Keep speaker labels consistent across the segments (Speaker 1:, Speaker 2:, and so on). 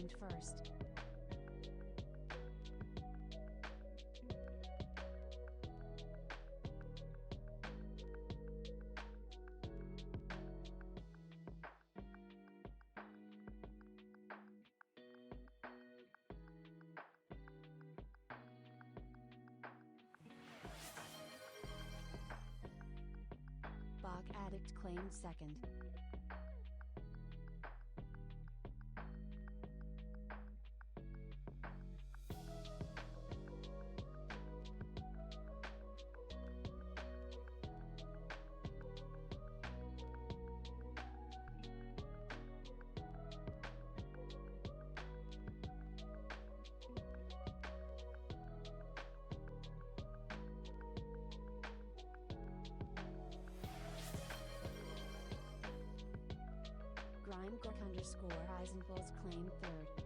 Speaker 1: claimed first. Bog Addict claimed second. Eisenfels claimed third.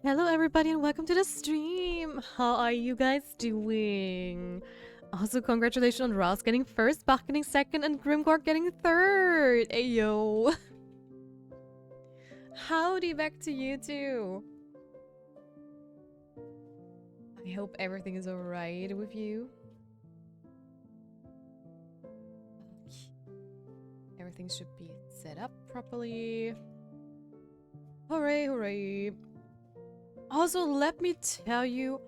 Speaker 2: Hello everybody and welcome to the stream! How are you guys doing? Also, congratulations on Rouse getting first, Bach getting second, and Grimgork getting third! Ayo! Howdy back to you too. I hope everything is alright with you. Everything should be set up properly. Hooray, hooray. Also, let me tell you,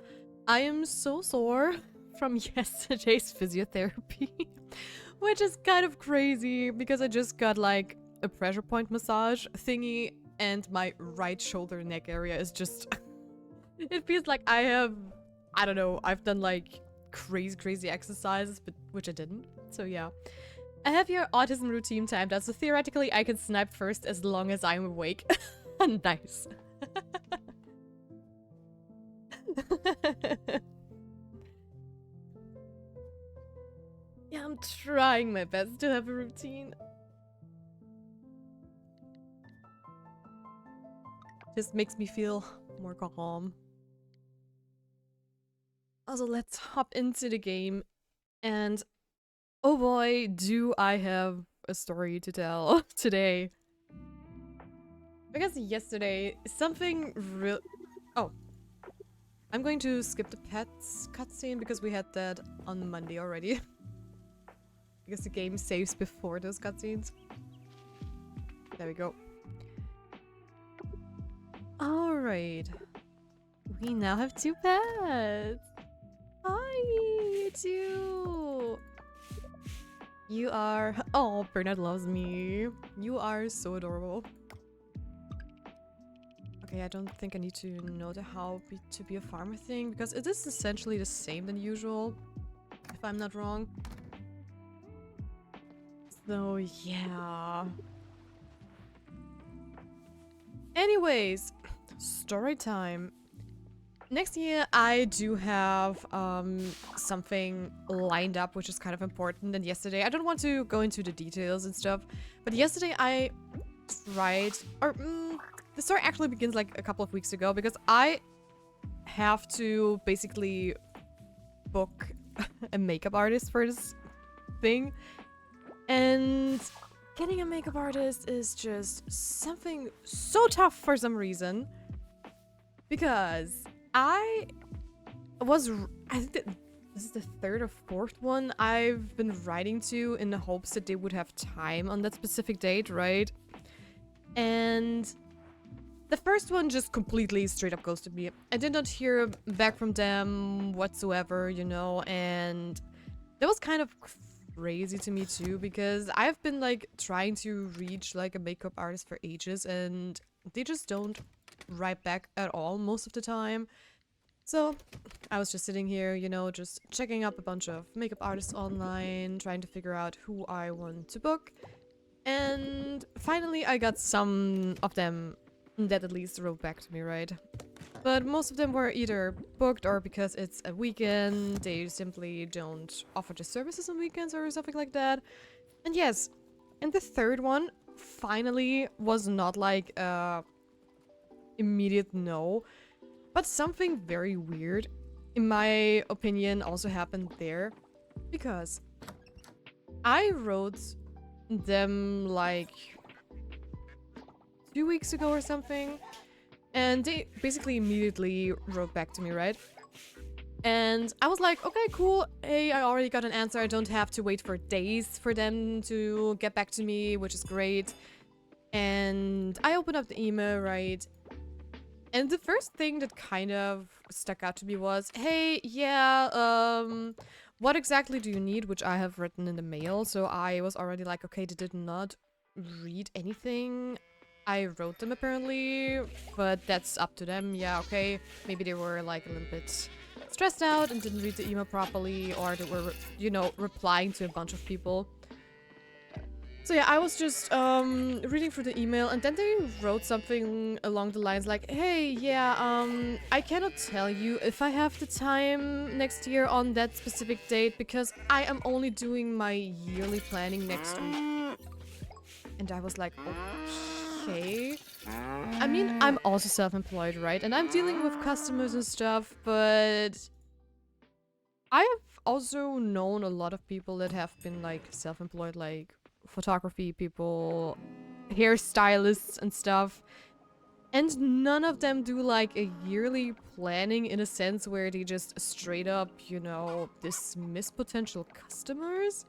Speaker 2: I am so sore from yesterday's physiotherapy, which is kind of crazy because I just got like a pressure point massage thingy and my right shoulder neck area is just... it feels like I don't know, I've done like crazy exercises, but which I didn't. So yeah. I have your autism routine timed out, so theoretically I can snipe first as long as I'm awake. Nice. Yeah, I'm trying my best to have a routine. Just makes me feel more calm. Also, let's hop into the game. And oh boy, do I have a story to tell today. Because yesterday, something real... Oh. I'm going to skip the pets cutscene because we had that on Monday already. Because the game saves before those cutscenes. There we go. Alright. We now have 2 pets. Hi, you two. You are... Oh, Bernard loves me. You are so adorable. Okay, I don't think I need to know the to be a farmer thing, because it is essentially the same than usual, if I'm not wrong. So, yeah. Anyways, story time. Next year, I do have something lined up, which is kind of important. And yesterday, I don't want to go into the details and stuff, but yesterday I tried... the story actually begins like a couple of weeks ago, because I have to basically book a makeup artist for this thing. And getting a makeup artist is just something so tough for some reason. Because I think that this is the 3rd or 4th one I've been writing to in the hopes that they would have time on that specific date, right? And the first one just completely straight up ghosted me. I did not hear back from them whatsoever, you know, and that was kind of crazy to me too, because I've been like trying to reach like a makeup artist for ages and they just don't write back at all most of the time. So I was just sitting here, you know, just checking up a bunch of makeup artists online, trying to figure out who I want to book. And finally I got some of them that at least wrote back to me, right? But most of them were either booked, or because it's a weekend, they simply don't offer the services on weekends or something like that. And yes, and the 3rd one finally was not like immediate no, but something very weird, in my opinion, also happened there. Because I wrote them like 2 weeks ago or something, and they basically immediately wrote back to me, right? And I was like, okay, cool. Hey, I already got an answer. I don't have to wait for days for them to get back to me, which is great. And I opened up the email, right? And the first thing that kind of stuck out to me was, hey, yeah, what exactly do you need? Which I have written in the mail. So I was already like, okay, they did not read anything I wrote them apparently, but that's up to them. Yeah, okay. Maybe they were like a little bit stressed out and didn't read the email properly, or they were, you know, replying to a bunch of people. So yeah, I was just reading through the email, and then they wrote something along the lines like, hey, yeah, I cannot tell you if I have the time next year on that specific date, because I am only doing my yearly planning next week. And I was like, okay. I mean, I'm also self-employed, right? And I'm dealing with customers and stuff, but I have also known a lot of people that have been like self-employed, like photography people, hairstylists and stuff. And none of them do like a yearly planning in a sense where they just straight up, you know, dismiss potential customers.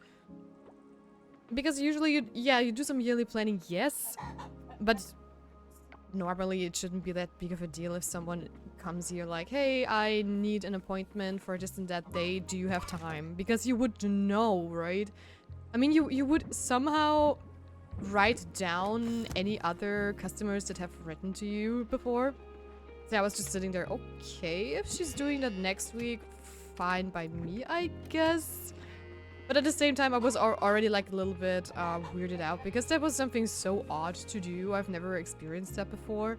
Speaker 2: Because usually, you do some yearly planning, yes, but normally it shouldn't be that big of a deal if someone comes here like, hey, I need an appointment for this and that day, do you have time? Because you would know, right? I mean, you would somehow write down any other customers that have written to you before. So I was just sitting there, okay, if she's doing that next week, fine by me, I guess. But at the same time, I was already like a little bit weirded out because that was something so odd to do. I've never experienced that before.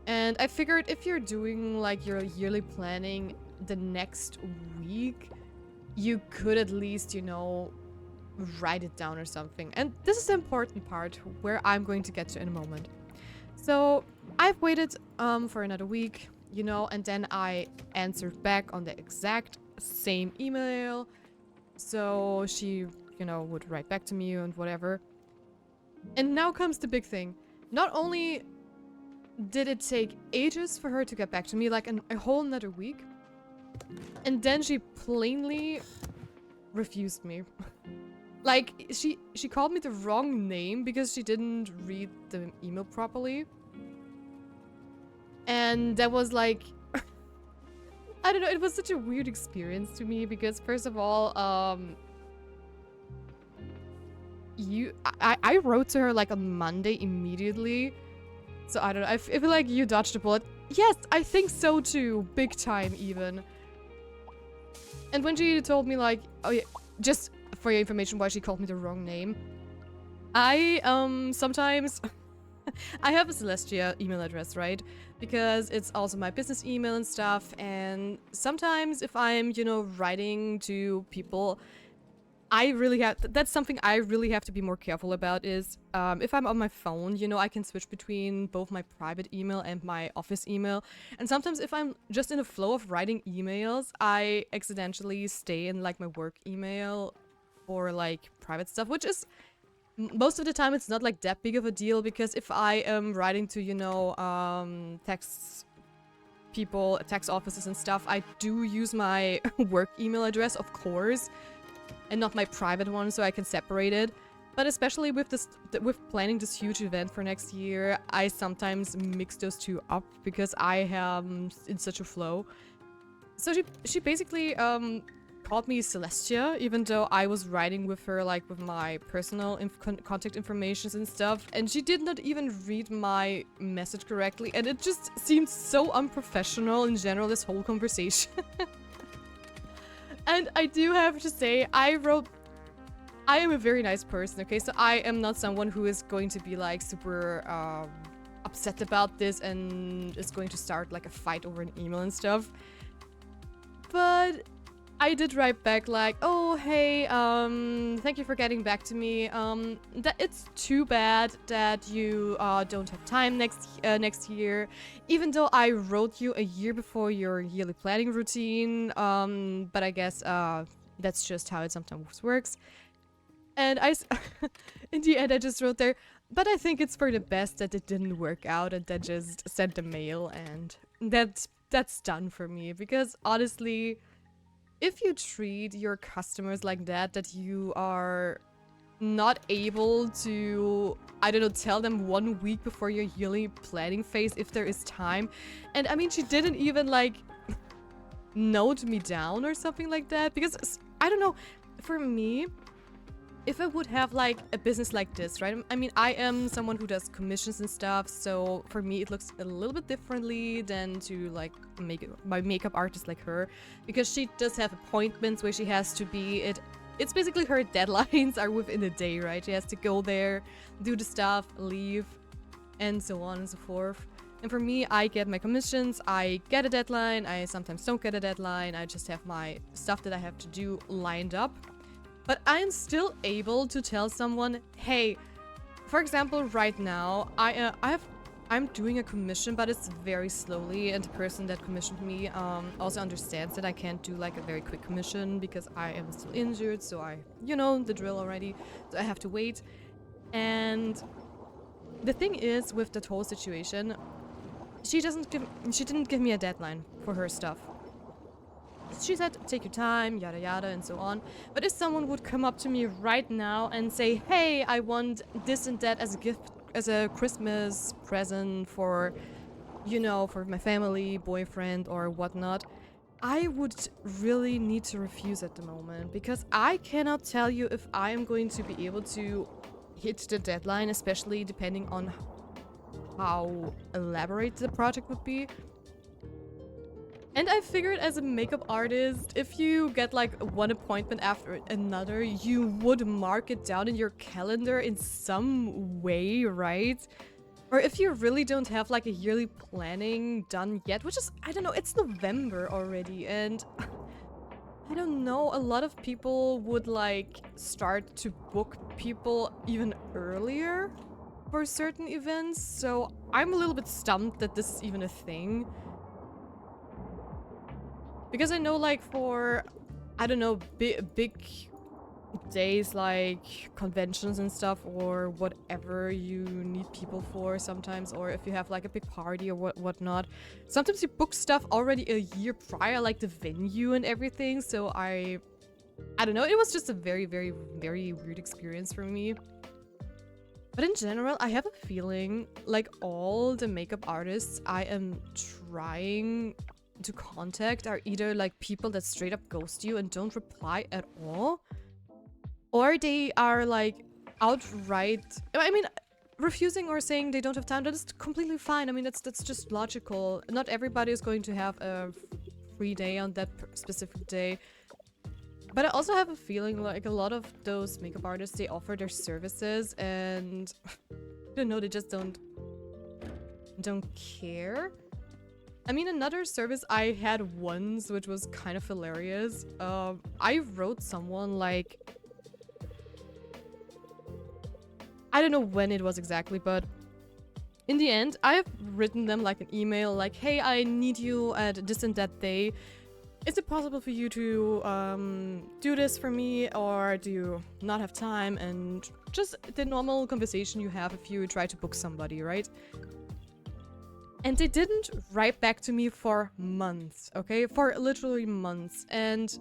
Speaker 2: And I figured if you're doing like your yearly planning the next week, you could at least, you know, write it down or something. And this is the important part where I'm going to get to in a moment. So I've waited for another week, you know, and then I answered back on the exact same email. So she, you know, would write back to me and whatever. And now comes the big thing. Not only did it take ages for her to get back to me, like a whole another week, and then she plainly refused me. Like, she called me the wrong name because she didn't read the email properly. And that was like... I don't know, it was such a weird experience to me because first of all, I wrote to her like on Monday immediately. So I don't know, I feel like you dodged a bullet. Yes, I think so too, big time even. And when she told me like, oh yeah, just for your information why she called me the wrong name. I sometimes I have a Celestia email address, right? Because it's also my business email and stuff, and sometimes if I'm, you know, writing to people, I really have, that's something I really have to be more careful about is, if I'm on my phone, you know, I can switch between both my private email and my office email. And sometimes if I'm just in a flow of writing emails, I accidentally stay in like my work email or like private stuff, which is, most of the time it's not like that big of a deal because if I am writing to, you know, tax people, tax offices and stuff, I do use my work email address, of course, and not my private one, so I can separate it. But especially with this, with planning this huge event for next year, I sometimes mix those two up because I am in such a flow. So she basically called me Celestia, even though I was writing with her like with my personal contact information and stuff, and she did not even read my message correctly, and it just seemed so unprofessional in general, this whole conversation. And I do have to say, I am a very nice person, okay? So I am not someone who is going to be like super upset about this and is going to start like a fight over an email and stuff. But I did write back like, oh, hey, thank you for getting back to me. That it's too bad that you don't have time next year, even though I wrote you a year before your yearly planning routine. But I guess that's just how it sometimes works. And in the end, I just wrote there, but I think it's for the best that it didn't work out, and then just sent the mail, and that's done for me because honestly, if you treat your customers like that you are not able to, I don't know, tell them 1 week before your yearly planning phase if there is time. And I mean, she didn't even like note me down or something like that because, I don't know, for me, if I would have like a business like this, right? I mean, I am someone who does commissions and stuff, so for me it looks a little bit differently than to like my makeup artist like her, because she does have appointments where she has to be. It's basically her deadlines are within a day, right? She has to go there, do the stuff, leave, and so on and so forth. And for me, I get my commissions, I get a deadline, I sometimes don't get a deadline, I just have my stuff that I have to do lined up. But I'm still able to tell someone, hey, for example, right now, I'm doing a commission, but it's very slowly, and the person that commissioned me also understands that I can't do like a very quick commission because I am still injured, so you know the drill already, so I have to wait. And the thing is with that whole situation, she didn't give me a deadline for her stuff. She said, take your time, yada yada, and so on. But if someone would come up to me right now and say, hey, I want this and that as a gift, as a Christmas present for, you know, for my family, boyfriend, or whatnot, I would really need to refuse at the moment. Because I cannot tell you if I am going to be able to hit the deadline, especially depending on how elaborate the project would be. And I figured as a makeup artist, if you get like one appointment after another, you would mark it down in your calendar in some way, right? Or if you really don't have like a yearly planning done yet, which is, I don't know, it's November already, and I don't know, a lot of people would like start to book people even earlier for certain events, so I'm a little bit stumped that this is even a thing. Because I know, like, for, I don't know, big days like conventions and stuff, or whatever you need people for sometimes, or if you have like a big party or whatnot, sometimes you book stuff already a year prior, like the venue and everything. So I don't know, it was just a very weird experience for me. But in general, I have a feeling like all the makeup artists I am trying to contact are either like people that straight up ghost you and don't reply at all, or they are like outright, I mean, refusing or saying they don't have time. That is completely fine. I mean, that's just logical. Not everybody is going to have a free day on that specific day. But I also have a feeling like a lot of those makeup artists, they offer their services and I don't know, they just don't care. I mean, another service I had once, which was kind of hilarious. I wrote someone like, I don't know when it was exactly, but in the end, I have written them like an email like, hey, I need you at this and that day. Is it possible for you to do this for me, or do you not have time? And just the normal conversation you have if you try to book somebody, right? And they didn't write back to me for months, okay? For literally months. And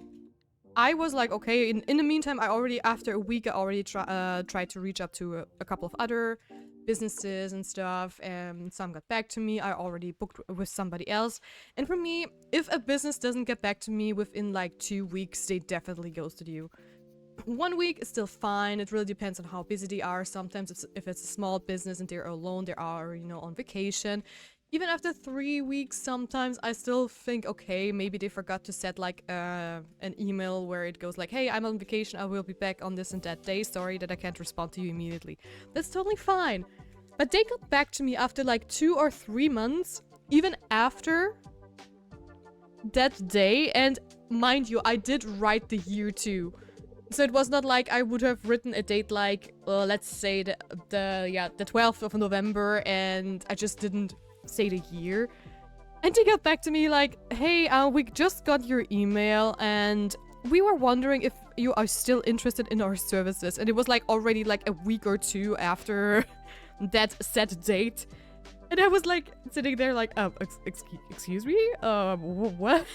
Speaker 2: I was like, okay, in the meantime, after a week, I already tried to reach out to a couple of other businesses and stuff, and some got back to me. I already booked with somebody else. And for me, if a business doesn't get back to me within like 2 weeks, they definitely ghosted you. 1 week is still fine. It really depends on how busy they are. Sometimes if it's a small business and they're alone, they are, you know, on vacation. Even after 3 weeks, sometimes I still think, okay, maybe they forgot to set like an email where it goes like, hey, I'm on vacation, I will be back on this and that day. Sorry that I can't respond to you immediately. That's totally fine. But they got back to me after like 2 or 3 months, even after that day. And mind you, I did write the year too. So it was not like I would have written a date like, let's say the 12th of November, and I just didn't say the year. And they got back to me like, hey, we just got your email and we were wondering if you are still interested in our services. And it was like already like a week or 2 after that set date. And I was like sitting there like, excuse me? What?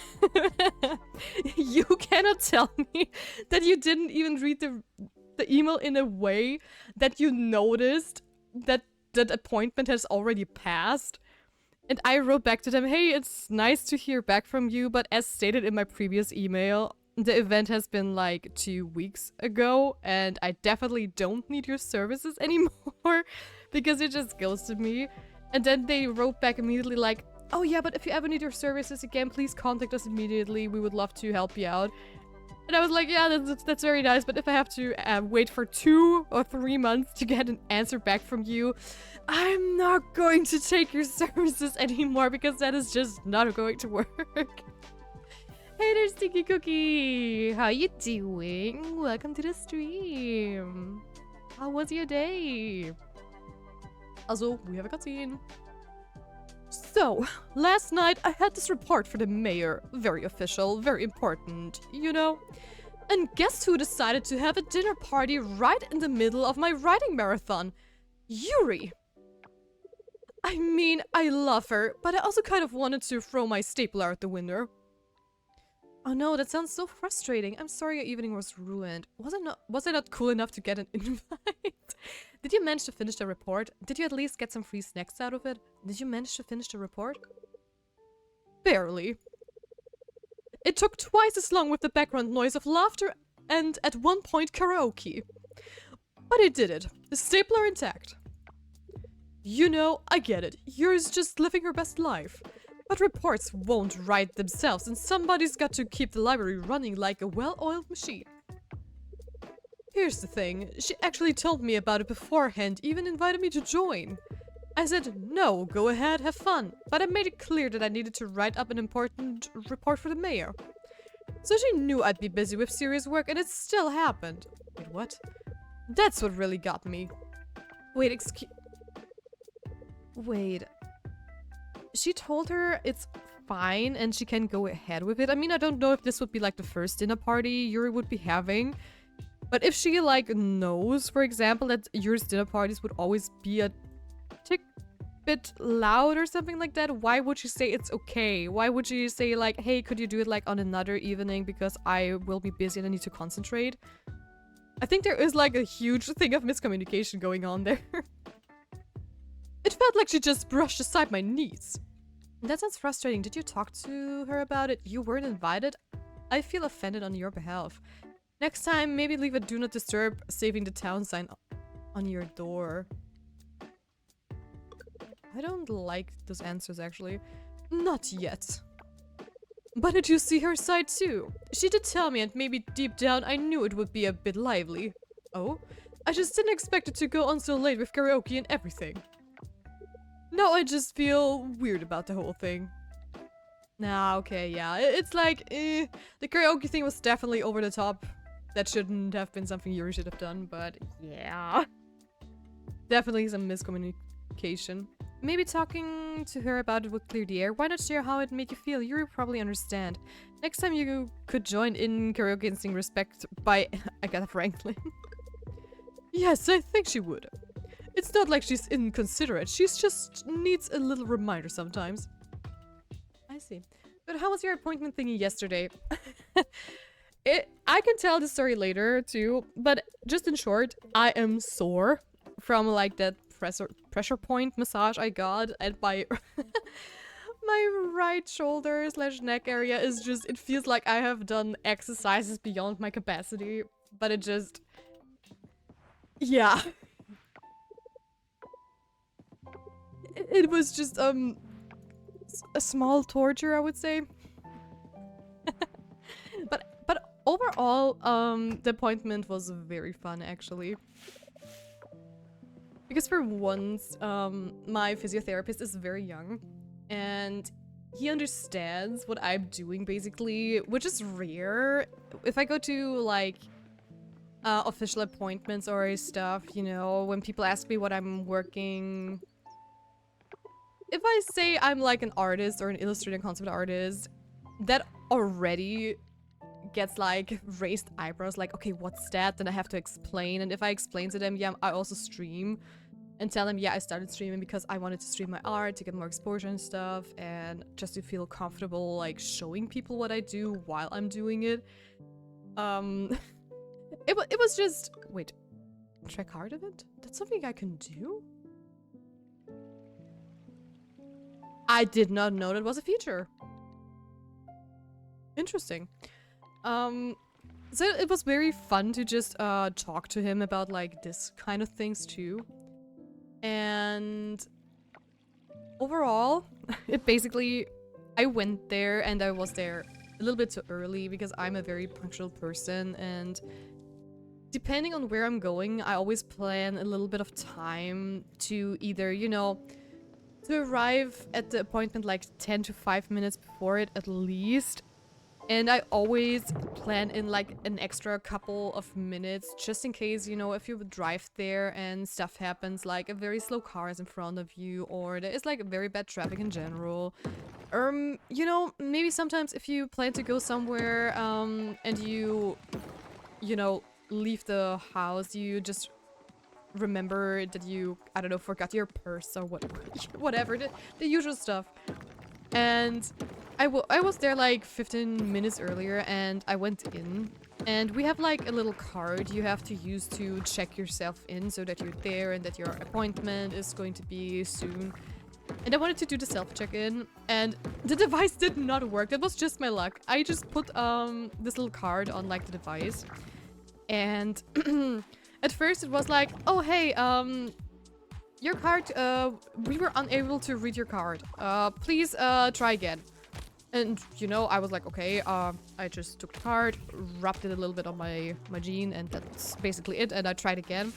Speaker 2: You cannot tell me that you didn't even read the email in a way that you noticed that that appointment has already passed. And I wrote back to them, hey, it's nice to hear back from you, but as stated in my previous email, the event has been like 2 weeks ago, and I definitely don't need your services anymore, because it just ghosted me. And then they wrote back immediately like, oh yeah, but if you ever need your services again, please contact us immediately. We would love to help you out. And I was like, yeah, that's very nice, but if I have to wait for 2 or 3 months to get an answer back from you, I'm not going to take your services anymore, because that is just not going to work. Hey there, Sticky Cookie! How you doing? Welcome to the stream. How was your day? Also, we haven't got seen. So, last night I had this report for the mayor. Very official, very important, you know? And guess who decided to have a dinner party right in the middle of my writing marathon? Yuri! I mean, I love her, but I also kind of wanted to throw my stapler out the window. Oh no, that sounds so frustrating. I'm sorry your evening was ruined. Was I not cool enough to get an invite? Did you manage to finish the report? Did you at least get some free snacks out of it? Did you manage to finish the report? Barely. It took twice as long with the background noise of laughter and at one point karaoke. But I did it. The stapler intact. You know, I get it. Yours just living her best life. But reports won't write themselves and somebody's got to keep the library running like a well-oiled machine. Here's the thing, she actually told me about it beforehand, even invited me to join. I said, no, go ahead, have fun, but I made it clear that I needed to write up an important report for the mayor. So she knew I'd be busy with serious work and it still happened. Wait, what? That's what really got me. Wait, Wait. She told her it's fine and she can go ahead with it. I mean, I don't know if this would be like the first dinner party Yuri would be having. But if she like knows, for example, that Yuri's dinner parties would always be a tick bit loud or something like that, why would she say it's okay? Why would she say like, hey, could you do it like on another evening because I will be busy and I need to concentrate? I think there is like a huge thing of miscommunication going on there. It felt like she just brushed aside my needs. That sounds frustrating. Did you talk to her about it? You weren't invited? I feel offended on your behalf. Next time, maybe leave a do not disturb saving the town sign on your door. I don't like those answers actually. Not yet. But did you see her side too? She did tell me and maybe deep down I knew it would be a bit lively. Oh? I just didn't expect it to go on so late with karaoke and everything. Now I just feel weird about the whole thing. Nah, okay, yeah. It's like, the karaoke thing was definitely over the top. That shouldn't have been something Yuri should have done, but yeah. Definitely some miscommunication. Maybe talking to her about it would clear the air. Why not share how it made you feel? Yuri would probably understand. Next time you could join in karaoke and sing Respect by Agatha Franklin. Yes, I think she would. It's not like she's inconsiderate, she's just needs a little reminder sometimes. I see. But how was your appointment thingy yesterday? I can tell the story later too, but just in short, I am sore from like that pressure point massage I got and my my right shoulder / neck area is just, it feels like I have done exercises beyond my capacity, but it just, yeah. It was just, a small torture, I would say. But overall, the appointment was very fun, actually. Because for once, my physiotherapist is very young, and he understands what I'm doing, basically, which is rare. If I go to, like, official appointments or stuff, you know, when people ask me what I'm working... If I say I'm like an artist or an illustrator concept artist, that already gets like raised eyebrows, like, okay, what's that? Then I have to explain, and if I explain to them, yeah, I also stream, and tell them, yeah, I started streaming because I wanted to stream my art to get more exposure and stuff, and just to feel comfortable like showing people what I do while I'm doing it. It was just, wait, track hard event? That's something I can do? I did not know that was a feature. Interesting. So it was very fun to just talk to him about like this kind of things too. And overall, it basically, I went there and I was there a little bit too early because I'm a very punctual person, and depending on where I'm going, I always plan a little bit of time to either, you know, to arrive at the appointment like 10 to 5 minutes before it at least. And I always plan in like an extra couple of minutes just in case, you know, if you drive there and stuff happens, like a very slow car is in front of you, or there is like very bad traffic in general. You know, maybe sometimes if you plan to go somewhere and you know, leave the house, you just remember that you, I don't know, forgot your purse or what, whatever, the usual stuff. And I was there like 15 minutes earlier, and I went in, and we have like a little card you have to use to check yourself in so that you're there and that your appointment is going to be soon. And I wanted to do the self-check-in, and the device did not work. That was just my luck. I just put this little card on like the device, and at first it was like, oh hey, your card, we were unable to read your card. Please try again. And you know, I was like, okay, I just took the card, rubbed it a little bit on my jean, and that's basically it, and I tried again.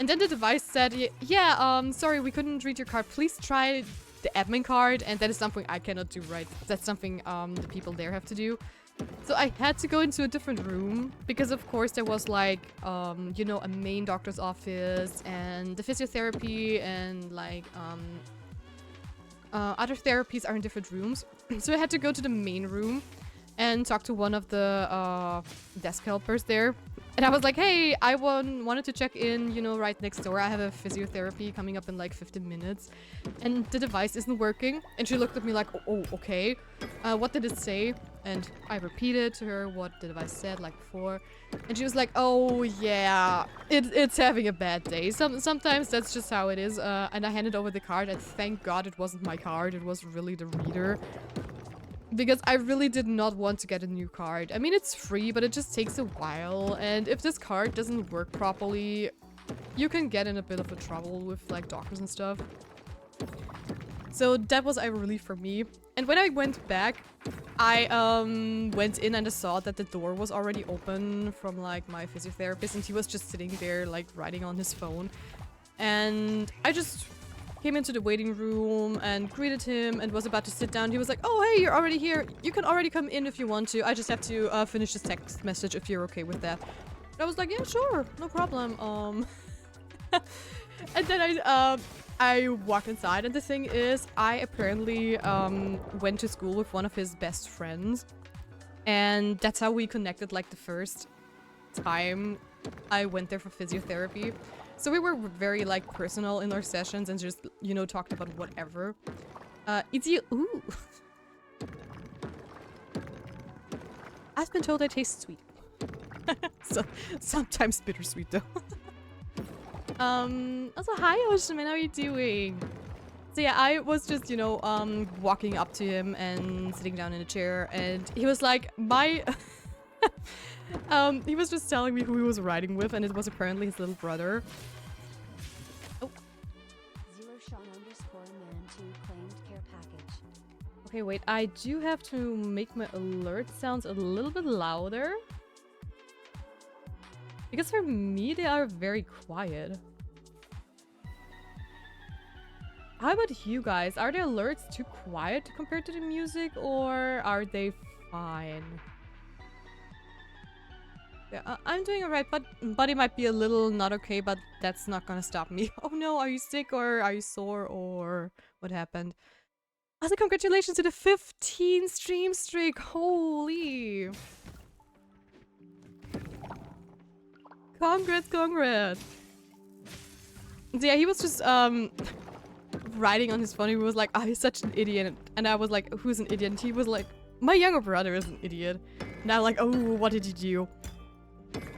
Speaker 2: And then the device said, yeah, sorry, we couldn't read your card. Please try the admin card, and that is something I cannot do, right? That's something the people there have to do. So I had to go into a different room, because of course there was like, you know, a main doctor's office, and the physiotherapy, and like, other therapies are in different rooms. So I had to go to the main room and talk to one of the desk helpers there. And I was like, hey, I wanted to check in, you know, right next door. I have a physiotherapy coming up in like 15 minutes. And the device isn't working. And she looked at me like, oh, okay. What did it say? And I repeated to her what the device said like before. And she was like, oh, yeah, it's having a bad day. Sometimes that's just how it is. And I handed over the card. And thank God it wasn't my card. It was really the reader. Because I really did not want to get a new card. I mean, it's free, but it just takes a while. And if this card doesn't work properly, you can get in a bit of a trouble with like doctors and stuff. So that was a relief for me. And when I went back, I went in and I saw that the door was already open from like my physiotherapist, and he was just sitting there like writing on his phone. And I just came into the waiting room and greeted him and was about to sit down. He was like, oh, hey, you're already here. You can already come in if you want to. I just have to finish this text message if you're okay with that. And I was like, yeah, sure, no problem. And then I walked inside, and the thing is, I apparently went to school with one of his best friends. And that's how we connected like the first time I went there for physiotherapy. So we were very like personal in our sessions and just, you know, talked about whatever. It's you. Ooh. I've been told I taste sweet. So sometimes bittersweet though. Also, hi Ocean, how are you doing? So yeah, I was just, you know, walking up to him and sitting down in a chair, and he was like, he was just telling me who he was riding with, and it was apparently his little brother. Oh.
Speaker 1: _Sean_man2 claimed care package.
Speaker 2: Okay, wait, I do have to make my alert sounds a little bit louder. Because for me, they are very quiet. How about you guys? Are the alerts too quiet compared to the music, or are they fine? Yeah, I'm doing alright, but Buddy might be a little not okay, but that's not gonna stop me. Oh no, are you sick, or are you sore, or what happened? Also, congratulations to the 15 stream streak! Holy! Congrats, congrats! So yeah, he was just, writing on his phone. He was like, oh, he's such an idiot. And I was like, who's an idiot? And he was like, my younger brother is an idiot. And I'm like, oh, what did he do?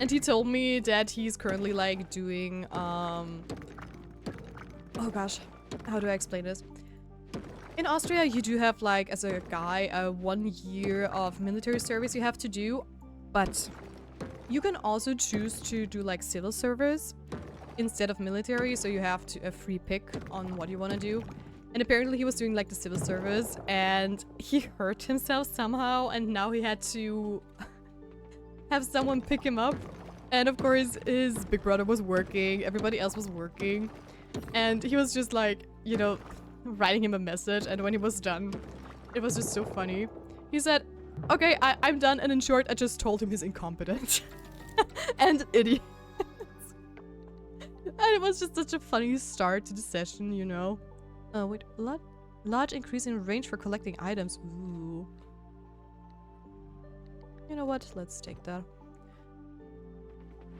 Speaker 2: And he told me that he's currently like doing, oh gosh, how do I explain this? In Austria, you do have like, as a guy, 1 year of military service you have to do, but you can also choose to do like civil service instead of military, so you have a free pick on what you want to do. And apparently he was doing like the civil service, and he hurt himself somehow, and now he had to have someone pick him up. And of course his big brother was working, everybody else was working, and he was just like, you know, writing him a message. And when he was done, it was just so funny. He said, okay, I'm done, and in short, I just told him he's incompetent and an idiot. And it was just such a funny start to the session, you know. Wait, large increase in range for collecting items. Ooh. You know what? Let's take that.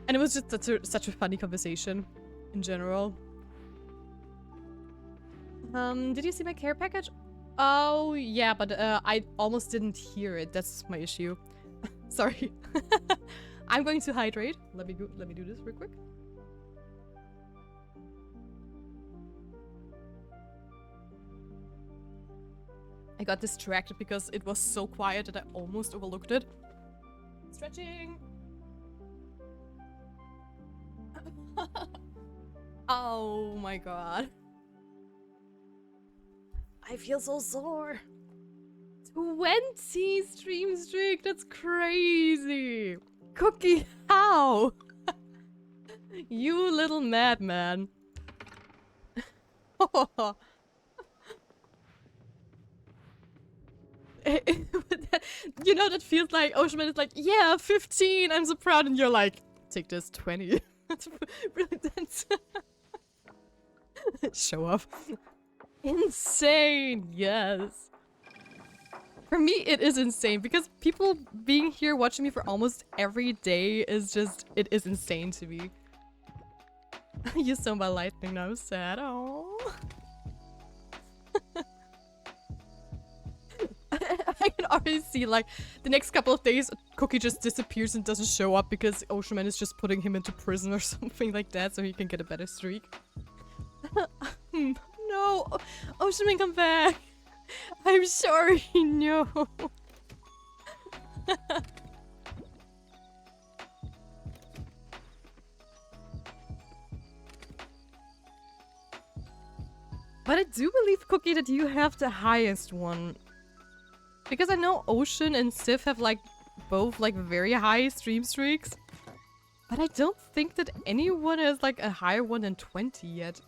Speaker 2: And it was just such a funny conversation. in general. Did you see my care package? Oh, yeah, but I almost didn't hear it. That's my issue. Sorry. I'm going to hydrate. Let me do this real quick. I got distracted because it was so quiet that I almost overlooked it. Stretching. Oh my god. I feel so sore. 20 stream streak, that's crazy. Cookie, how? You little madman. You know, that feels like Oceanman is like, yeah, 15, I'm so proud, and you're like, take this, 20. That's really dense. Show off. Insane, yes. For me, it is insane, because people being here watching me for almost every day is just, it is insane to me. You saw my lightning, now I'm sad. Oh. I can already see, like, the next couple of days, Cookie just disappears and doesn't show up because Oceanman is just putting him into prison or something like that so he can get a better streak. No! Oceanman, come back! I'm sorry, no! But I do believe, Cookie, that you have the highest one. Because I know Ocean and Sif have, like, both, like, very high stream streaks. But I don't think that anyone has, like, a higher one than 20 yet.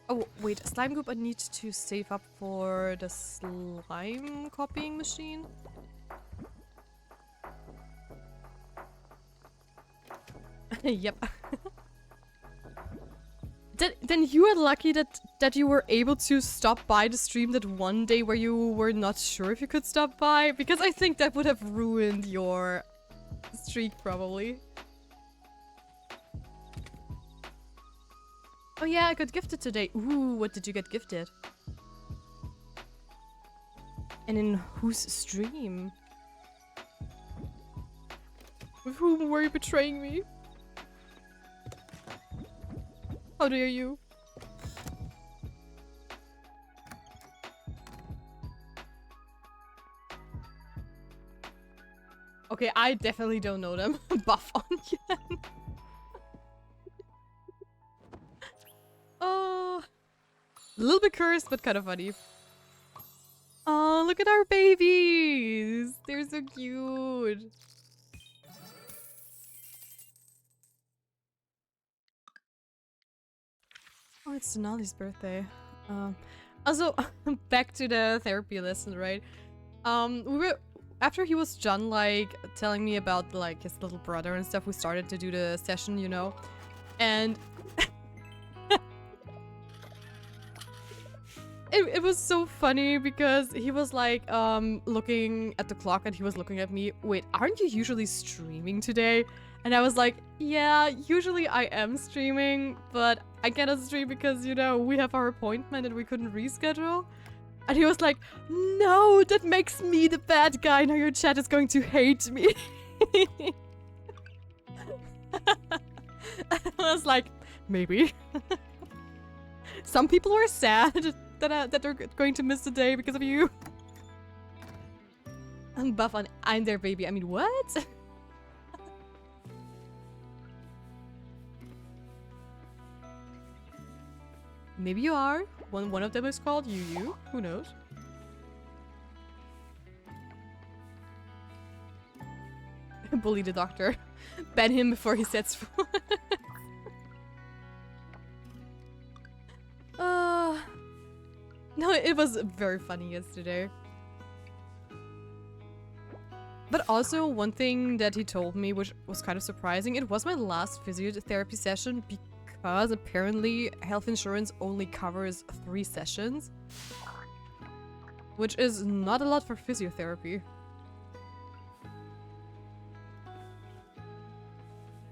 Speaker 2: Oh, wait, Slime Goop, I need to save up for the slime copying machine. Yep. Then you are lucky that you were able to stop by the stream that one day where you were not sure if you could stop by, because I think that would have ruined your streak probably. Oh yeah, I got gifted today. Ooh, what did you get gifted? And in whose stream? With whom were you betraying me? How dare you? Okay, I definitely don't know them. Buff onion. Oh, a little bit cursed, but kind of funny. Oh, look at our babies. They're so cute. Oh, it's Denali's birthday. Also, back to the therapy lesson, right? We were after he was done, like, telling me about, like, his little brother and stuff, we started to do the session, you know? And it was so funny because he was, like, looking at the clock and he was looking at me. Wait, aren't you usually streaming today? And I was like, yeah, usually I am streaming, but I cannot stream because, you know, we have our appointment and we couldn't reschedule. And he was like, no, that makes me the bad guy. Now your chat is going to hate me. I was like, maybe. Some people are sad that they're going to miss the day because of you. I'm buff on I'm their baby. I mean, what? Maybe you are. One of them is called Yu. Who knows? Bully the doctor. Ban him before he sets foot. No, it was very funny yesterday. But also, one thing that he told me, which was kind of surprising, it was my last physiotherapy session because apparently health insurance only covers 3 sessions. Which is not a lot for physiotherapy.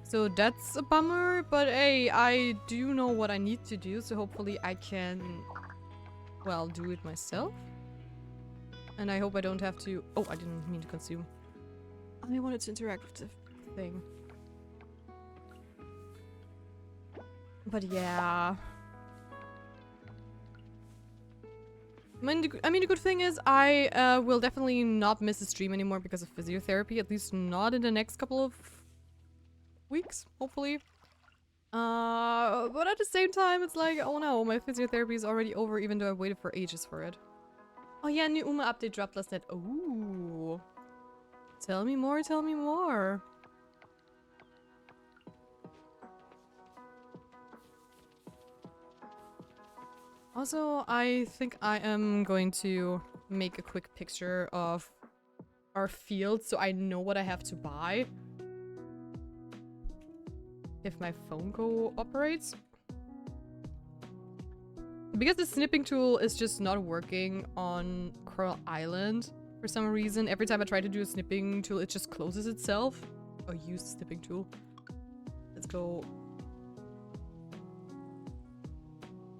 Speaker 2: So that's a bummer, but hey, I do know what I need to do, so hopefully I can, well, do it myself. And I hope I don't have to... Oh, I didn't mean to consume. I wanted to interact with the thing. But yeah... I mean, the good thing is I will definitely not miss a stream anymore because of physiotherapy, at least not in the next couple of weeks, hopefully. But at the same time, it's like, oh no, my physiotherapy is already over even though I waited for ages for it. Oh yeah, new UMA update dropped last night. Ooh. Tell me more, tell me more. Also, I think I am going to make a quick picture of our field so I know what I have to buy. If my phone cooperates. Because the snipping tool is just not working on Coral Island for some reason. Every time I try to do a snipping tool, it just closes itself. Oh, use the snipping tool. Let's go.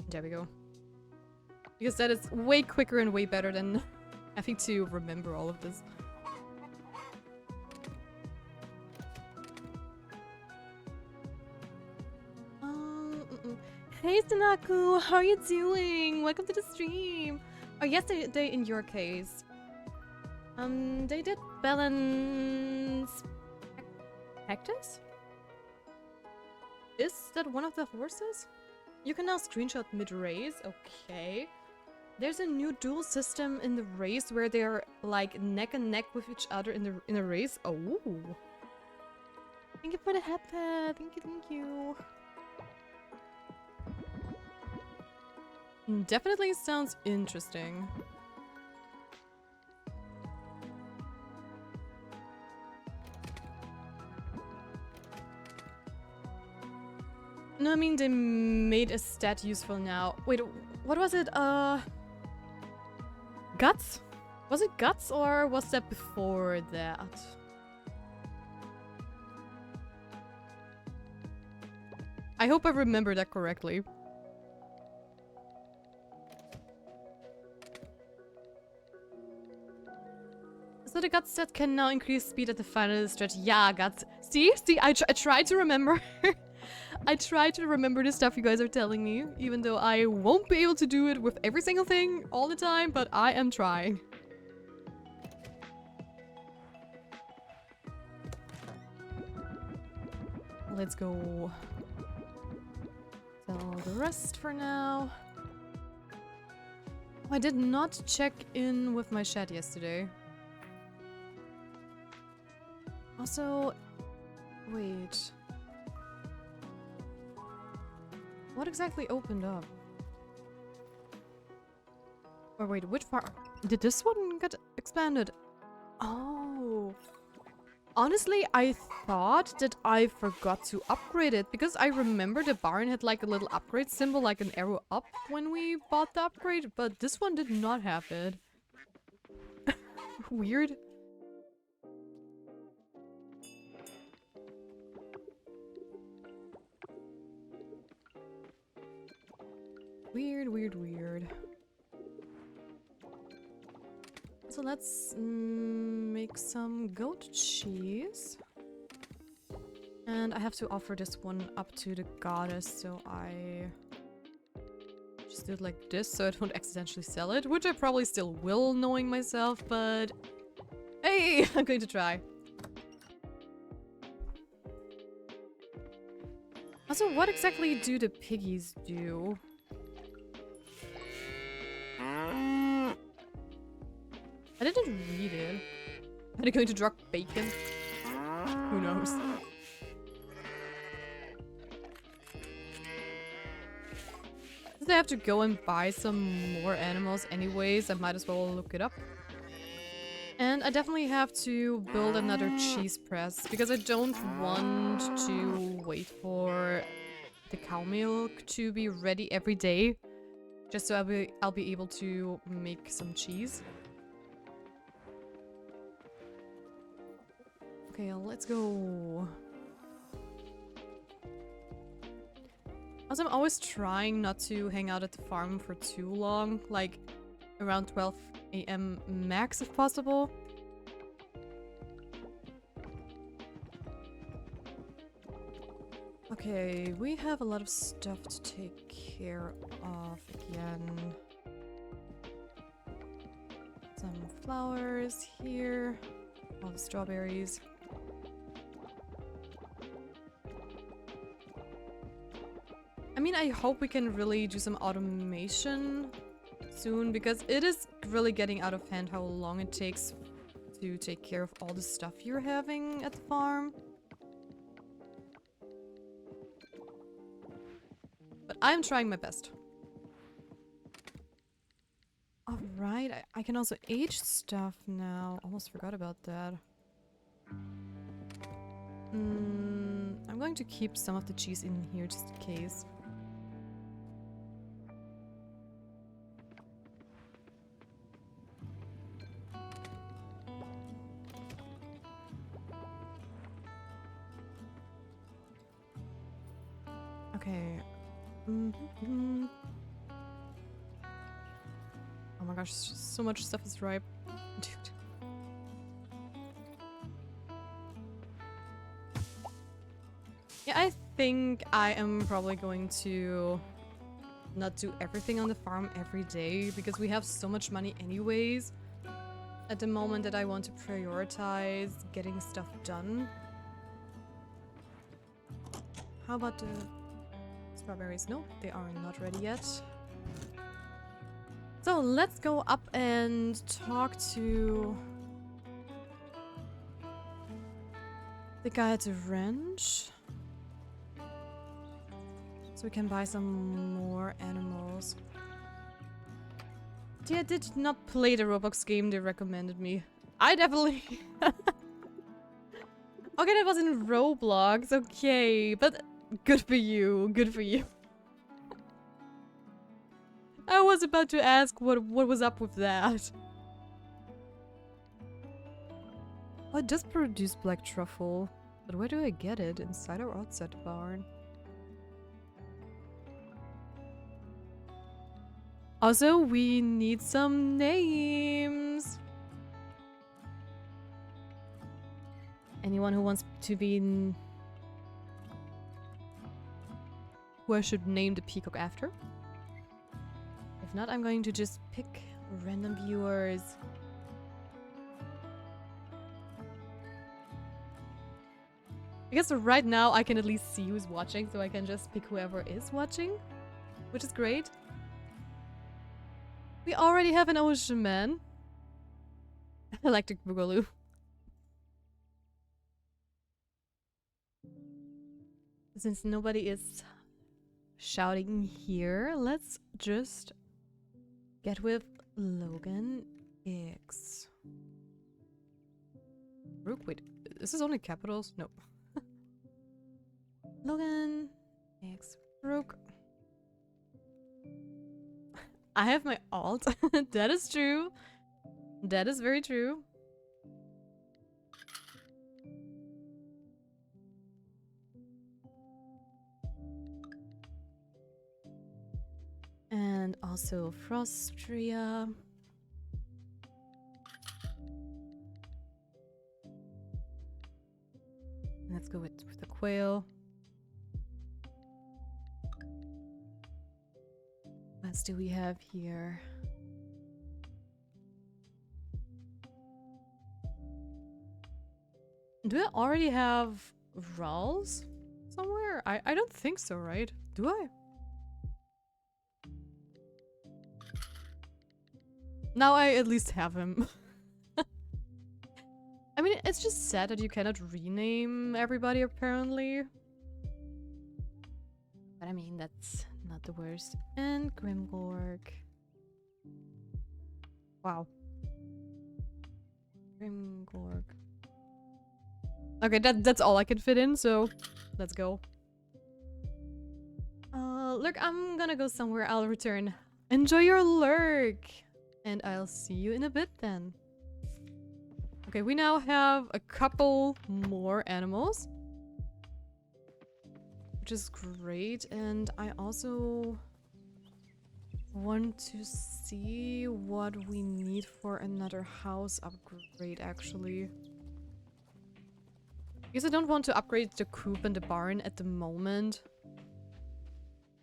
Speaker 2: There we go. Because that is way quicker and way better than having to remember all of this. Hey Sanaku, how are you doing? Welcome to the stream. Oh, yesterday in your case. They did balance... Cactus? Is that one of the horses? You can now screenshot mid-race, okay. There's a new duel system in the race where they're like neck and neck with each other in a race. Oh. Thank you for the hat pad. Thank you, thank you. Definitely sounds interesting. No, I mean, they made a stat useful now. Wait, what was it? Guts? Was it Guts or was that before that? I hope I remember that correctly. So the Guts stat can now increase speed at the final stretch. Yeah, Guts. See, I tried to remember. I try to remember the stuff you guys are telling me, even though I won't be able to do it with every single thing all the time, but I am trying. Let's go sell the rest for now. Oh, I did not check in with my chat yesterday. Also, wait. What exactly opened up? Or wait, which part? Did this one get expanded? Oh. Honestly, I thought that I forgot to upgrade it because I remember the barn had like a little upgrade symbol, like an arrow up when we bought the upgrade, but this one did not have it. Weird. Weird. So let's make some goat cheese. And I have to offer this one up to the goddess, so I just do it like this so I don't accidentally sell it, which I probably still will, knowing myself, but hey, I'm going to try. Also, what exactly do the piggies do? I didn't read it. Are they going to drop bacon? Who knows? Since I have to go and buy some more animals anyways, I might as well look it up. And I definitely have to build another cheese press because I don't want to wait for the cow milk to be ready every day, just so I'll be able to make some cheese. Okay, let's go. Also, I'm always trying not to hang out at the farm for too long, like around 12 a.m. max if possible. Okay, we have a lot of stuff to take care of again. Some flowers here, all the strawberries. I mean, I hope we can really do some automation soon, because it is really getting out of hand how long it takes to take care of all the stuff you're having at the farm. But I'm trying my best. Alright, I can also age stuff now. Almost forgot about that. I'm going to keep some of the cheese in here just in case. Okay. Oh my gosh, so much stuff is ripe. Dude. Yeah, I think I am probably going to not do everything on the farm every day, because we have so much money anyways at the moment that I want to prioritize getting stuff done. How about the strawberries? No, they are not ready yet. So let's go up and talk to the guy at the ranch, so we can buy some more animals. Yeah, I did not play the Roblox game they recommended me. I definitely... Okay, that was in Roblox, okay, but good for you, good for you. I was about to ask what was up with that. Oh, it does produce black truffle. But where do I get it? Inside or outside the barn? Also, we need some names. Anyone who wants to be who I should name the peacock after? If not, I'm going to just pick random viewers. I guess right now I can at least see who's watching, so I can just pick whoever is watching, which is great. We already have an ocean man. Electric Boogaloo. Since nobody is shouting here, let's just get with Logan X. Rook, wait, is this only capitals? No. Logan X Rook. I have my alt. That is true. That is very true. And also Frostria. Let's go with the quail. What else do we have here? Do I already have Ralls somewhere? I don't think so, right? Do I? Now I at least have him. I mean, it's just sad that you cannot rename everybody, apparently. But I mean, that's not the worst. And Grimgorg. Wow. Grimgorg. Okay, that's all I can fit in, so let's go. Lurk, I'm gonna go somewhere. I'll return. Enjoy your lurk! And I'll see you in a bit then. Okay, we now have a couple more animals, which is great. And I also want to see what we need for another house upgrade, actually. Because I don't want to upgrade the coop and the barn at the moment.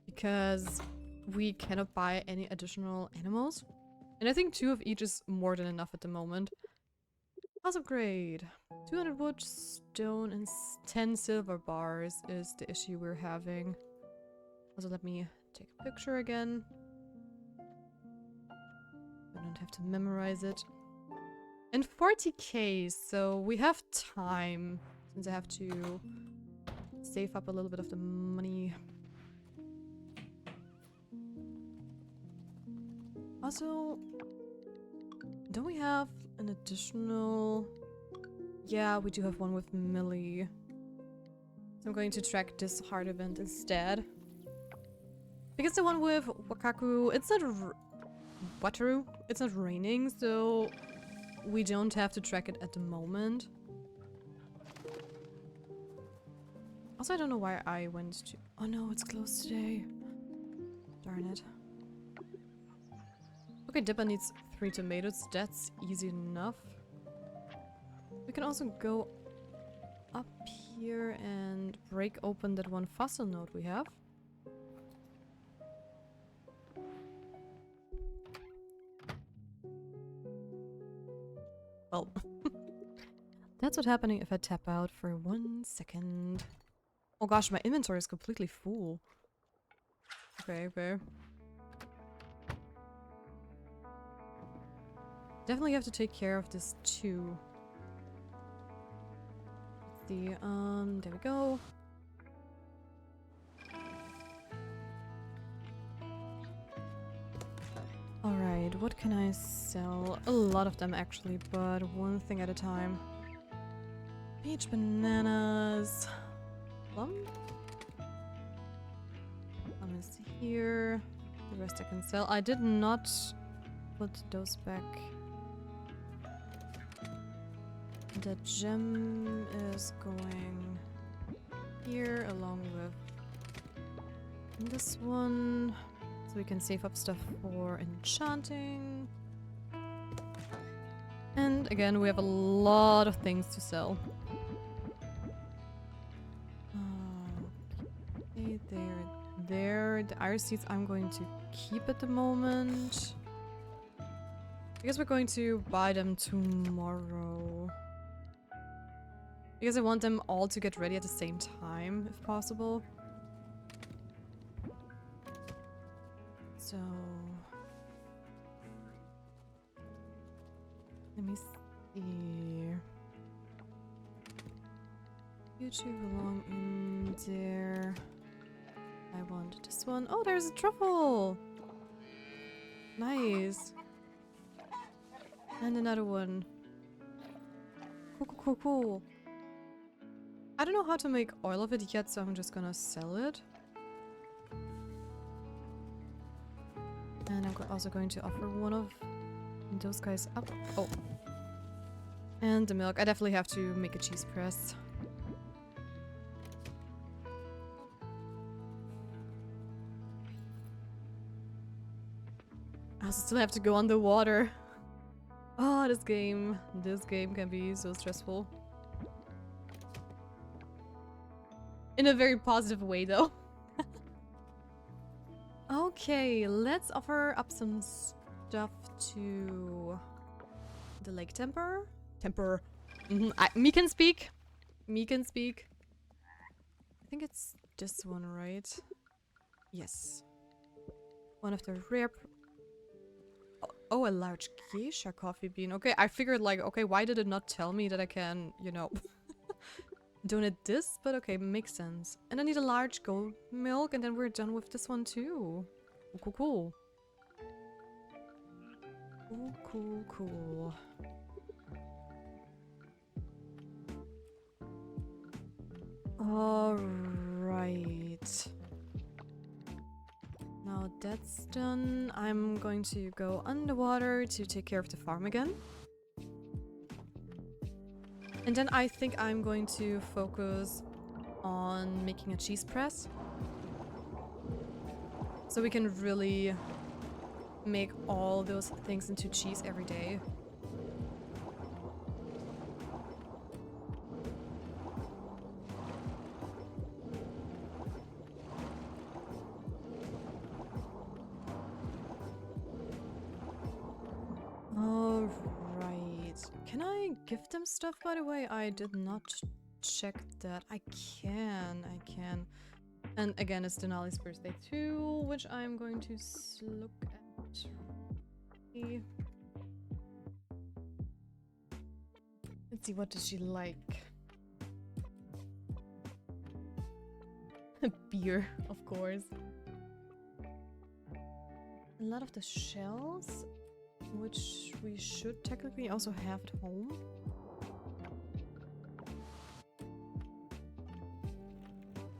Speaker 2: Because we cannot buy any additional animals. And I think 2 of each is more than enough at the moment. House upgrade. 200 wood, stone, and 10 silver bars is the issue we're having. Also, let me take a picture again. I don't have to memorize it. And 40k, so we have time. Since I have to save up a little bit of the money. Also, don't we have an additional... Yeah, we do have one with Millie. So I'm going to track this hard event instead. Because the one with Wakaku, it's not Wataru, it's not raining, so we don't have to track it at the moment. Also, I don't know why I went to... Oh no, it's closed today. Darn it. Okay, Dippa needs 3 tomatoes. That's easy enough. We can also go up here and break open that one fossil node we have. Well, that's what's happening if I tap out for 1 second. Oh gosh, my inventory is completely full. Okay, okay. Definitely have to take care of this too. Let's see, there we go. Alright, what can I sell? A lot of them actually, but one thing at a time. Peach, bananas, plum? Plum is here. The rest I can sell. I did not put those back. The gem is going here along with this one. So we can save up stuff for enchanting. And again, we have a lot of things to sell. Okay, there. The iris seeds I'm going to keep at the moment. I guess we're going to buy them tomorrow. Because I want them all to get ready at the same time, if possible. So... let me see... You two belong in there. I want this one. Oh, there's a truffle! Nice! And another one. Cool, cool, cool, cool. I don't know how to make oil of it yet, so I'm just gonna sell it. And I'm also going to offer one of those guys up. Oh. And the milk. I definitely have to make a cheese press. I also still have to go underwater. Oh, this game can be so stressful. In a very positive way, though. Okay, let's offer up some stuff to the lake temper. Me can speak. Me can speak. I think it's this one, right? Yes. One of the rare... Oh, a large geisha coffee bean. Okay, I figured like, okay, why did it not tell me that I can, you know, donate this? But okay, makes sense. And I need a large goat milk, and then we're done with this one too. Cool, cool, cool. Cool, cool, cool. Alright. Now that's done, I'm going to go underwater to take care of the farm again. And then I think I'm going to focus on making a cheese press. So we can really make all those things into cheese every day. Alright. Can I give them stuff, by the way? I did not check that. I can. And again, it's Denali's birthday too, which I'm going to look at. Let's see, what does she like? Beer, of course. A lot of the shells, which we should technically also have at home.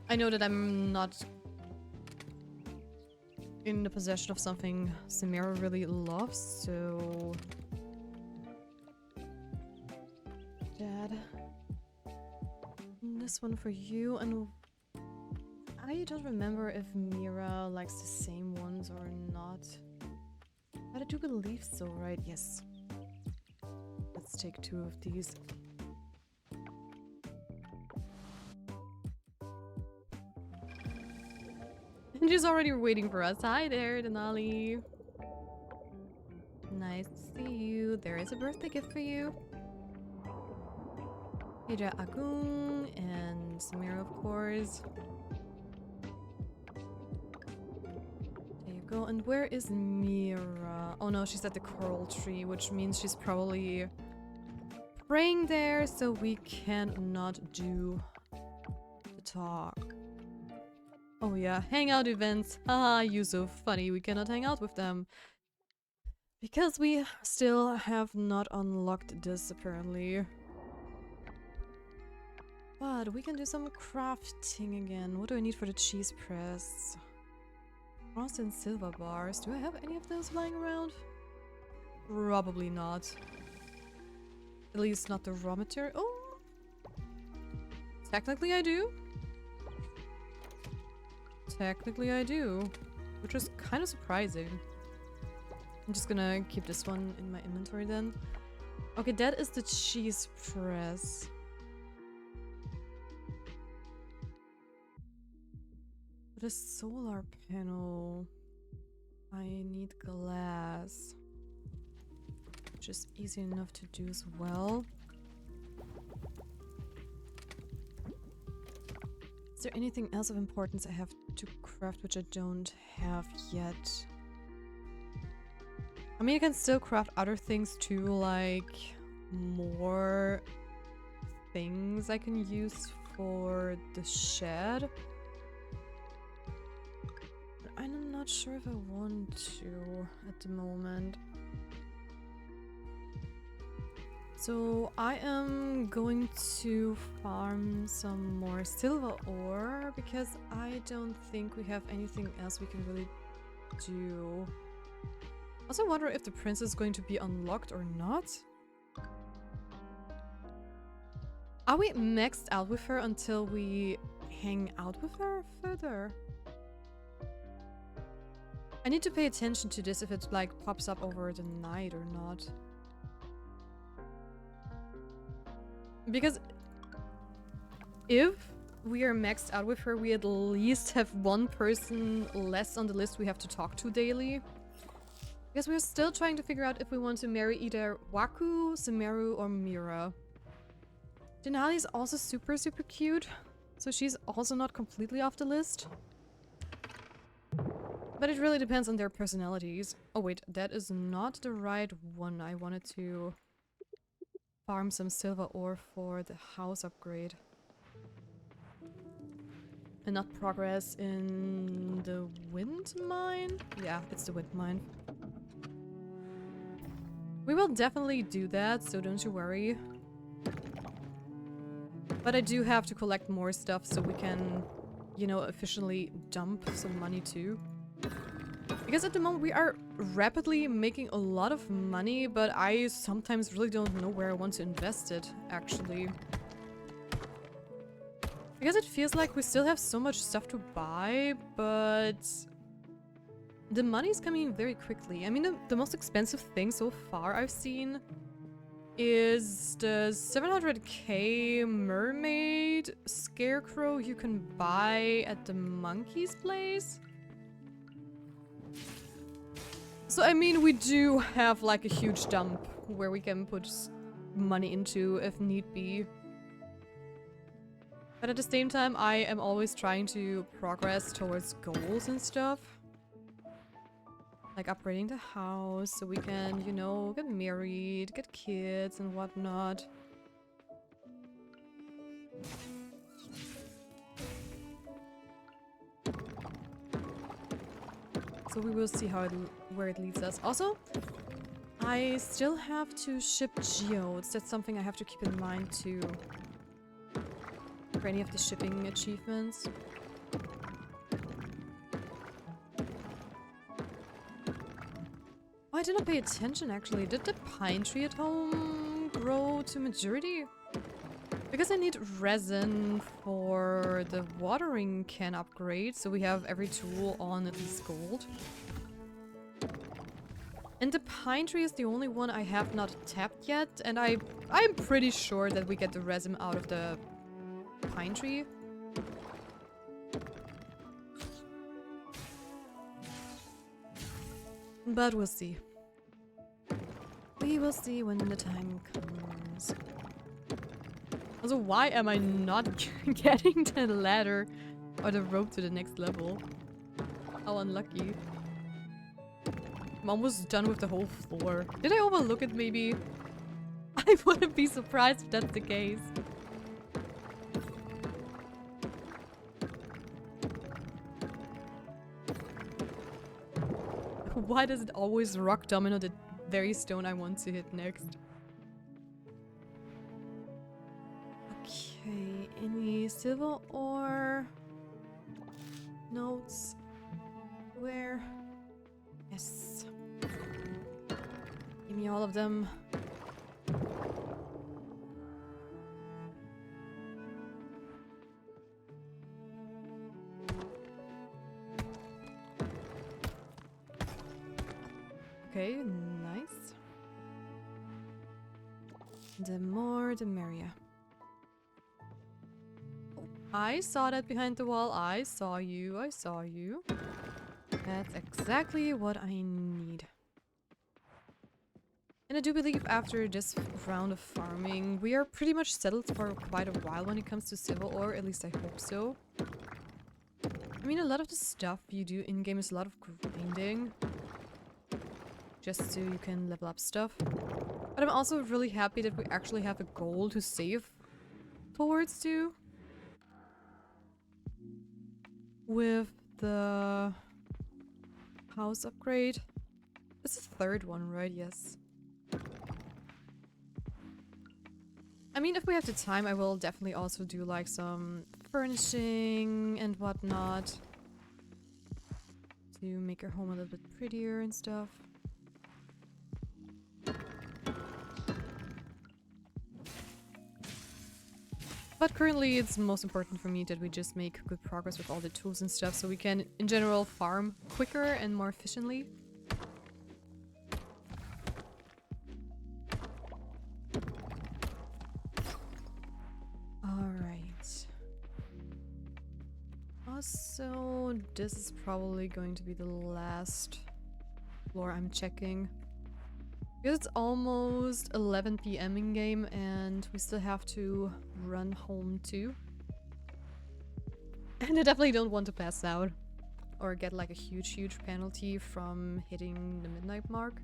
Speaker 2: I know that I'm not in the possession of something Samara really loves, so... Dad. This one for you, and I don't remember if Mira likes the same ones or not. But I do believe so, right? Yes. Let's take 2 of these. And she's already waiting for us. Hi there, Denali. Nice to see you. There is a birthday gift for you. Ida Agung and Samira, of course. There you go. And where is Mira? Oh no, she's at the coral tree, which means she's probably praying there, so we cannot do the talk. Oh yeah, hangout events. Haha, Yusuf. Funny, we cannot hang out with them. Because we still have not unlocked this, apparently. But we can do some crafting again. What do I need for the cheese press? Bronze and silver bars. Do I have any of those lying around? Probably not. At least not the raw material. Oh! Technically I do. Technically I do. Which is kind of surprising. I'm just gonna keep this one in my inventory then. Okay, that is the cheese press. The solar panel. I need glass. Which is easy enough to do as well. Is there anything else of importance I have to craft which I don't have yet? I mean, I can still craft other things too, like more things I can use for the shed. But I'm not sure if I want to at the moment. So I am going to farm some more silver ore because I don't think we have anything else we can really do. Also wonder if the prince is going to be unlocked or not. Are we maxed out with her until we hang out with her further? I need to pay attention to this if it like pops up over the night or not. Because if we are maxed out with her, we at least have one person less on the list we have to talk to daily. Because we're still trying to figure out if we want to marry either Waku, Sumeru, or Mira. Denali is also super cute, so she's also not completely off the list. But it really depends on their personalities. Oh wait, that is not the right one. I wanted to farm some silver ore for the house upgrade. And not progress in the wind mine? Yeah, it's the wind mine. We will definitely do that, so don't you worry. But I do have to collect more stuff so we can, you know, efficiently dump some money too. Because at the moment we are rapidly making a lot of money, but I sometimes really don't know where I want to invest it, actually. Because it feels like we still have so much stuff to buy, but the money's coming in very quickly. I mean, the most expensive thing so far I've seen is the 700k mermaid scarecrow you can buy at the monkey's place. So, I mean, we do have like a huge dump where we can put money into if need be. But at the same time, I am always trying to progress towards goals and stuff. Like upgrading the house so we can, you know, get married, get kids and whatnot. So we will see how where it leads us. Also, I still have to ship geodes. That's something I have to keep in mind too. For any of the shipping achievements. Oh, I didn't pay attention actually. Did the pine tree at home grow to maturity? Because I need resin for the watering can upgrade, so we have every tool on at least gold. And the pine tree is the only one I have not tapped yet, and I'm pretty sure that we get the resin out of the pine tree. But we'll see. We will see when the time comes. Also, why am I not getting the ladder or the rope to the next level? How unlucky. I'm almost done with the whole floor. Did I overlook it maybe? I wouldn't be surprised if that's the case. Why does it always rock domino the very stone I want to hit next? Okay, any silver ore? Notes? Where? Yes. Give me all of them. Okay, nice. The more, the merrier. Oh, I saw that behind the wall. I saw you. I saw you. That's exactly what I need. And I do believe after this round of farming, we are pretty much settled for quite a while when it comes to silver ore. At least I hope so. I mean, a lot of the stuff you do in-game is a lot of grinding. Just so you can level up stuff. But I'm also really happy that we actually have a goal to save towards too. With the house upgrade. This is the third one, right? Yes. I mean, if we have the time, I will definitely also do like some furnishing and whatnot. To make our home a little bit prettier and stuff. But currently it's most important for me that we just make good progress with all the tools and stuff so we can, in general, farm quicker and more efficiently. Alright. Also, this is probably going to be the last floor I'm checking. Because it's almost 11 PM in game and we still have to run home too. And I definitely don't want to pass out or get like a huge penalty from hitting the midnight mark.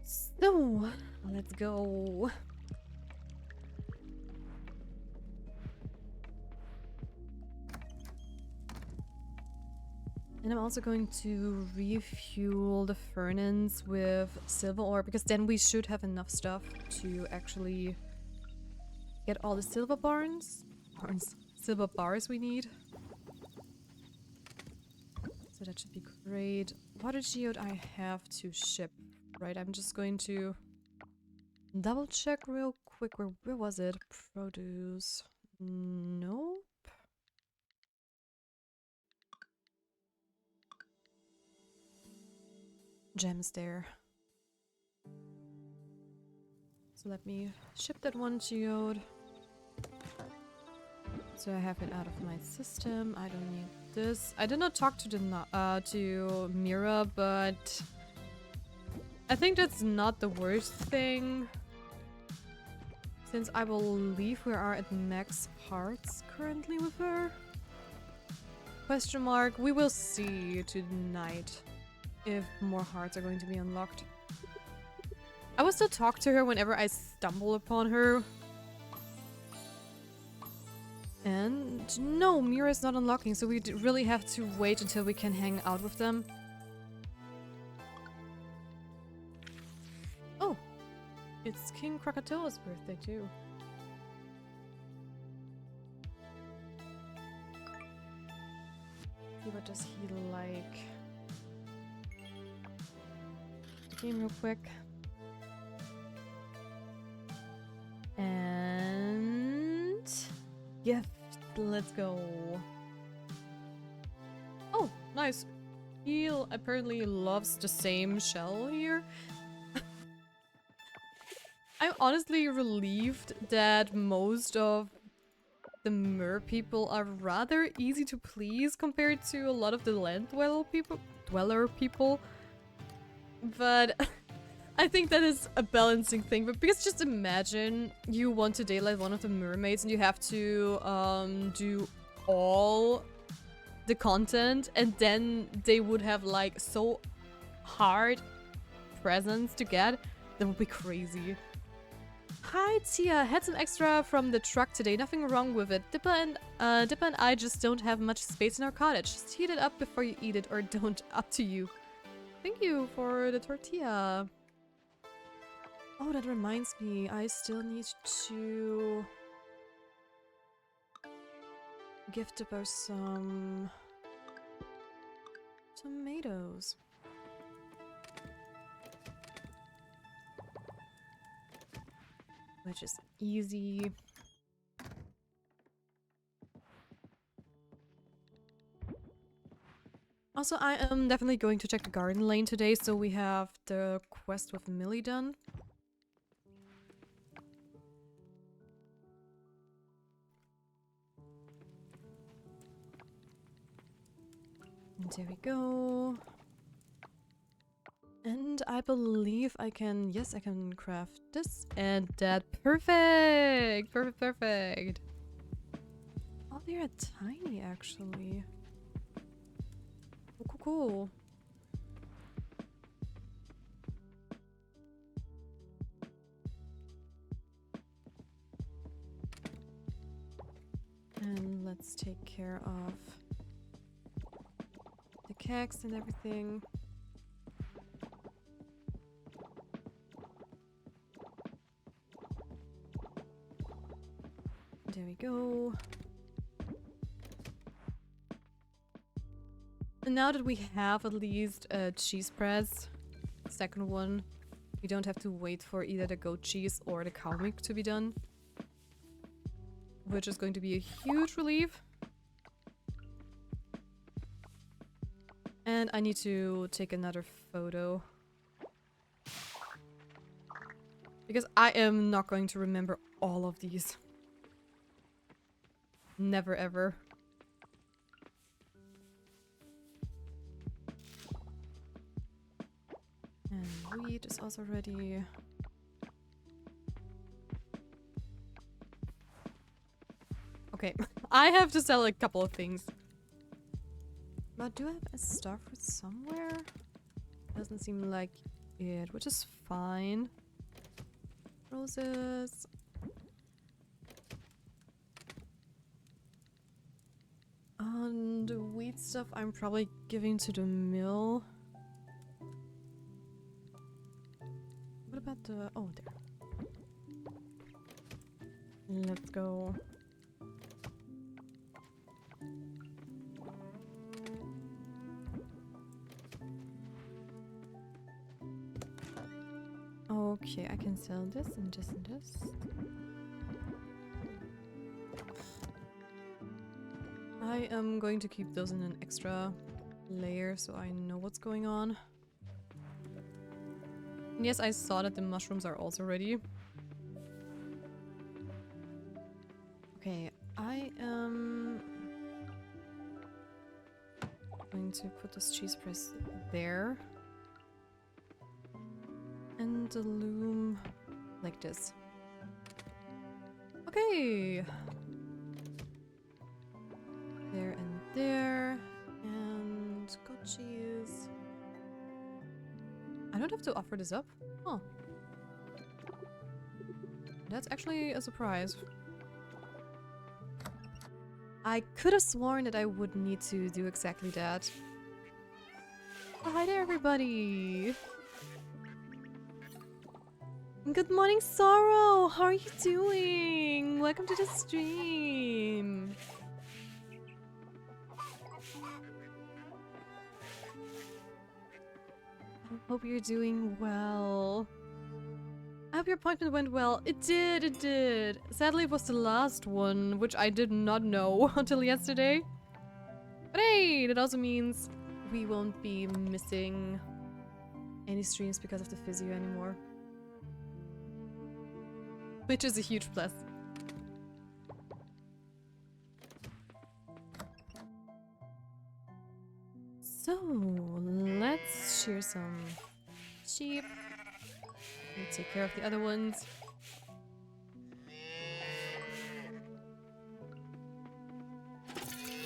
Speaker 2: So, let's go. And I'm also going to refuel the furnace with silver ore, because then we should have enough stuff to actually get all the silver silver bars we need. So that should be great. Water geode I have to ship, right? I'm just going to double check real quick. Where was it? Produce. Nope. Gems there. So let me ship that one geode. So I have it out of my system. I don't need this. I did not talk to to Mira, but I think that's not the worst thing. Since I believe we are at max hearts currently with her. Question mark. We will see tonight if more hearts are going to be unlocked. I will still talk to her whenever I stumble upon her. And no, Mira is not unlocking, so we really have to wait until we can hang out with them. Oh, it's King Krakatoa's birthday too. See, what does he like? Game real quick. And gift. Let's go. Oh, nice. He apparently loves the same shell here. I'm honestly relieved that most of the mer people are rather easy to please compared to a lot of the land dweller people. But I think that is a balancing thing, but because just imagine you want to date like one of the mermaids and you have to do all the content, and then they would have like so hard presents to get. That would be crazy. Hi Tia, had some extra from the truck today, nothing wrong with it. Dippa and I just don't have much space in our cottage. Just heat it up before you eat it, or don't, up to you. Thank you for the tortilla. Oh, that reminds me, I still need to gift Dipper some tomatoes. Which is easy. Also, I am definitely going to check the garden lane today, so we have the quest with Millie done. And there we go. And I believe I can, yes, I can craft this and that. Perfect! Perfect, perfect. Oh, they are tiny, actually. Oh, cool, cool. And let's take care of the kegs and everything. There we go. And now that we have at least a cheese press, second one, we don't have to wait for either the goat cheese or the cow milk to be done. Which is going to be a huge relief. And I need to take another photo. Because I am not going to remember all of these. Never ever. And wheat is also ready. Okay, I have to sell a couple of things. But do I have a star fruit somewhere? Doesn't seem like it, which is fine. Roses. And the wheat stuff I'm probably giving to the mill. What about the... oh, there. Let's go. Okay, I can sell this and this and this. I am going to keep those in an extra layer so I know what's going on. And yes, I saw that the mushrooms are also ready. Okay, I am going to put this cheese press there. And the loom like this. Okay. There and there. And goat cheese. I don't have to offer this up? Oh. That's actually a surprise. I could have sworn that I would need to do exactly that. Oh, hi there, everybody! Good morning, Sorrow! How are you doing? Welcome to the stream! I hope you're doing well. I hope your appointment went well. It did, it did. Sadly, it was the last one, which I did not know until yesterday. But hey, that also means we won't be missing any streams because of the physio anymore. Which is a huge plus. So, let's shear some sheep. We'll take care of the other ones.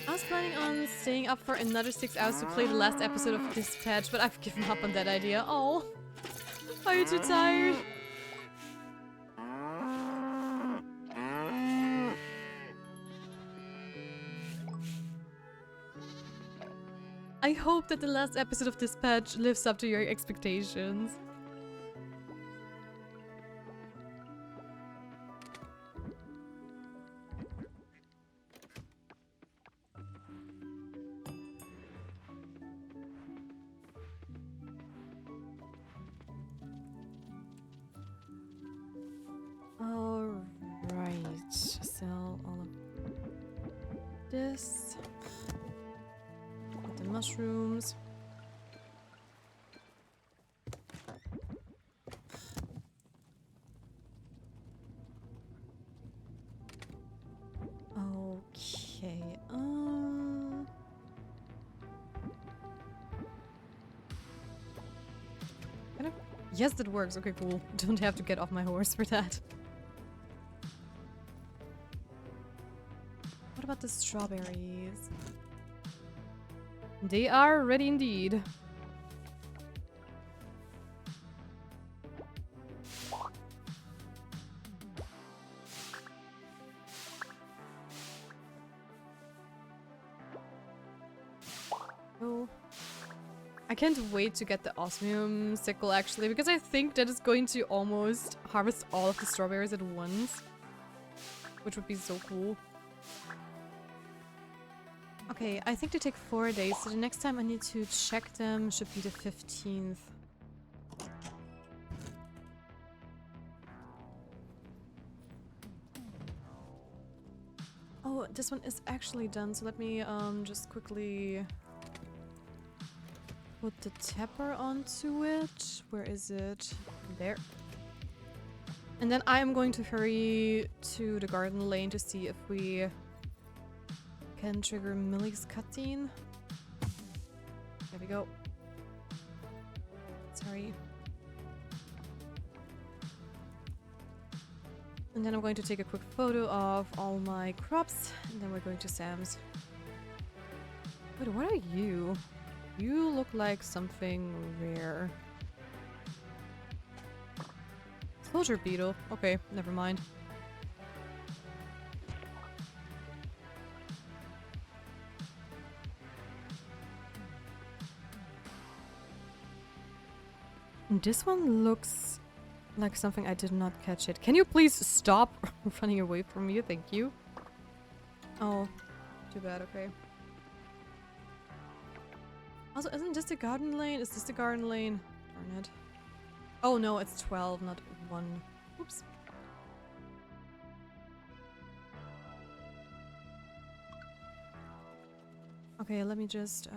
Speaker 2: I was planning on staying up for another 6 hours to play the last episode of Dispatch, but I've given up on that idea. Oh, are you too tired? I hope that the last episode of Dispatch lives up to your expectations. Alright, sell all of this. Get the mushrooms. Okay, kind of. Yes, that works. Okay, cool. Don't have to get off my horse for that. What about the strawberries? They are ready indeed. Oh. I can't wait to get the osmium sickle actually, because I think that is going to almost harvest all of the strawberries at once. Which would be so cool. Okay, I think they take 4 days, so the next time I need to check them should be the 15th. Oh, this one is actually done, so let me just quickly put the tapper onto it. Where is it? There. And then I am going to hurry to the garden lane to see if we can trigger Millie's cutscene. There we go. Sorry. And then I'm going to take a quick photo of all my crops, and then we're going to Sam's. Wait, what are you? You look like something rare. Soldier beetle. Okay, never mind. This one looks like something I did not catch it. Can you please stop running away from me? Thank you. Oh, too bad. Okay. Also, isn't this the garden lane? Is this the garden lane? Darn it. Oh no, it's 12, not 1. Oops. Okay, let me just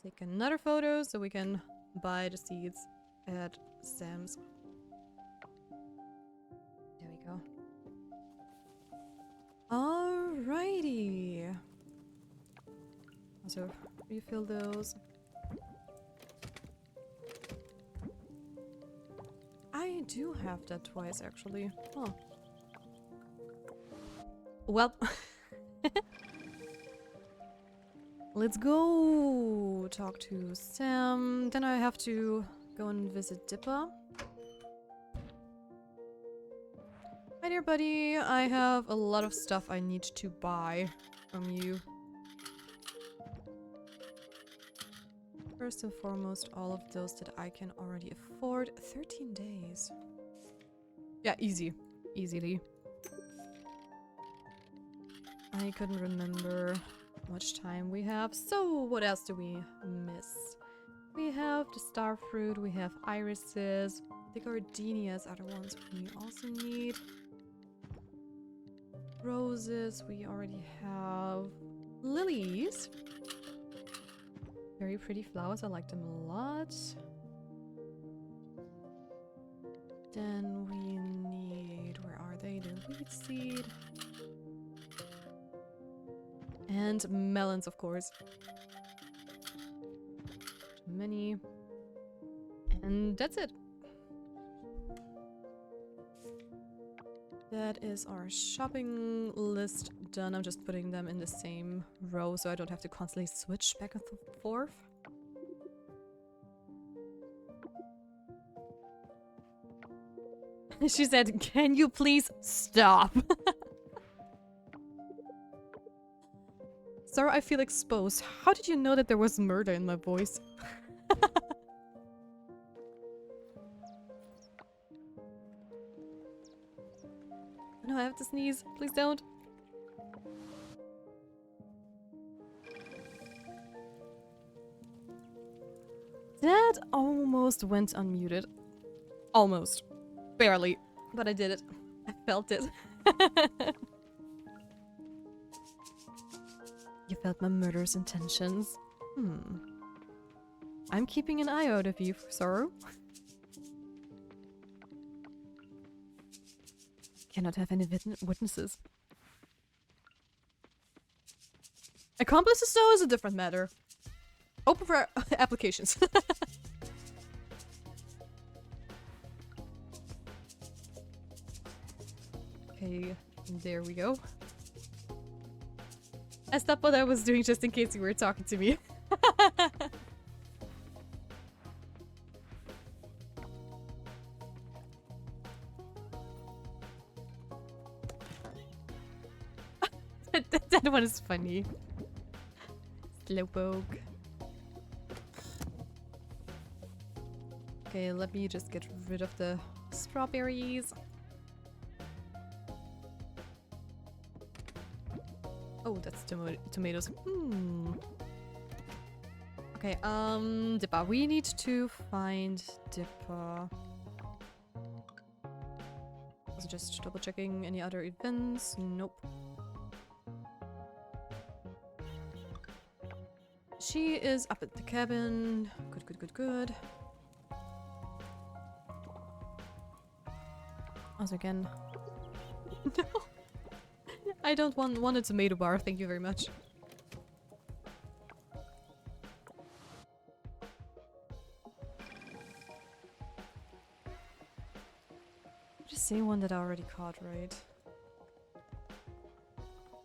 Speaker 2: take another photo so we can buy the seeds at Sam's. There we go. Alrighty. Also, refill those. I do have that twice, actually. Oh. Well. Let's go talk to Sam. Then I have to go and visit Dippa. Hi there, buddy. I have a lot of stuff I need to buy from you. First and foremost, all of those that I can already afford. 13 days. Yeah, easy. Easily. I couldn't remember how much time we have. So, what else do we miss? We have the star fruit, we have irises. The gardenias are the ones we also need. Roses, we already have. Lilies. Very pretty flowers, I like them a lot. Then we need, where are they? The wheat seed. And melons, of course. Many. And that's it. That is our shopping list done. I'm just putting them in the same row so I don't have to constantly switch back and forth. She said, "Can you please stop?" Sarah, I feel exposed. How did you know that there was murder in my voice? No, I have to sneeze. Please don't. That almost went unmuted. Almost. Barely. But I did it. I felt it. You felt my murderous intentions. I'm keeping an eye out of you, Sorrow. Cannot have any witnesses. Accomplices, though, is a different matter. Open for applications. Okay, there we go. I stopped what I was doing just in case you were talking to me. That one is funny. Slowpoke. Okay, let me just get rid of the strawberries. Oh, that's tomatoes. Okay, Dippa. We need to find Dippa. Also just double checking any other events. Nope. She is up at the cabin. Good, good, good, good. Also again. No! I don't want a tomato bar, thank you very much. Just say one that I already caught, right?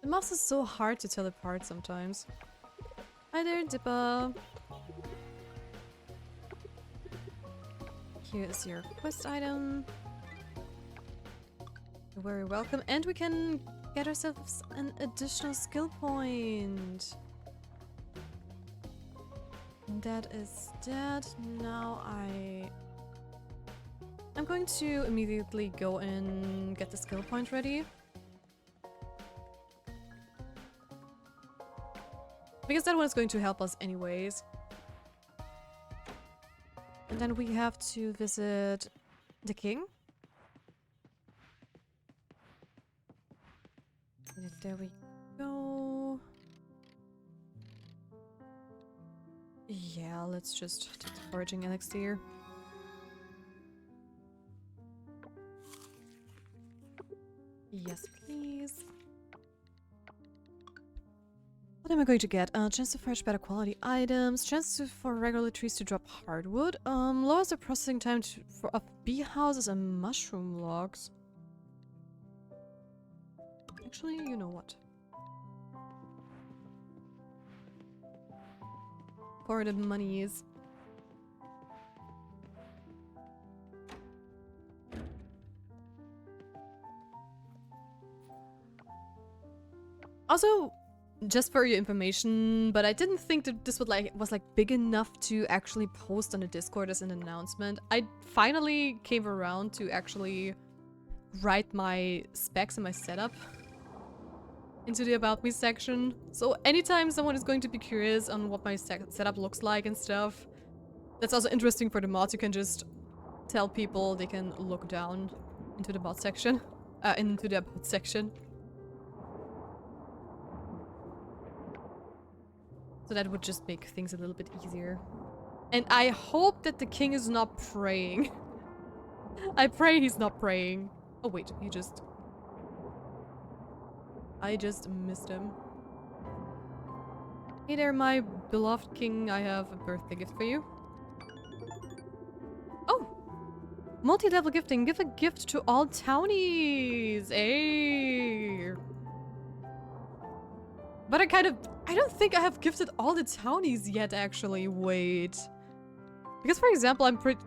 Speaker 2: The mouse is so hard to tell apart sometimes. Hi there, Dippa. Here is your quest item. You're very welcome. And we can get ourselves an additional skill point. That is that. Now I'm going to immediately go and get the skill point ready. Because that one is going to help us anyways. And then we have to visit the king. There we go. Yeah, let's just take the foraging elixir. Yes, please. What am I going to get? Chance to forage better quality items, for regular trees to drop hardwood, lowers the processing time of bee houses and mushroom logs. Actually, you know what? For the monies. Also, just for your information, but I didn't think that this would was big enough to actually post on the Discord as an announcement. I finally came around to actually write my specs and my setup into the About Me section. So anytime someone is going to be curious on what my setup looks like and stuff, that's also interesting for the mods. You can just tell people they can look down into the mod section, into the About section. So that would just make things a little bit easier. And I hope that the king is not praying. I pray he's not praying. Oh wait, I just missed him. Hey there, my beloved king. I have a birthday gift for you. Oh! Multi-level gifting. Give a gift to all townies. Hey! But I don't think I have gifted all the townies yet, actually. Wait. Because, for example, I'm pretty...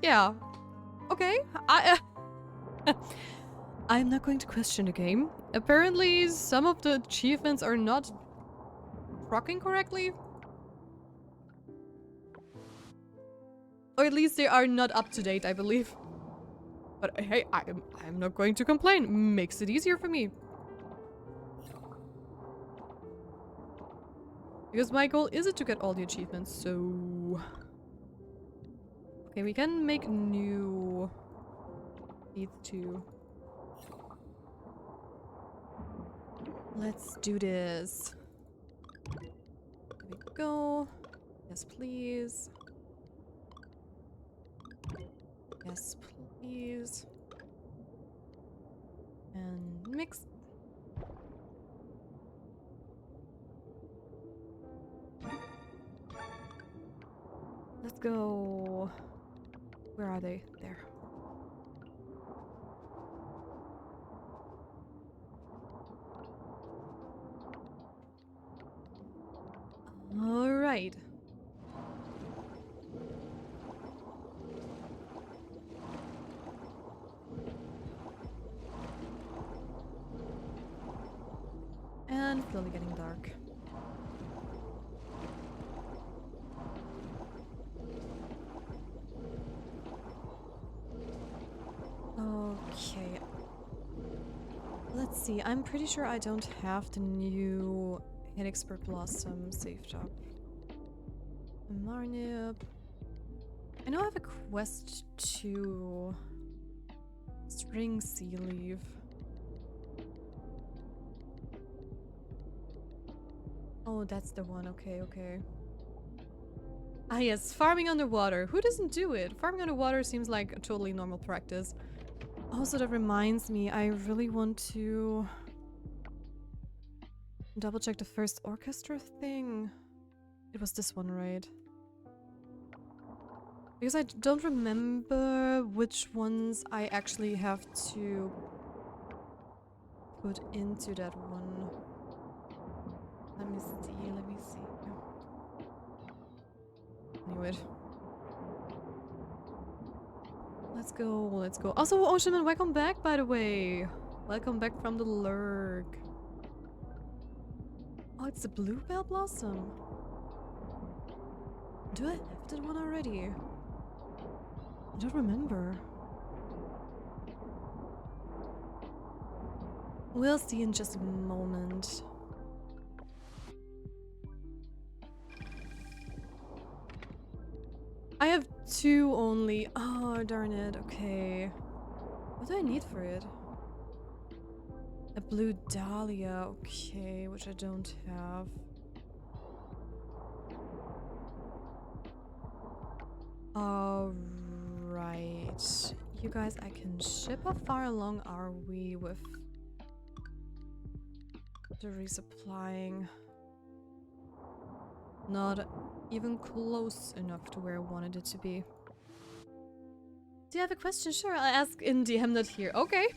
Speaker 2: Yeah. Okay. I'm not going to question the game. Apparently, some of the achievements are not procking correctly. Or at least they are not up to date, I believe. But hey, I'm not going to complain. Makes it easier for me. Because my goal is to get all the achievements, so... Okay, we can make new... These two. Let's do this. There we go. Yes, please. Yes, please. And mix. Let's go. Where are they? There. All right. And slowly getting dark. Okay. Let's see. I'm pretty sure I don't have the new Expert Blossom saved up. Marnip. I know I have a quest to String Sea Leaf. Oh, that's the one. Okay, okay. Ah, yes, farming underwater. Who doesn't do it? Farming underwater seems like a totally normal practice. Also, that reminds me, I really want to double check the first orchestra thing. It was this one, right? Because I don't remember which ones I actually have to put into that one. Let me see, let me see. Anyway. Let's go, let's go. Also, Oceanman, welcome back, by the way. Welcome back from the lurk. Oh, it's the Bluebell Blossom. Do I have that one already? I don't remember. We'll see in just a moment. I have two only. Oh, darn it. Okay. What do I need for it? A blue dahlia. Okay, which I don't have. Alright. You guys, I can ship. How far along are we with the resupplying? Not even close enough to where I wanted it to be. Do you have a question? Sure, I'll ask in DM not here. Okay.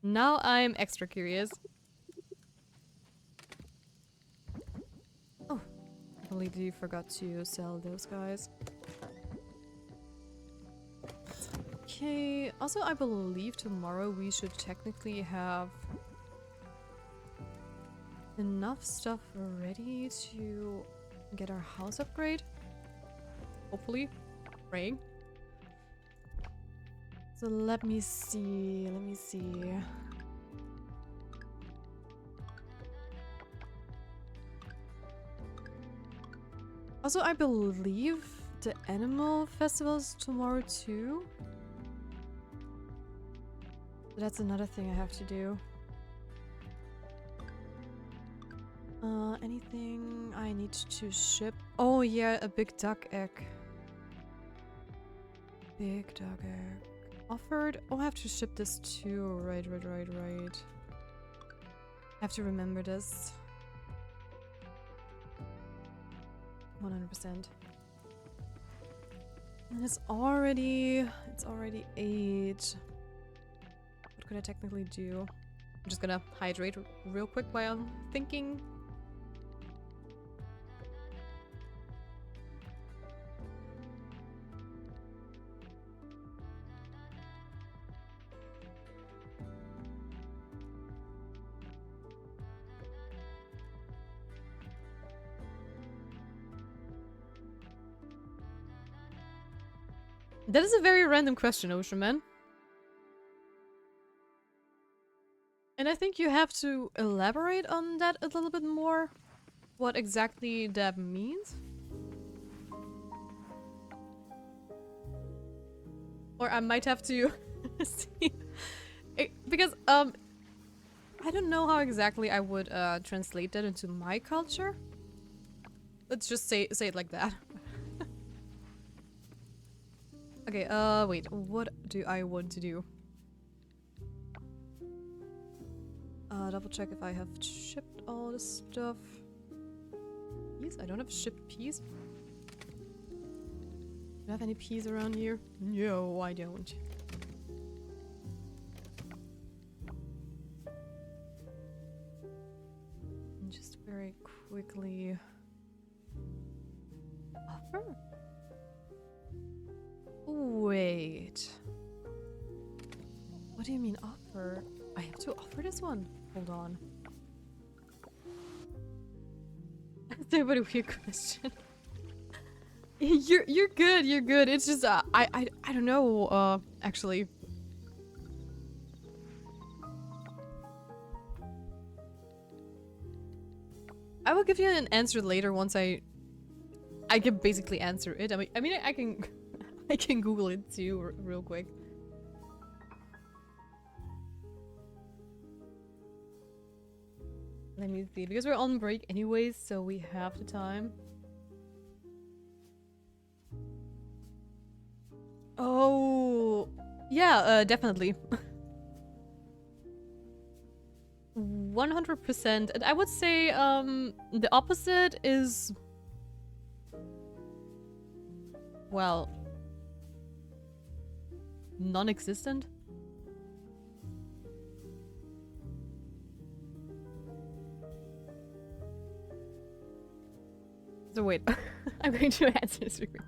Speaker 2: Now I'm extra curious. Oh, I completely forgot to sell those guys. Okay, also I believe tomorrow we should technically have enough stuff ready to get our house upgrade. Hopefully. Praying. So let me see, Also, I believe the animal festival's tomorrow too. So that's another thing I have to do. Anything I need to ship? Oh yeah, a big duck egg. Big duck egg. Offered? Oh, I have to ship this too. Right. I have to remember this. 100%. And it's already 8. What could I technically do? I'm just gonna hydrate real quick while I'm thinking. That is a very random question, Oceanman. And I think you have to elaborate on that a little bit more. What exactly that means? Or I might have to see. Because, I don't know how exactly I would translate that into my culture. Let's just say it like that. Okay, wait, what do I want to do? Double check if I have shipped all this stuff. Peas? I don't have shipped peas. Do I have any peas around here? No, I don't. And just very quickly... Offer? Wait. What do you mean offer? I have to offer this one? Hold on. That's a very weird question. You're good. It's just I don't know actually. I will give you an answer later once I can basically answer it. I mean I can I can Google it too real quick. Let me see, because we're on break anyways, so we have the time. Oh, yeah, definitely. 100%. And I would say, the opposite is... well... non-existent? So wait, I'm going to answer this real quick.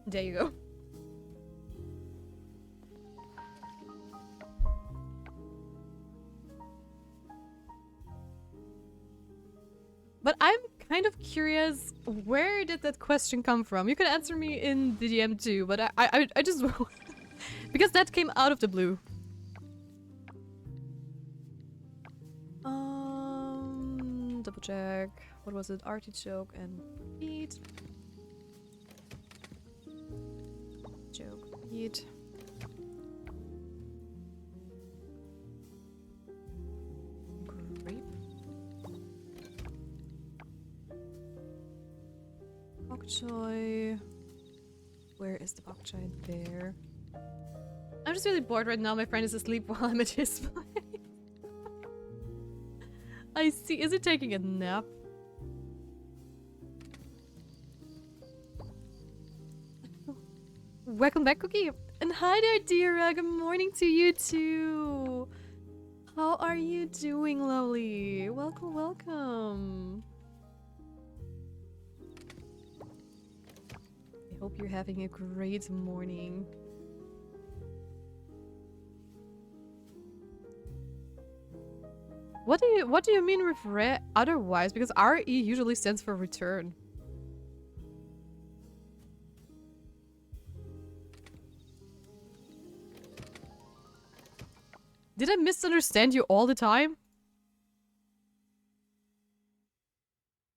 Speaker 2: There you go. But I'm kind of curious, where did that question come from? You can answer me in the DM too, but I just... because that came out of the blue. Double check. What was it? Artichoke and beet. eat. Grape. Bok choy. Where is the bok choy? There. I'm just really bored right now. My friend is asleep while I'm at his place. I see. Is he taking a nap? Welcome back, Cookie. And hi there, Dira. Good morning to you too. How are you doing, lovely? Welcome, welcome. I hope you're having a great morning. What do you mean with otherwise? Because RE usually stands for return. Did I misunderstand you all the time?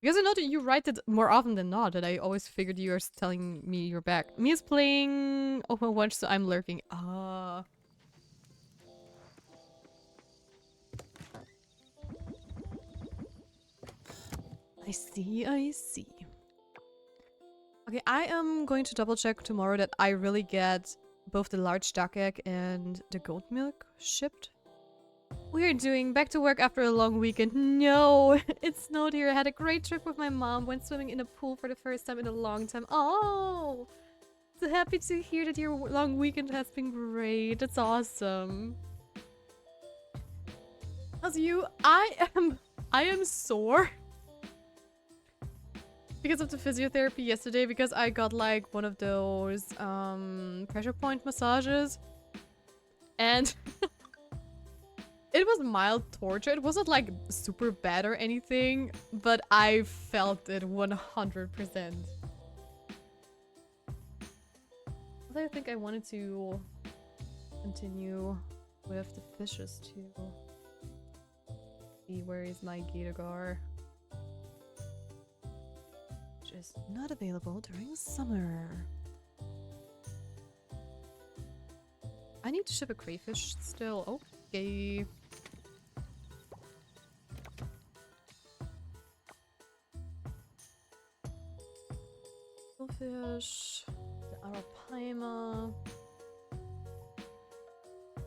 Speaker 2: Because I know that you write it more often than not, and I always figured you were telling me you're back. Mia's playing Overwatch, so I'm lurking. Ah. I see, I see. Okay, I am going to double check tomorrow that I really get both the large duck egg and the goat milk shipped. We are doing back to work after a long weekend. No, it snowed here. I had a great trip with my mom. Went swimming in a pool for the first time in a long time. Oh, so happy to hear that your long weekend has been great. That's awesome. How's you? I am sore. Because of the physiotherapy yesterday, because I got like one of those pressure point massages. And it was mild torture. It wasn't like super bad or anything, but I felt it 100%. I think I wanted to continue with the fishes too. See, where is my Gatorgar? Which is not available during summer. I need to ship a crayfish still. Okay. Fish, the arapaima.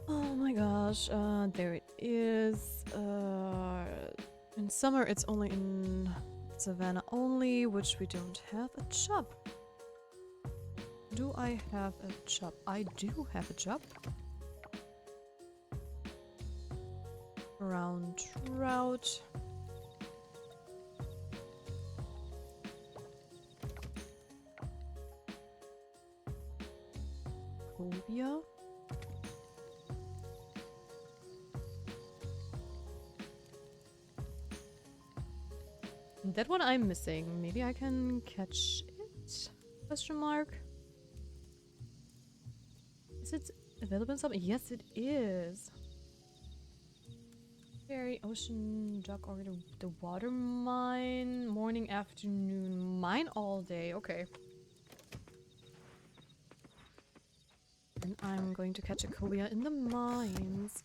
Speaker 2: Oh my gosh, there it is. In summer it's only in Savannah only, which we don't have a chop. Do I have a chop? I do have a chop. Brown trout. Cobia. That one I'm missing. Maybe I can catch it? Question mark. Is it available in some? Yes, it is. Ferry, ocean, duck, or the water mine. Morning, afternoon, mine all day. Okay. And I'm going to catch a cobia in the mines.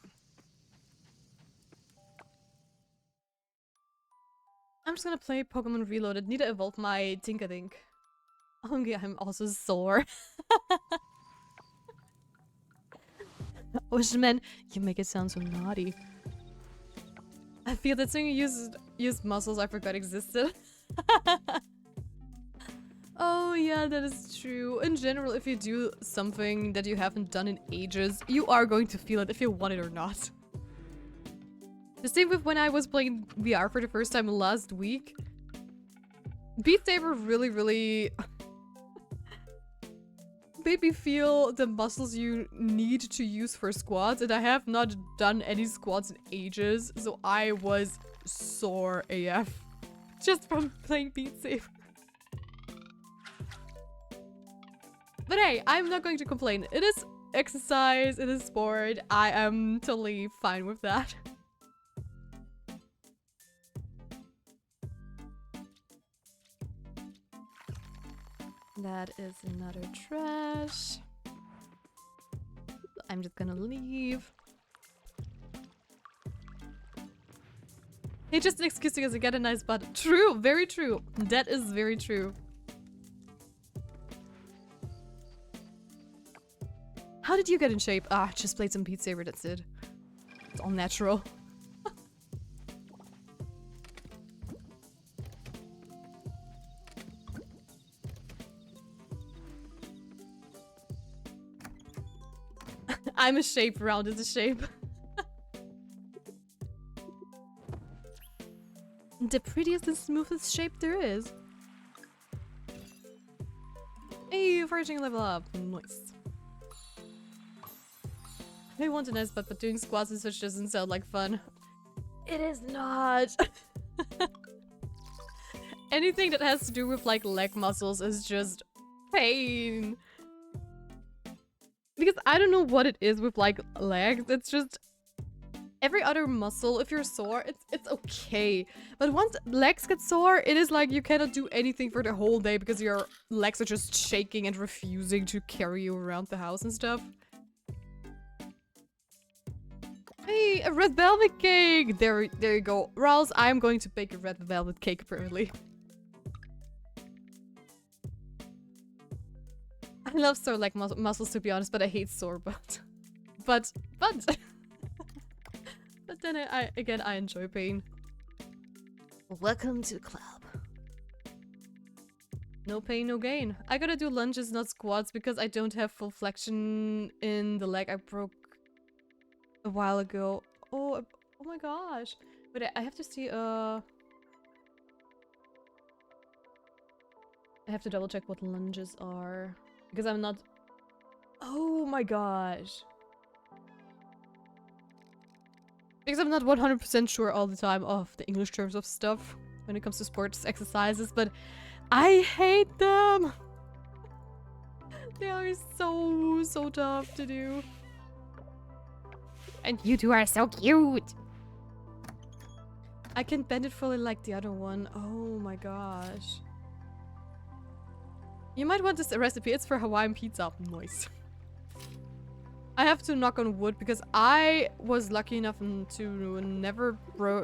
Speaker 2: I'm just gonna play Pokemon Reloaded. Need to evolve my Tinkadink. Okay, I'm also sore. Oceanman, you make it sound so naughty. I feel that saying you used muscles I forgot existed. Oh yeah, that is true. In general, if you do something that you haven't done in ages, you are going to feel it if you want it or not. The same with when I was playing VR for the first time last week. Beat Saber really made me feel the muscles you need to use for squats, and I have not done any squats in ages, so I was sore AF just from playing Beat Saber. But hey, I'm not going to complain. It is exercise, it is sport. I am totally fine with that. That is another trash. I'm just gonna leave. Hey, just an excuse because I get a nice butt. True, very true. That is very true. How did you get in shape? Ah, just played some Beat Saber, that's it. It's all natural. I'm a shape, round is a shape. The prettiest and smoothest shape there is. Hey, foraging level up. Nice. I want a nice butt, but doing squats and such doesn't sound like fun. It is not. Anything that has to do with like leg muscles is just pain. Because I don't know what it is with like legs. It's just every other muscle, if you're sore, it's okay. But once legs get sore, it is like you cannot do anything for the whole day because your legs are just shaking and refusing to carry you around the house and stuff. Hey, a red velvet cake! There you go. Rouse, I'm going to bake a red velvet cake apparently. I love sore leg muscles to be honest, but I hate sore butt. But then I enjoy pain. Welcome to the club. No pain, no gain. I gotta do lunges, not squats, because I don't have full flexion in the leg I broke a while ago. Oh my gosh. But I have to see, I have to double check what lunges are. Because I'm not... Oh my gosh. Because I'm not 100% sure all the time of the English terms of stuff when it comes to sports exercises, but I hate them! They are so tough to do. And you two are so cute! I can bend it fully like the other one. Oh my gosh. You might want this recipe. It's for Hawaiian pizza. Nice. I have to knock on wood because I was lucky enough to never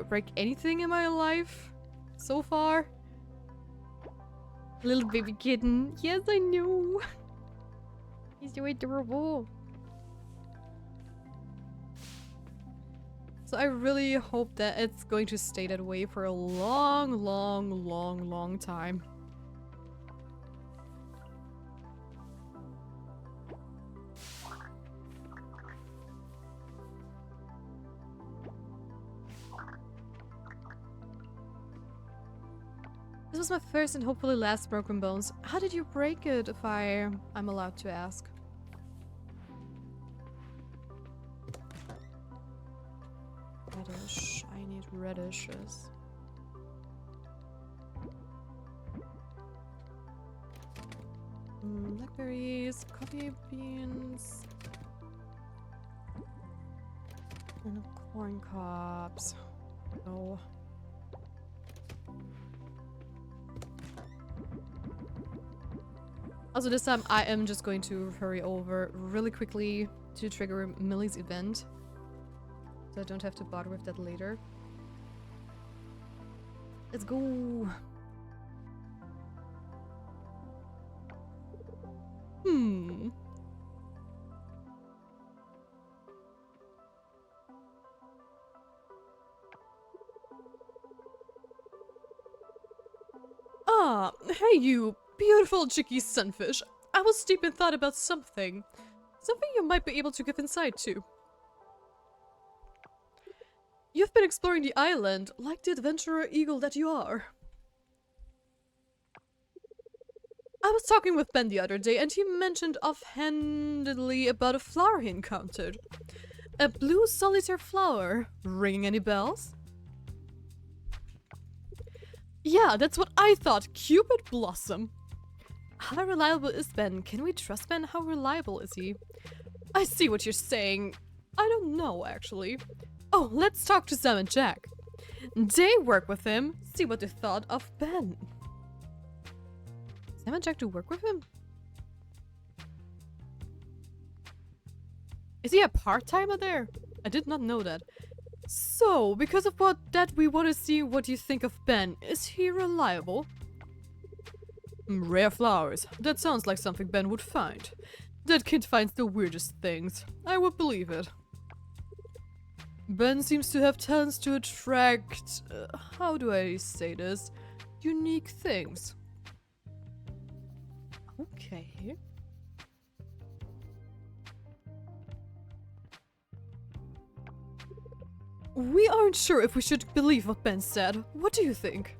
Speaker 2: break anything in my life so far. Little baby kitten. Yes, I know. He's so adorable. So I really hope that it's going to stay that way for a long time. This was my first and hopefully last broken bones. How did you break it, if I'm allowed to ask? Radish. I need radishes. Blackberries, coffee beans, and corn cobs. No. Also, this time I am just going to hurry over really quickly to trigger Millie's event. So I don't have to bother with that later. Let's go! Ah, hey you! Beautiful cheeky sunfish. I was deep in thought about something. Something you might be able to give insight to. You've been exploring the island, like the adventurer eagle that you are. I was talking with Ben the other day, and he mentioned offhandedly about a flower he encountered. A blue solitaire flower. Ringing any bells? Yeah, that's what I thought. Cupid Blossom. How reliable is Ben? Can we trust Ben? How reliable is he? I see what you're saying. I don't know, actually. Oh, let's talk to Sam and Jack. They work with him. See what they thought of Ben. Sam and Jack do work with him? Is he a part-timer there? I did not know that. So, because of we want to see what you think of Ben. Is he reliable? Rare flowers. That sounds like something Ben would find. That kid finds the weirdest things. I would believe it. Ben seems to have talents to attract... how do I say this? Unique things. Okay. We aren't sure if we should believe what Ben said. What do you think?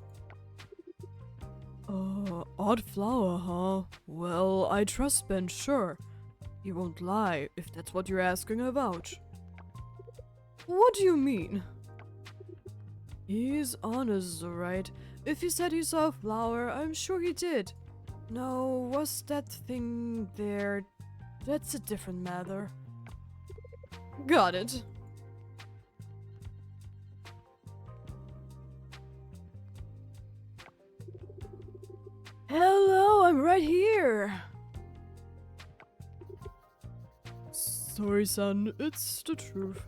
Speaker 2: Odd flower, huh? Well, I trust Ben, sure. He won't lie, if that's what you're asking about. What do you mean? He's honest, alright. If he said he saw a flower, I'm sure he did. No, was that thing there? That's a different matter. Got it. Hello, I'm right here. Sorry, son, it's the truth.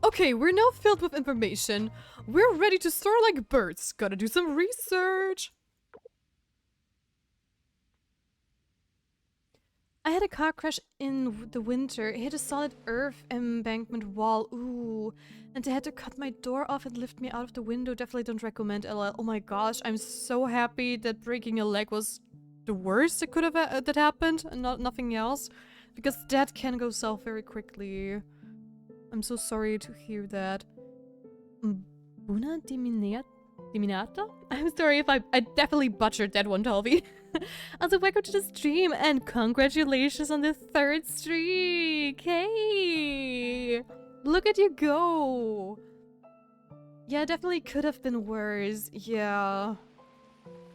Speaker 2: Okay, we're now filled with information. We're ready to soar like birds. Gotta do some research. I had a car crash in the winter. It hit a solid earth embankment wall. Ooh. And they had to cut my door off and lift me out of the window. Definitely don't recommend, LL. Oh my gosh, I'm so happy that breaking a leg was the worst that could have that happened and nothing else. Because that can go south very quickly. I'm so sorry to hear that. Buna Diminata? I'm sorry if I definitely butchered that one, Talvi. Also, welcome to the stream and congratulations on the 3rd streak! Hey! Look at you go! Yeah, definitely could have been worse. Yeah.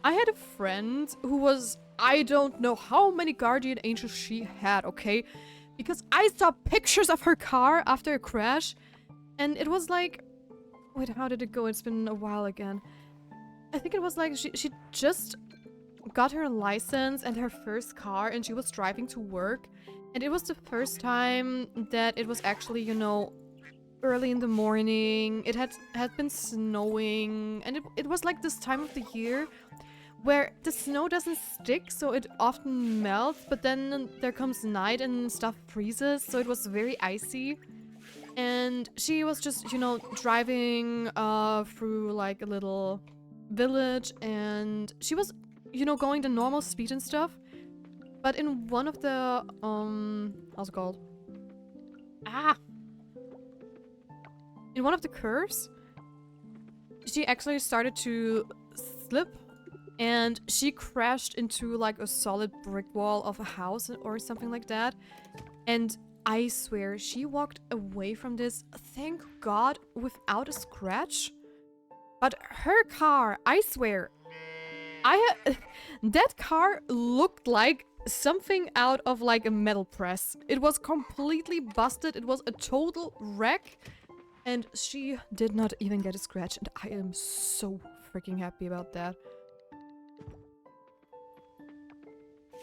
Speaker 2: I had a friend who was... I don't know how many guardian angels she had, okay? Because I saw pictures of her car after a crash. And it was like... Wait, how did it go? It's been a while again. I think it was like she just got her license and her first car and she was driving to work. And it was the first time that it was actually, you know, early in the morning. It had been snowing and it was like this time of the year where the snow doesn't stick, so it often melts, but then there comes night and stuff freezes, so it was very icy. And she was just, you know, driving through like a little village and she was, you know, going the normal speed and stuff. But in one of the, how's it called? In one of the curves, she actually started to slip and she crashed into like a solid brick wall of a house or something like that. And I swear, she walked away from this, thank God, without a scratch. But her car, I swear, that car looked like something out of like a metal press. It was completely busted. It was a total wreck. And she did not even get a scratch. And I am so freaking happy about that.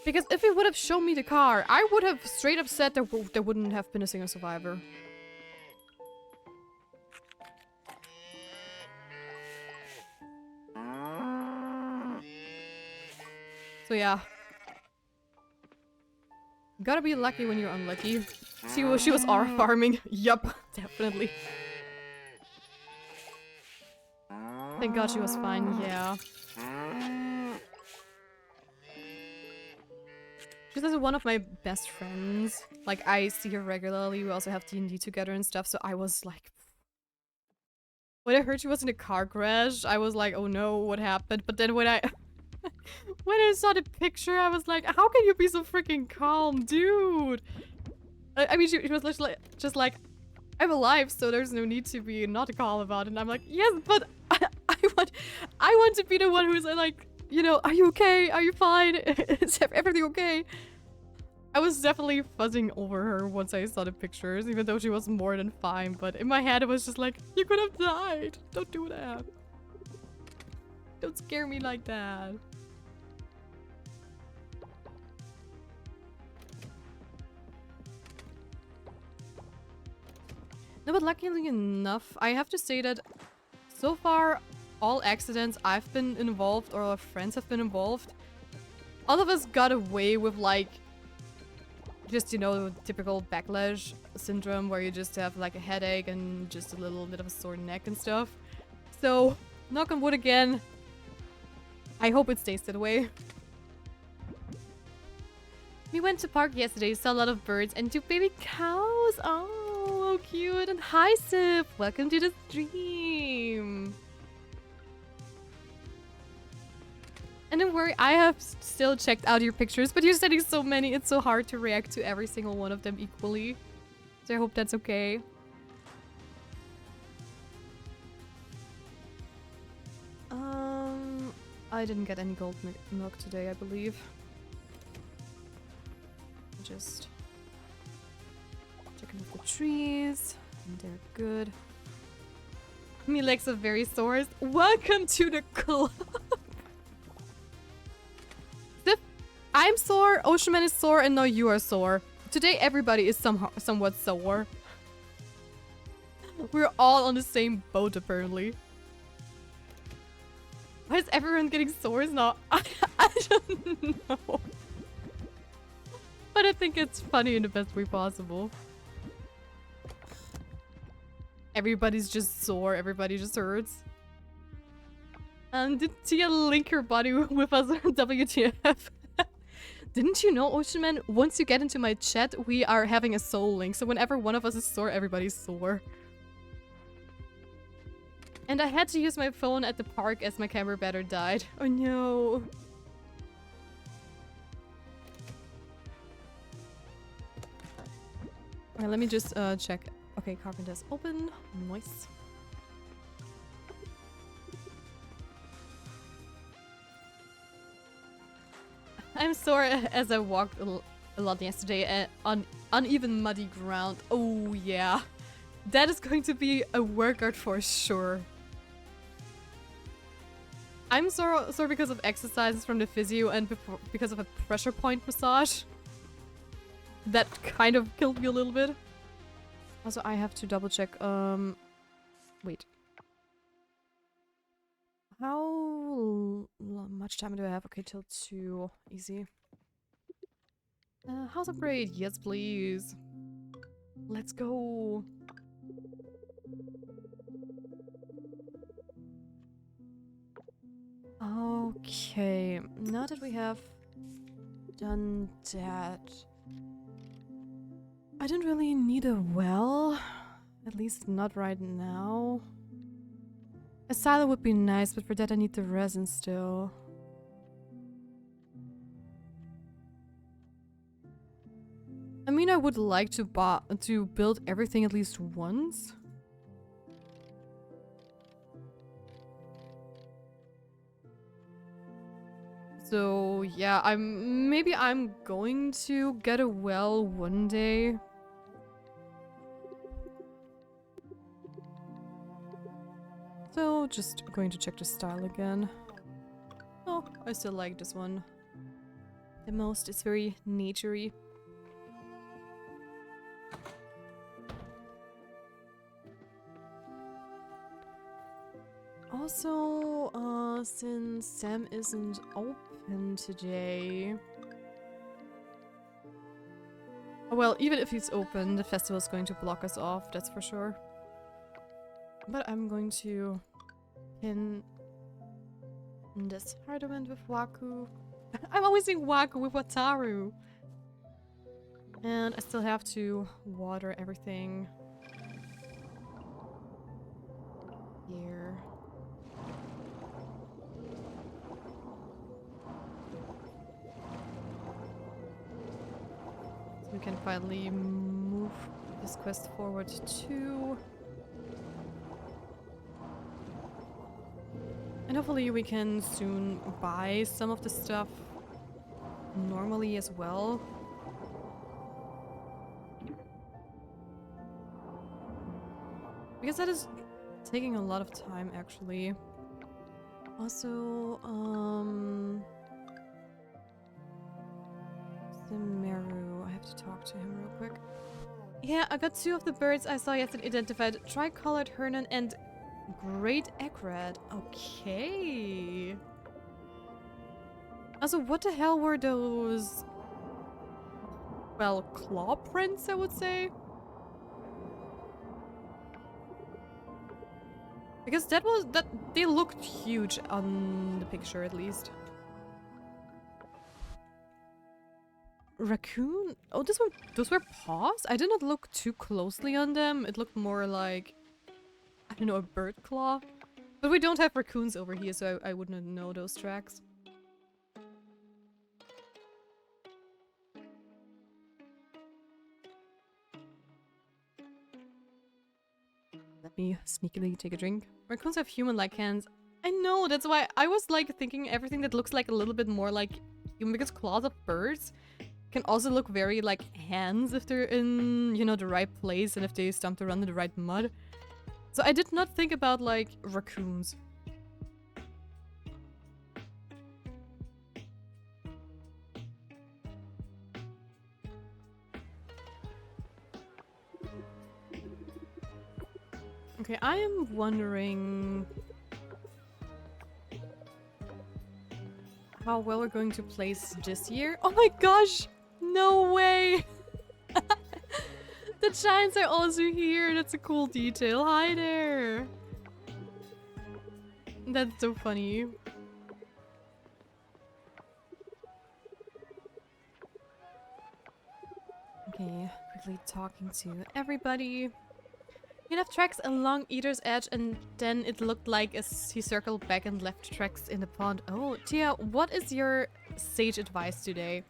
Speaker 2: Because if it would have shown me the car, I would have straight up said there wouldn't have been a single survivor. So yeah. Gotta be lucky when you're unlucky. She was R farming. Yup, definitely. Thank God she was fine, yeah. She's also one of my best friends. Like, I see her regularly. We also have D&D together and stuff, so I was like... When I heard she was in a car crash, I was like, oh no, what happened? But then when I... when I saw the picture, I was like, how can you be so freaking calm, dude? I mean, she was literally just like, I'm alive, so there's no need to be not calm about it. And I'm like, yes, but I want to be the one who's like, you know, are you okay? Are you fine? Is everything okay? I was definitely fuzzing over her once I saw the pictures, even though she was more than fine. But in my head, it was just like, you could have died. Don't do that. Don't scare me like that. No, but luckily enough, I have to say that so far, all accidents I've been involved or friends have been involved, all of us got away with like, just, you know, typical backlash syndrome where you just have like a headache and just a little bit of a sore neck and stuff. So, knock on wood again. I hope it stays that way. We went to park yesterday, saw a lot of birds and 2 baby cows. Oh, cute. And hi, Sip. Welcome to the stream. And don't worry, I have still checked out your pictures, but you're sending so many, it's so hard to react to every single one of them equally. So I hope that's okay. I didn't get any gold milk today, I believe. Just checking out the trees, and they're good. My legs are very sore. Welcome to the club! I'm sore, Oceanman is sore, and now you are sore. Today everybody is somewhat sore. We're all on the same boat apparently. Why is everyone getting sores now? I don't know. But I think it's funny in the best way possible. Everybody's just sore, everybody just hurts. Did Tia link her body with us on WTF? Didn't you know, Oceanman, once you get into my chat, we are having a soul link. So whenever one of us is sore, everybody's sore. And I had to use my phone at the park as my camera battery died. Oh no. Alright, let me just check. Okay, carpenter's open. Nice. I'm sore as I walked a lot yesterday on uneven muddy ground. Oh yeah. That is going to be a workout for sure. I'm sore because of exercises from the physio and because of a pressure point massage. That kind of killed me a little bit. Also, I have to double check. Wait. How much time do I have? Okay, till 2. Easy. House upgrade. Yes, please. Let's go. Okay, now that we have done that, I don't really need a well, at least not right now. A silo would be nice, but for that I need the resin still. I mean, I would like to build everything at least once. So yeah, maybe I'm going to get a well one day. So just going to check the style again. Oh, I still like this one the most. It's very naturey. Also, since Sam isn't open today... Well, even if he's open, the festival's going to block us off, that's for sure. But I'm going to pin this hardiment with Waku. I'm always saying Waku with Wataru. And I still have to water everything here. So we can finally move this quest forward too. And hopefully we can soon buy some of the stuff normally as well. Because that is taking a lot of time, actually. Also, Meru. I have to talk to him real quick. Yeah, I got 2 of the birds I saw yesterday identified. Tricolored Hernon and Great Egret. Okay. Also, what the hell were those? Well, claw prints, I would say. Because that they looked huge on the picture at least. Raccoon? Oh, those were paws? I did not look too closely on them. It looked more like, I don't know, a bird claw. But we don't have raccoons over here, so I wouldn't know those tracks. Let me sneakily take a drink. Raccoons have human-like hands. I know, that's why I was like thinking everything that looks like a little bit more like human, because claws of birds can also look very like hands if they're in, you know, the right place and if they stomped around in the right mud. So I did not think about like raccoons. Okay, I am wondering how well we're going to place this year. Oh my gosh! No way! The giants are also here. That's a cool detail. Hi there! That's so funny. Okay, quickly talking to everybody. He left tracks along Eater's edge and then it looked like as he circled back and left tracks in the pond. Oh, Tia, what is your sage advice today?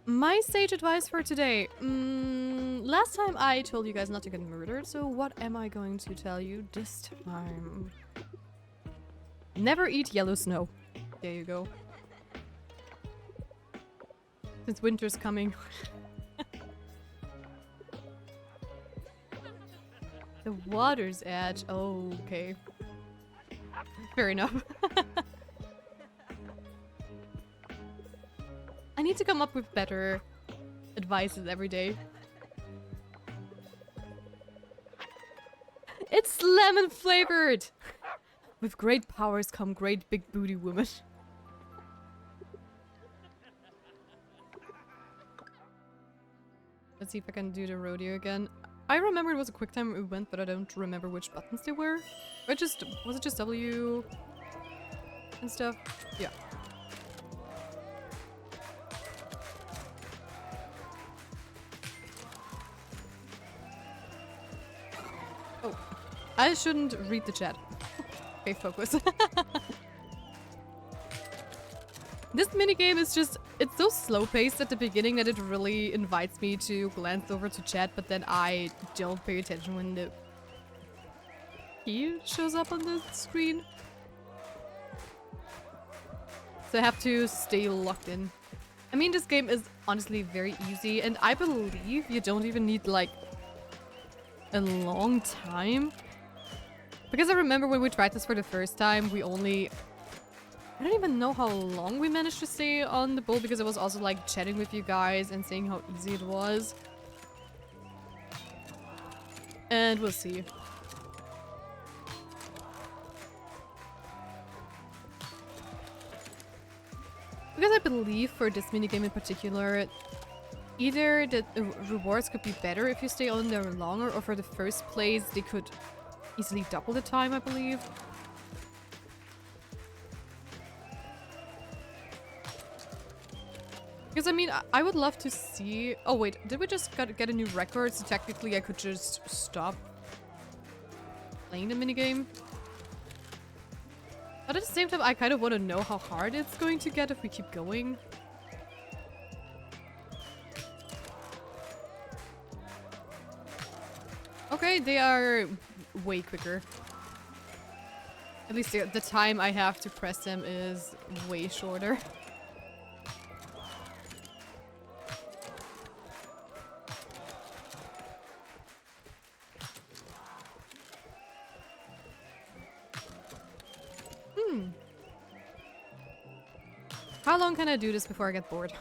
Speaker 2: My sage advice for today? Last time I told you guys not to get murdered, so what am I going to tell you this time? Never eat yellow snow. There you go. Since winter's coming. The water's edge. Oh, okay. Fair enough. I need to come up with better advices every day. It's lemon flavored! With great powers come great big booty woman. Let's see if I can do the rodeo again. I remember it was a quick time event, but I don't remember which buttons they were. Or just, was it just W and stuff? Yeah. Oh, I shouldn't read the chat. Okay, focus. This minigame is just, it's so slow-paced at the beginning that it really invites me to glance over to chat, but then I don't pay attention when the key shows up on the screen. So I have to stay locked in. I mean, this game is honestly very easy, and I believe you don't even need, like, a long time. Because I remember when we tried this for the first time, we only... I don't even know how long we managed to stay on the boat because I was also like chatting with you guys and saying how easy it was. And we'll see. Because I believe for this minigame in particular, either the rewards could be better if you stay on there longer, or for the first place they could easily double the time, I believe. Because, I mean, I would love to see... Oh, wait. Did we just get a new record? So technically I could just stop playing the minigame. But at the same time, I kind of want to know how hard it's going to get if we keep going. Okay, they are way quicker. At least the time I have to press them is way shorter. How long can I do this before I get bored?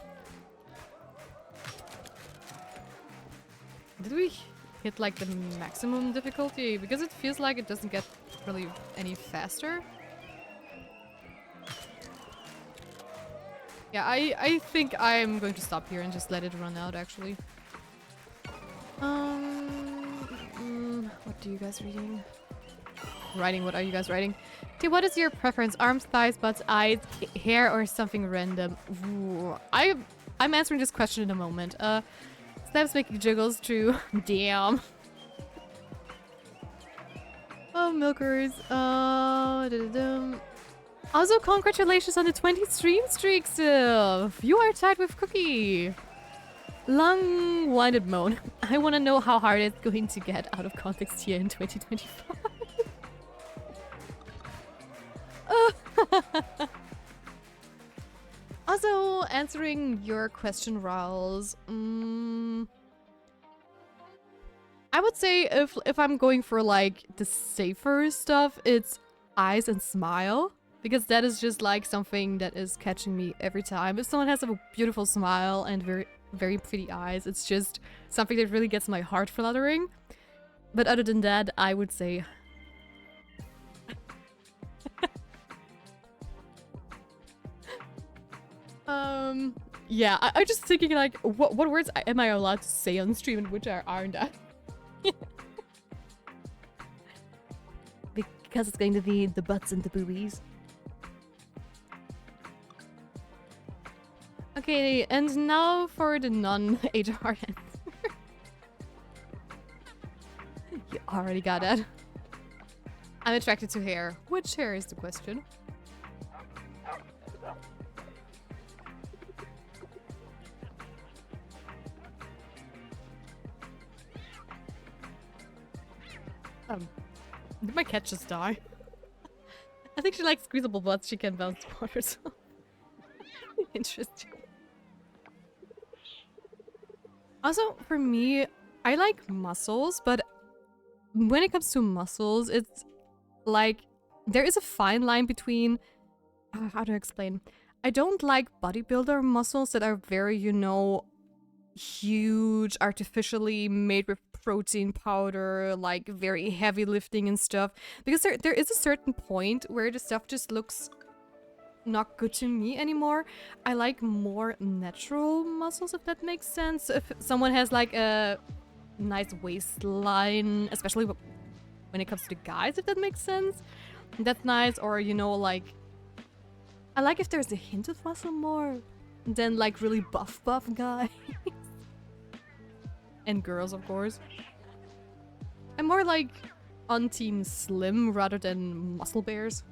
Speaker 2: Did we hit like the maximum difficulty? Because it feels like it doesn't get really any faster. Yeah, I think I'm going to stop here and just let it run out, actually. What are you guys reading? Writing, what are you guys writing? Okay, what is your preference? Arms, thighs, butts, eyes, hair, or something random? Ooh, I'm answering this question in a moment. Snaps making jiggles, true. Damn. Oh, milkers. Also, congratulations on the 20 stream streak, Sylph. You are tied with Cookie. Long-winded moan. I want to know how hard it's going to get out of context here in 2025. Also, answering your question, Rawls. I would say if I'm going for like the safer stuff, it's eyes and smile. Because that is just like something that is catching me every time. If someone has a beautiful smile and very, very pretty eyes, it's just something that really gets my heart fluttering. But other than that, I would say... yeah, I'm just thinking like, what words am I allowed to say on stream and which aren't I? Because it's going to be the butts and the boobies. Okay, and now for the non-HR answer. You already got that. I'm attracted to hair. Which hair is the question? Did my cat just die? I think she likes squeezable butts. She can bounce water, so... Interesting. Also, for me, I like muscles, but when it comes to muscles, it's like there is a fine line between how to explain. I don't like bodybuilder muscles that are very, you know, huge, artificially made with protein powder, like very heavy lifting and stuff, because there is a certain point where the stuff just looks not good to me anymore. I like more natural muscles, if that makes sense. If someone has like a nice waistline, especially when it comes to the guys, if that makes sense, that's nice. Or, you know, like, I like if there's a hint of muscle more than like really buff guys. And girls, of course. I'm more like on team slim rather than muscle bears.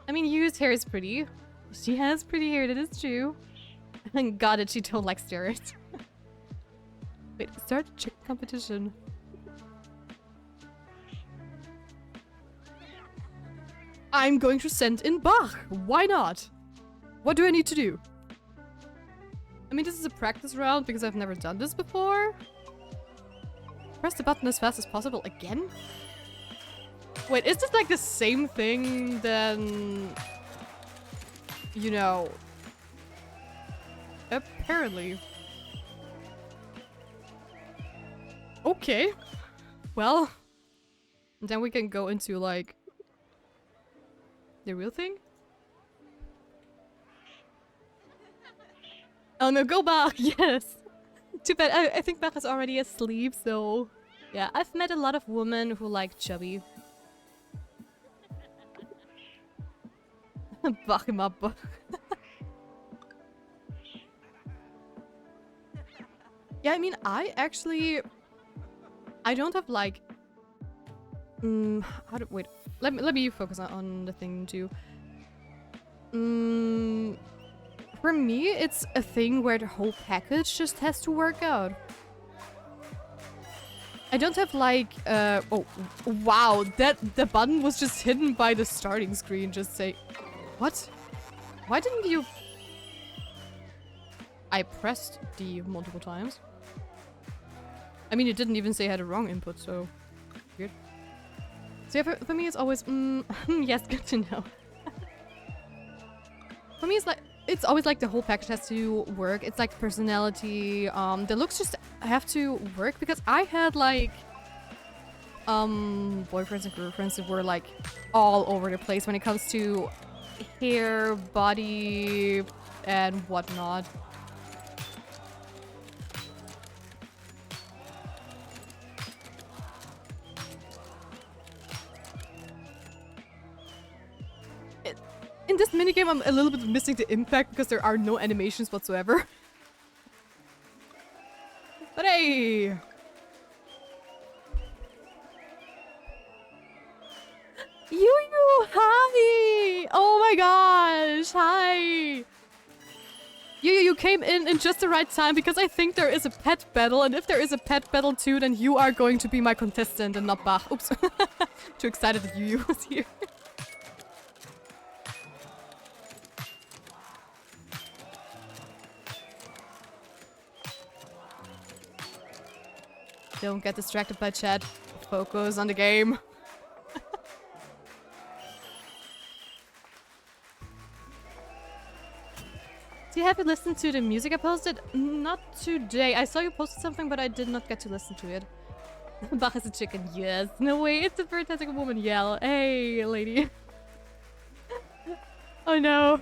Speaker 2: I mean, Yu's hair is pretty. She has pretty hair, that is true. And got it, she don't like steroids. Wait, start a chick competition. I'm going to send in Bach. Why not? What do I need to do? I mean, this is a practice round because I've never done this before. Press the button as fast as possible again? Wait, is this like the same thing then... You know... Apparently. Okay. Well... Then we can go into like... The real thing? Oh no, go Bach! Yes! Too bad, I think Bach is already asleep, so... Yeah, I've met a lot of women who like chubby. Bach him up. Yeah, I mean, I don't have like... wait, let me focus on the thing too. For me, it's a thing where the whole package just has to work out. I don't have like, oh, wow, the button was just hidden by the starting screen, just say... What? Why didn't you... I pressed D multiple times. I mean, it didn't even say I had a wrong input, so... Weird. So yeah, for me it's always, yes, good to know. For me, it's always like the whole package has to work. It's like personality, the looks just have to work, because I had like boyfriends and girlfriends that were like all over the place when it comes to hair, body, and whatnot. In this minigame, I'm a little bit missing the impact because there are no animations whatsoever. But hey! Yu, hi! Oh my gosh, hi! You came in just the right time, because I think there is a pet battle, and if there is a pet battle too, then you are going to be my contestant and not Bach. Oops. Too excited that Yu was here. Don't get distracted by chat. Focus on the game. Do you have you listened to the music I posted? Not today. I saw you posted something, but I did not get to listen to it. Bach is a chicken. Yes. No way. It's a fantastic woman. Yell. Hey, lady. Oh no.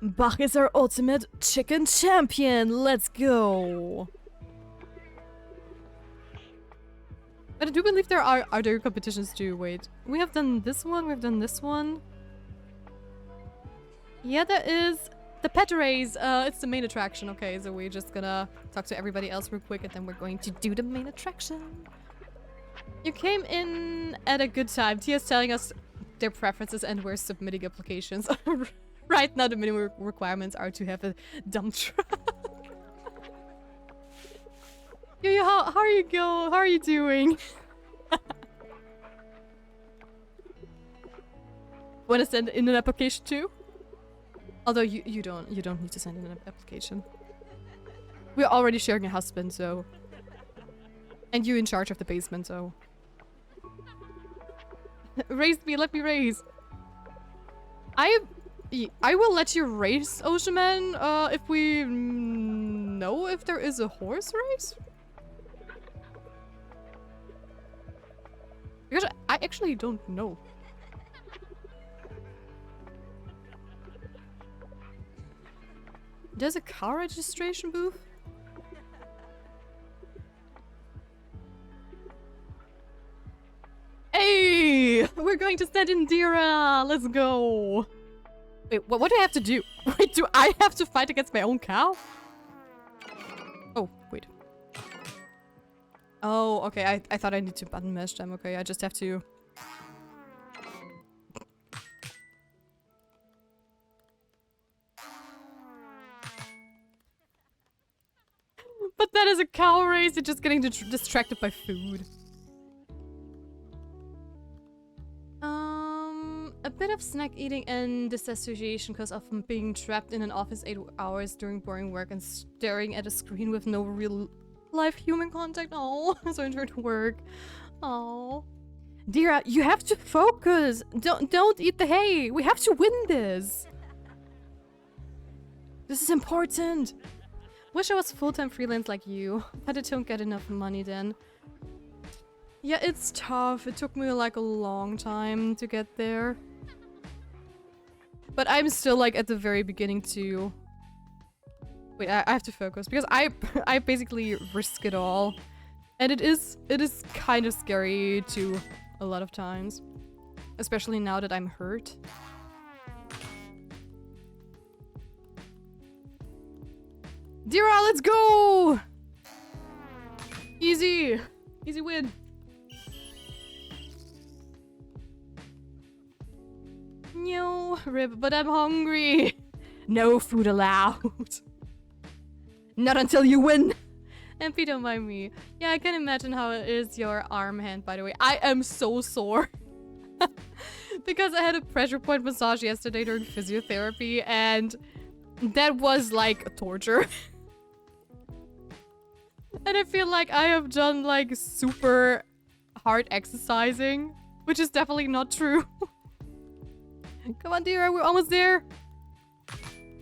Speaker 2: Bach is our ultimate chicken champion. Let's go. But I do believe there are other competitions too. Wait. We have done this one. We've done this one. Yeah, there is the pet race. It's the main attraction. Okay, so we're just gonna talk to everybody else real quick, and then we're going to do the main attraction. You came in at a good time. Tia's telling us their preferences, and we're submitting applications. Right now, the minimum requirements are to have a dump truck. Yo, how are you going? How are you doing? Want to send in an application too? Although you don't need to send in an application. We're already sharing a husband, so. And you in charge of the basement, so. Raise me, let me raise. I will let you race, Oceanman, if we know if there is a horse race. Because I actually don't know. There's a car registration booth? Hey! We're going to send in Dira! Let's go! Wait, what do I have to do? Wait, do I have to fight against my own cow? Oh, wait. Oh, okay, I thought I need to button mash them. Okay, I just have to... But that is a cow race, you're just getting distracted by food. A bit of snack eating and disassociation because of being trapped in an office 8 hours during boring work and staring at a screen with no real life human contact. Oh, so enjoyed work. Oh. Dira, you have to focus. Don't eat the hay. We have to win this. This is important. Wish I was full-time freelance like you, but I don't get enough money then. Yeah, it's tough. It took me like a long time to get there. But I'm still like at the very beginning too. Wait, I have to focus because I basically risk it all. And it is kind of scary too a lot of times. Especially now that I'm hurt. Dira, let's go! Easy! Easy win. No, Rip, but I'm hungry. No food allowed. Not until you win. MP, don't mind me. Yeah, I can imagine how it is your arm hand, by the way. I am so sore. Because I had a pressure point massage yesterday during physiotherapy, and that was like a torture. And I feel like I have done like super hard exercising Which is definitely not true. Come on, dear, we're almost there.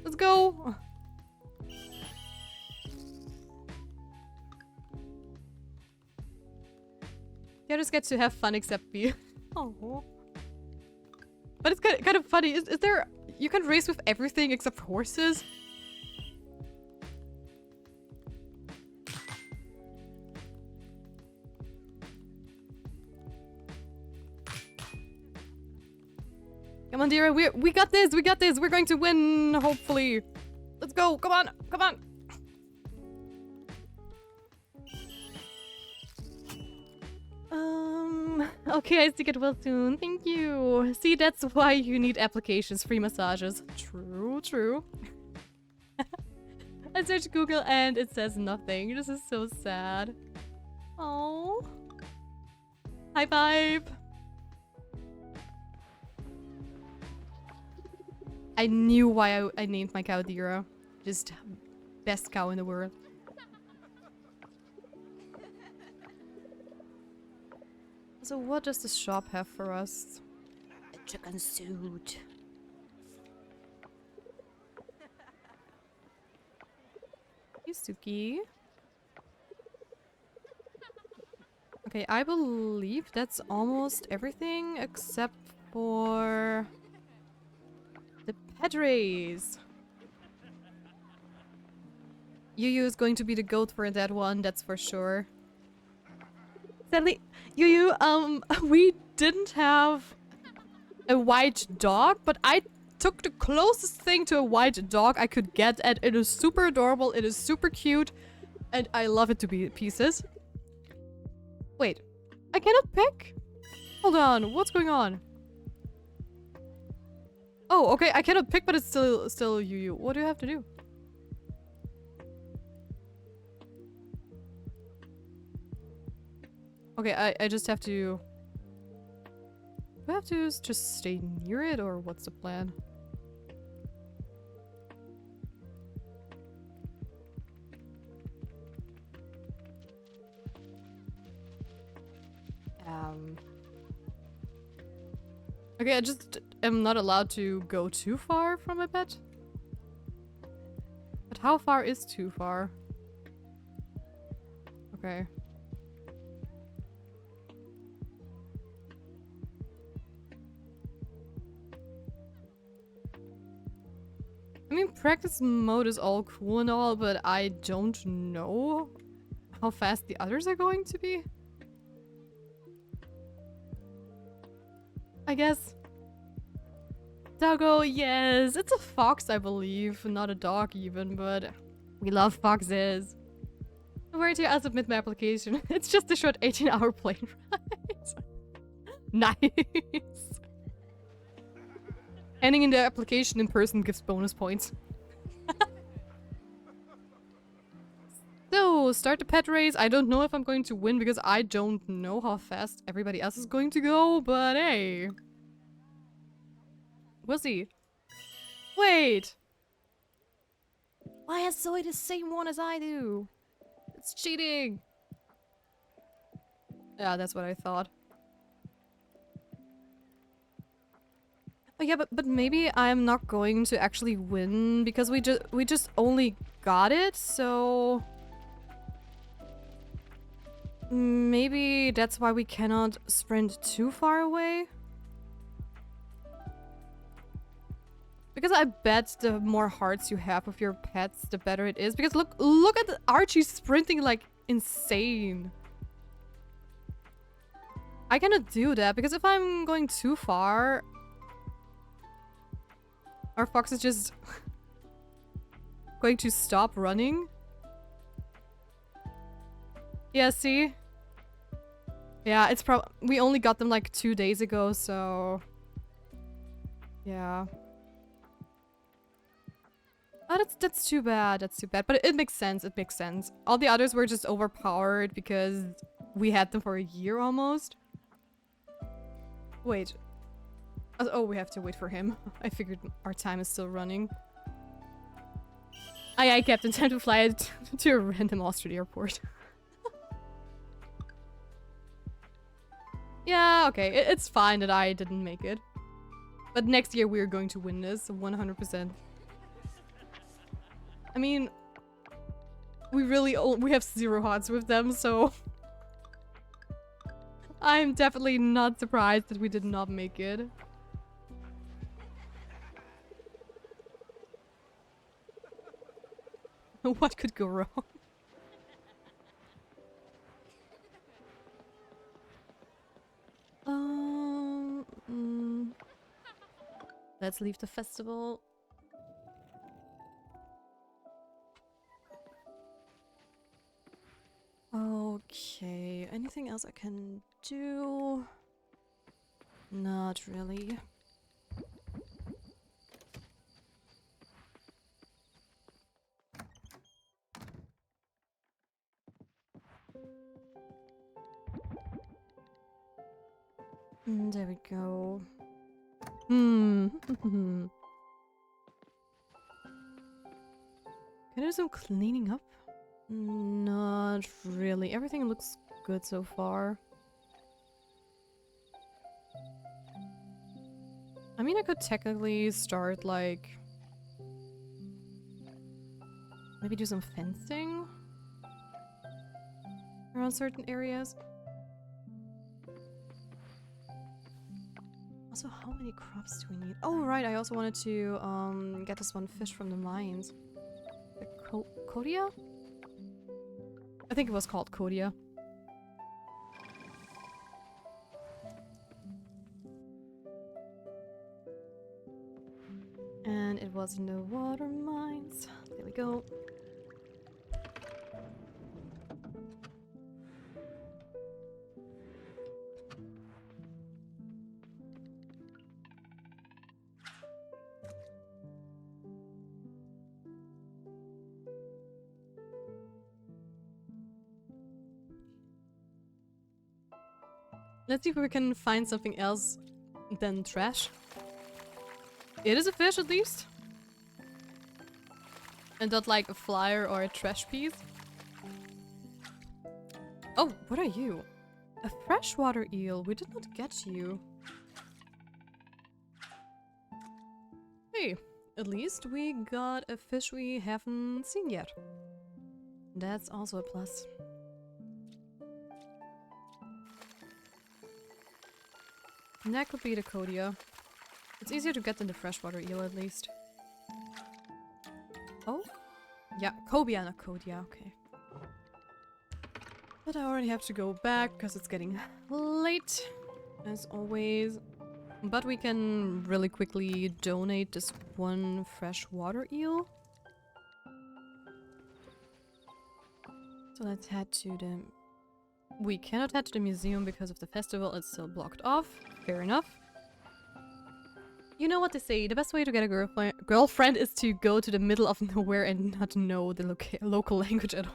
Speaker 2: Let's go. You just get to have fun except me. Oh. But it's kind of funny. Is there... You can race with everything except horses? Come on, dear. We got this. We got this. We're going to win, hopefully. Let's go. Come on. Come on. Okay, I see it well soon. Thank you. See, that's why you need applications, free massages. True, true. I searched Google and it says nothing. This is so sad. Oh. High five. I knew why I named my cow Dira. Just best cow in the world. So what does this shop have for us? A chicken suit. Yusuki. Okay, I believe that's almost everything except for the pet race. Yuyu is going to be the goat for that one, that's for sure. Sadly, Yuyu, we didn't have a white dog, but I took the closest thing to a white dog I could get, and it is super adorable, it is super cute, and I love it to pieces. Wait, I cannot pick? Hold on, what's going on? Oh, okay, I cannot pick, but it's still Yuyu. What do you have to do? Okay, I just have to... Do I have to just stay near it, or what's the plan? Okay, I just am not allowed to go too far from my pet. But how far is too far? Okay. I mean, practice mode is all cool and all, but I don't know how fast the others are going to be. I guess. Doggo, yes. It's a fox, I believe. Not a dog even, but we love foxes. Where to I submit my application? It's just a short 18-hour plane ride. Nice. Handing in the application in person gives bonus points. So, start the pet race. I don't know if I'm going to win because I don't know how fast everybody else is going to go, but hey. We'll see. Wait! Why has Zoe the same one as I do? It's cheating! Yeah, that's what I thought. Oh yeah, but maybe I'm not going to actually win because we just only got it, so maybe that's why we cannot sprint too far away. Because I bet the more hearts you have with your pets, the better it is. Because look at Archie sprinting like insane. I cannot do that because if I'm going too far, our fox is just going to stop running. Yeah, see? Yeah, it's probably... We only got them like 2 days ago, so... Yeah. Oh, that's too bad. That's too bad. But it makes sense. It makes sense. All the others were just overpowered because we had them for a year almost. Wait. Oh, we have to wait for him. I figured our time is still running. I kept in time to fly it to a random Austrian airport. Yeah, okay. It's fine that I didn't make it. But next year we're going to win this 100%. I mean, we have 0 hearts with them, so I'm definitely not surprised that we did not make it. What could go wrong? Let's leave the festival. Okay, anything else I can do? Not really. There we go. Can I do some cleaning up? Not really. Everything looks good so far. I mean, I could technically start, like... maybe do some fencing around certain areas. Also, how many crops do we need? Oh, right, I also wanted to get this one fish from the mines. The Kodia? I think it was called Kodia. And it was in the water mines. There we go. Let's see if we can find something else than trash. It is a fish at least. And not like a flyer or a trash piece. Oh, what are you? A freshwater eel. We did not get you. Hey, at least we got a fish we haven't seen yet. That's also a plus. And that could be the Kodia. It's easier to get than the freshwater eel, at least. Oh? Yeah, Cobia, not Kodia, okay. But I already have to go back, because it's getting late, as always. But we can really quickly donate this one freshwater eel. So let's head to the... We cannot head to the museum because of the festival, it's still blocked off. Fair enough. You know what they say, the best way to get a girlfriend is to go to the middle of nowhere and not know the local language at all.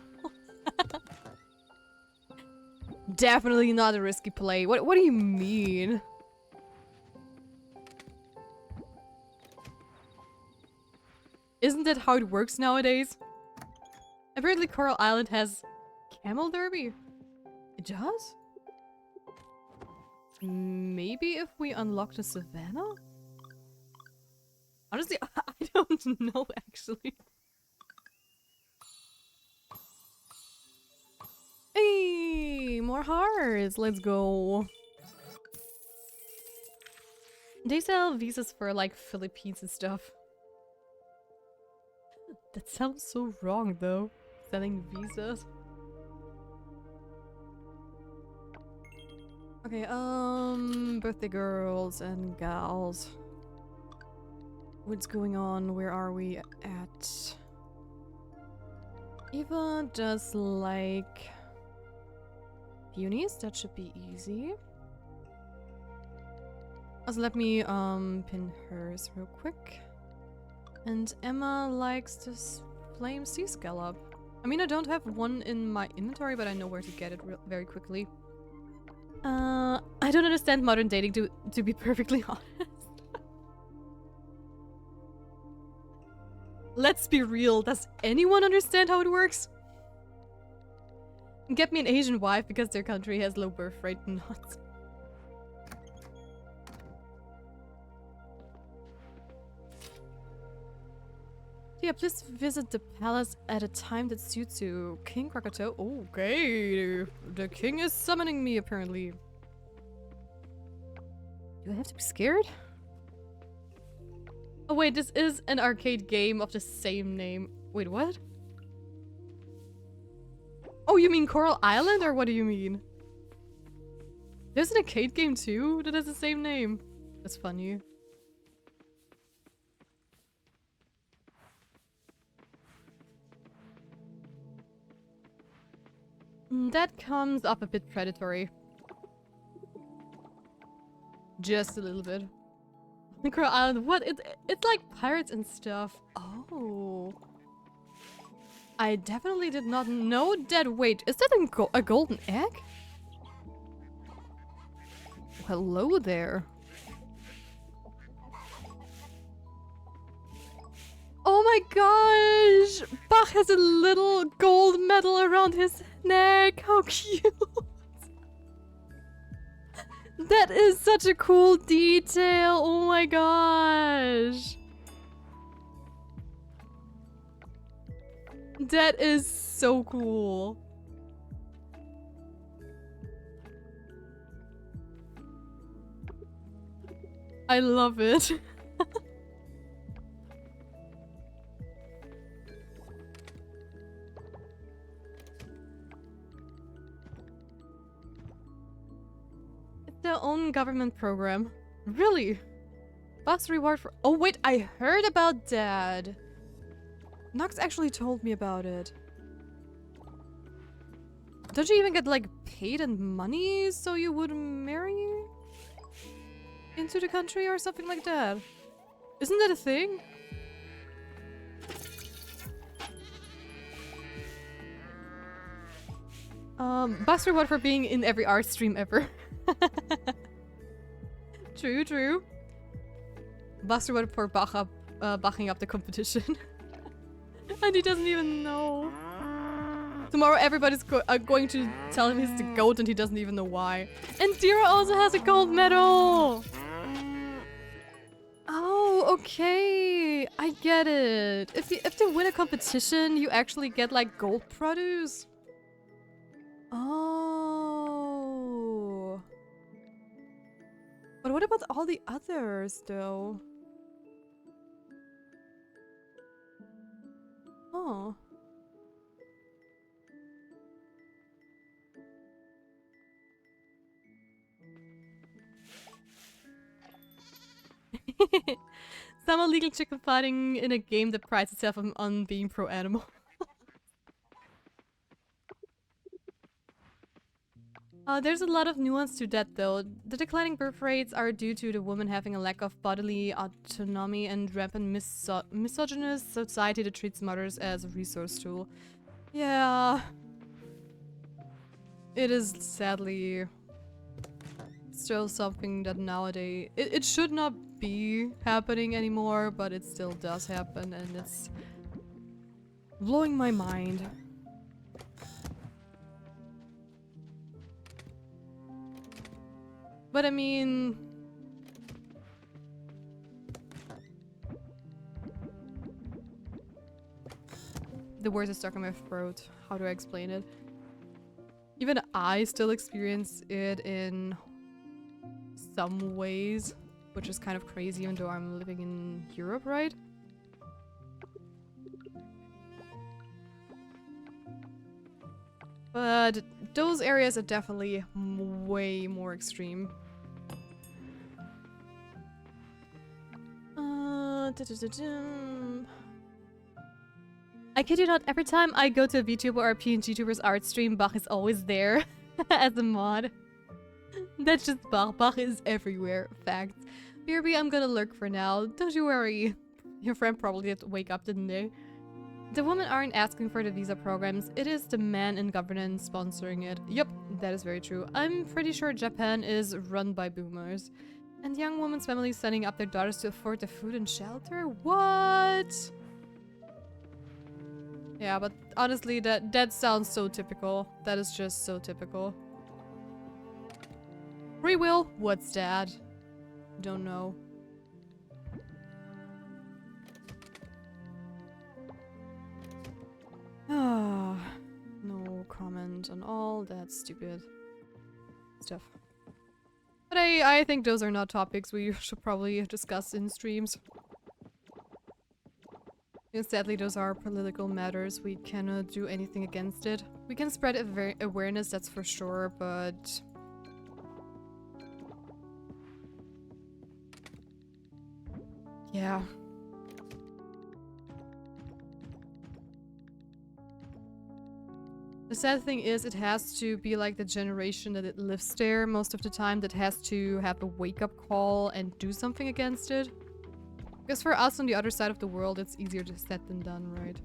Speaker 2: Definitely not a risky play. What do you mean? Isn't that how it works nowadays? Apparently Coral Island has camel derby. It does? Maybe if we unlock the savannah? Honestly, I don't know actually. Hey, more hearts. Let's go. They sell visas for like Philippines and stuff. That sounds so wrong though. Selling visas. Okay, birthday girls and gals. What's going on? Where are we at? Eva does like peonies. That should be easy. Also, let me pin hers real quick. And Emma likes this flame sea scallop. I mean, I don't have one in my inventory, but I know where to get it very quickly. I don't understand modern dating, to be perfectly honest. Let's be real, does anyone understand how it works? Get me an Asian wife because their country has low birth rate, not. Yeah, please visit the palace at a time that suits you. King Krakatoa. Okay. The king is summoning me, apparently. Do I have to be scared? Oh wait, this is an arcade game of the same name. Wait, what? Oh, you mean Coral Island, or what do you mean? There's an arcade game too that has the same name. That's funny. That comes up a bit predatory. Just a little bit. Coral Island, what? It's like pirates and stuff. Oh. I definitely did not know that. Wait, is that a golden egg? Hello there. Oh my gosh! Bach has a little gold medal around his neck. How cute! That is such a cool detail. Oh my gosh. That is so cool. I love it. It's their own government program. Really? Bus reward for— oh wait, I heard about that. Nox actually told me about it. Don't you even get like paid in money so you would marry into the country or something like that? Isn't that a thing? Bus reward for being in every art stream ever. True, true. Bus reward for backing up the competition. And he doesn't even know. Tomorrow everybody's going to tell him he's the GOAT and he doesn't even know why. And Dira also has a gold medal! Oh, okay. I get it. If they win a competition, you actually get like gold produce. Oh. But what about all the others though? Oh. Some illegal chicken fighting in a game that prides itself on being pro-animal. There's a lot of nuance to that though. The declining birth rates are due to the woman having a lack of bodily autonomy and rampant misogynist society that treats mothers as a resource tool. Yeah. It is sadly still something that nowadays— it should not be happening anymore, but it still does happen and it's blowing my mind. But I mean, the words are stuck in my throat. How do I explain it? Even I still experience it in some ways, which is kind of crazy even though I'm living in Europe, right? But those areas are definitely way more extreme. I kid you not, every time I go to a VTuber or a PNG tuber's art stream, Bach is always there as a mod. That's just Bach. Bach is everywhere. Facts. BRB, I'm gonna lurk for now. Don't you worry. Your friend probably had to wake up, didn't they? The women aren't asking for the visa programs. It is the man in governance sponsoring it. Yup, that is very true. I'm pretty sure Japan is run by boomers. And young women's families sending up their daughters to afford the food and shelter? What? Yeah, but honestly, that sounds so typical. That is just so typical. Free will? What's that? Don't know. comment on all that stupid stuff. But I think those are not topics we should probably discuss in streams. And sadly, those are political matters. We cannot do anything against it. We can spread awareness, that's for sure, but... yeah. The sad thing is, it has to be like the generation that it lives there most of the time that has to have a wake-up call and do something against it. Because for us on the other side of the world, it's easier said than done, right?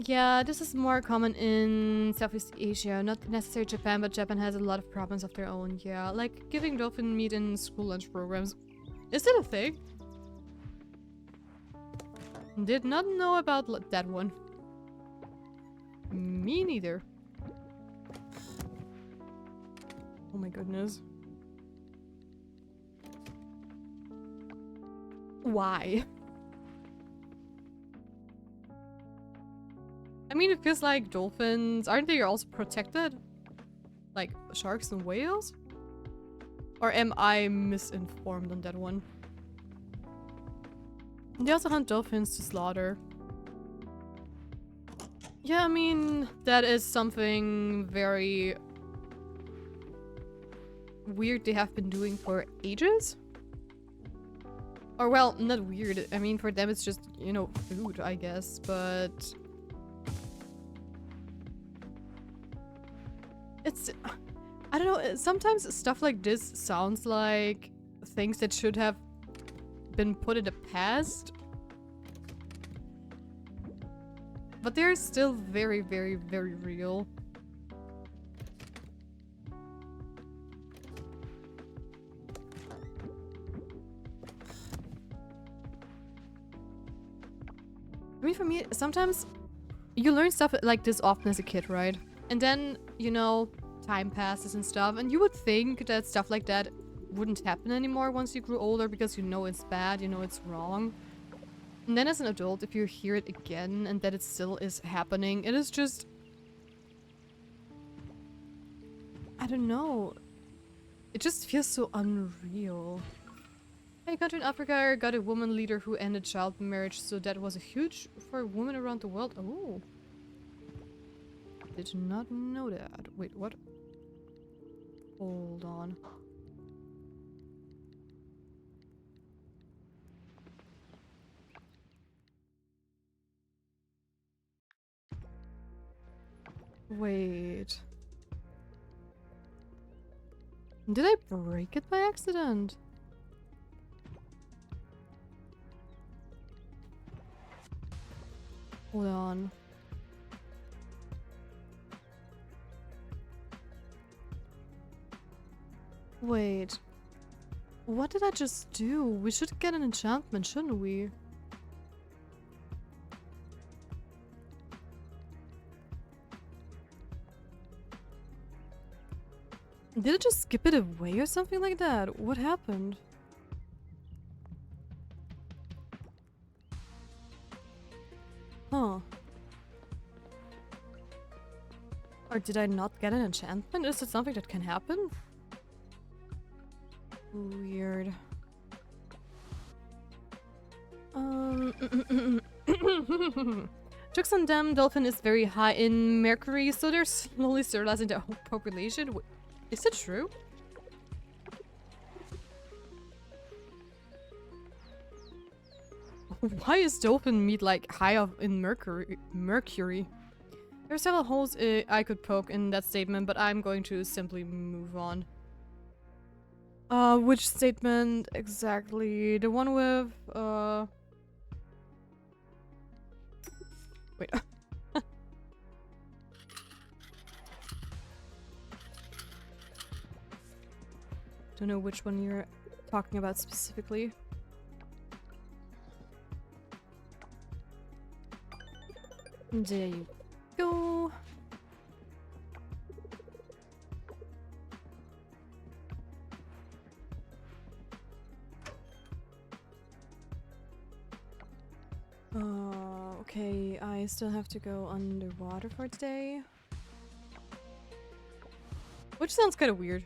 Speaker 2: Yeah, this is more common in Southeast Asia, not necessarily Japan, but Japan has a lot of problems of their own, yeah. Like giving dolphin meat in school lunch programs. Is it a thing? Did not know about that one. Me neither. Oh my goodness. Why? I mean, it feels like dolphins, aren't they also protected? Like sharks and whales? Or am I misinformed on that one? They also hunt dolphins to slaughter. Yeah, I mean, that is something very weird they have been doing for ages. Or, well, not weird. I mean, for them it's just, you know, food, I guess, but... it's... I don't know, sometimes stuff like this sounds like things that should have been put in the past. But they're still very, very, very real. I mean, for me, sometimes you learn stuff like this often as a kid, right? And then, you know, time passes and stuff, and you would think that stuff like that wouldn't happen anymore once you grew older because you know it's bad, you know it's wrong. And then as an adult, if you hear it again and that it still is happening, it is just... I don't know. It just feels so unreal. A country in Africa got a woman leader who ended child marriage, so that was a huge for women around the world. Oh. Did not know that. Wait, what? Hold on. Wait. Did I break it by accident? Hold on. Wait. What did I just do? We should get an enchantment, shouldn't we? Did it just skip it away or something like that? What happened? Huh. Or did I not get an enchantment? Is it something that can happen? Weird. Jokes on them, dolphin is very high in mercury, so they're slowly sterilizing their whole population. Is it true? Why is dolphin meat like high up in mercury? There are several holes I could poke in that statement, but I'm going to simply move on. Which statement exactly? The one with, wait. Don't know which one you're talking about specifically. There you go. Okay, I still have to go underwater for today. Which sounds kind of weird.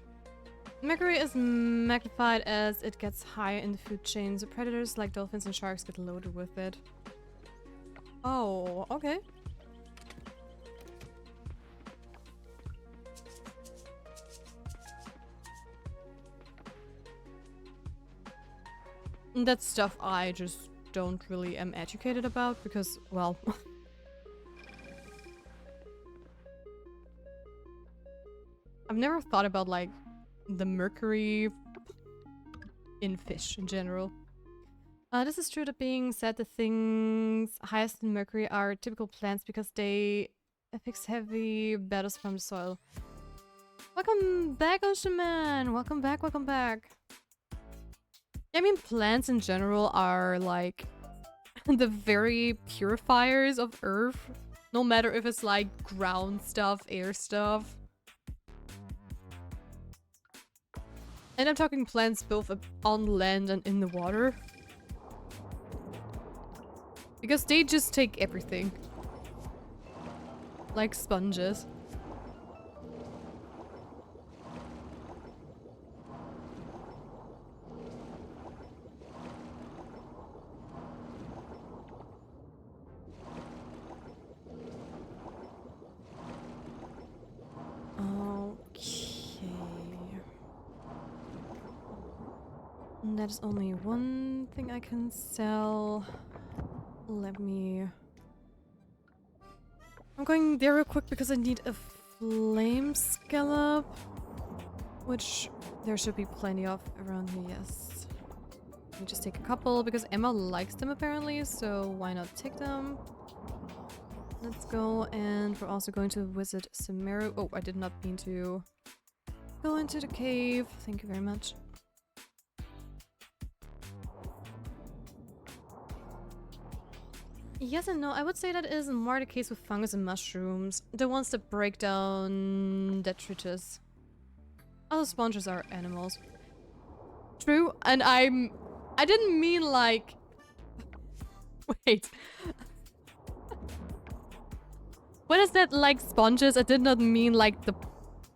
Speaker 2: Mercury is magnified as it gets higher in the food chain, so predators like dolphins and sharks get loaded with it. Oh, okay. That's stuff I just don't really am educated about because, well... I've never thought about, like, the mercury in fish in general. This is true. That being said, the things highest in mercury are typical plants because they affix heavy battles from the soil. Welcome back, Ocean Man! Welcome back, welcome back. I mean, plants in general are like the very purifiers of Earth. No matter if it's like ground stuff, air stuff. And I'm talking plants both on land and in the water. Because they just take everything. Like sponges. That is only one thing I can sell. Let me... I'm going there real quick because I need a flame scallop. Which there should be plenty of around here, yes. Let me just take a couple because Emma likes them apparently, so why not take them? Let's go, and we're also going to visit Sumeru. Oh, I did not mean to go into the cave. Thank you very much. Yes and no. I would say that is more the case with fungus and mushrooms. The ones that break down detritus. Other sponges are animals. True, and I didn't mean like... Wait. When I said like sponges, I did not mean like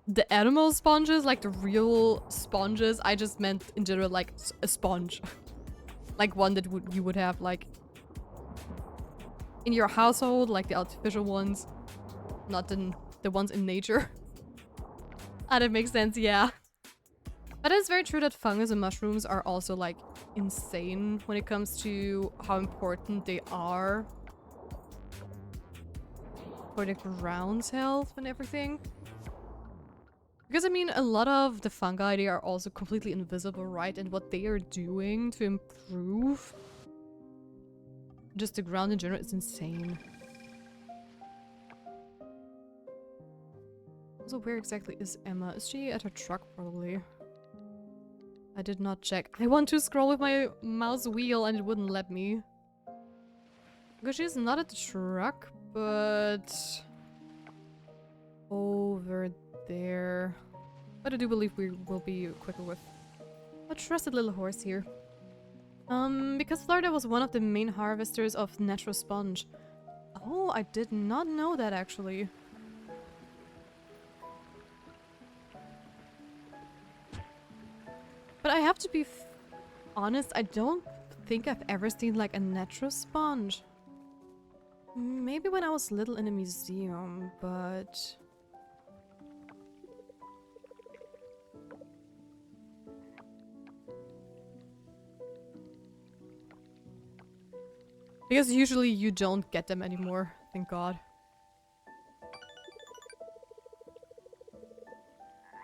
Speaker 2: the animal sponges, like the real sponges. I just meant in general like a sponge. Like one that you would have like in your household, like the artificial ones, not the ones in nature. Ah, that makes sense, yeah. But it's very true that fungus and mushrooms are also like insane when it comes to how important they are for the ground's health and everything. Because I mean, a lot of the fungi, they are also completely invisible, right? And what they are doing to improve just the ground in general is insane. So where exactly is Emma? Is she at her truck probably? I did not check. I want to scroll with my mouse wheel and it wouldn't let me. Because she's not at the truck, but over there. But I do believe we will be quicker with a trusted little horse here. Because Florida was one of the main harvesters of natural sponge. Oh, I did not know that actually. But I have to be honest, I don't think I've ever seen like a natural sponge. Maybe when I was little in a museum, but... Because usually you don't get them anymore, thank God.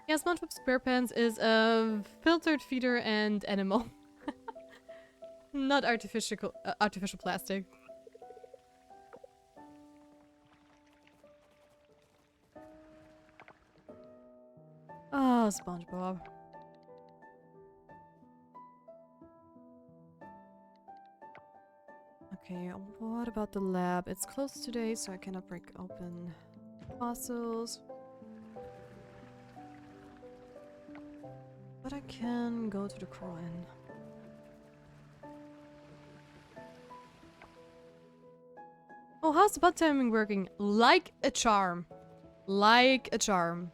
Speaker 2: Yeah, SpongeBob SquarePants is a filtered feeder and animal. Not artificial plastic. Oh, SpongeBob. Okay, what about the lab? It's closed today, so I cannot break open fossils. But I can go to the Coral Inn. Oh, how's the bot timing working? Like a charm. Like a charm.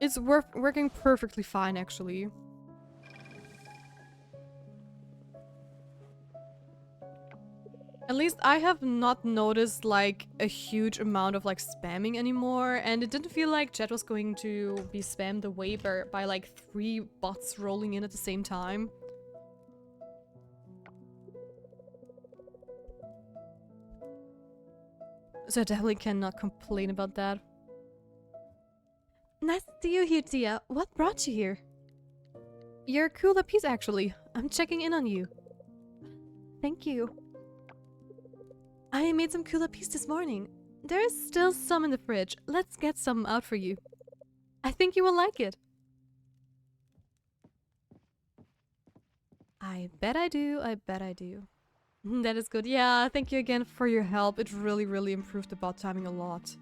Speaker 2: It's working perfectly fine, actually. At least I have not noticed like a huge amount of like spamming anymore, and it didn't feel like chat was going to be spammed away by like 3 bots rolling in at the same time. So I definitely cannot complain about that. Nice to see you here, Tia. What brought you here? You're a cooler piece, actually. I'm checking in on you. Thank you. I made some cooler peas this morning. There's still some in the fridge. Let's get some out for you. I think you will like it. I bet I do. I bet I do. That is good. Yeah, thank you again for your help. It really, really improved the bot timing a lot.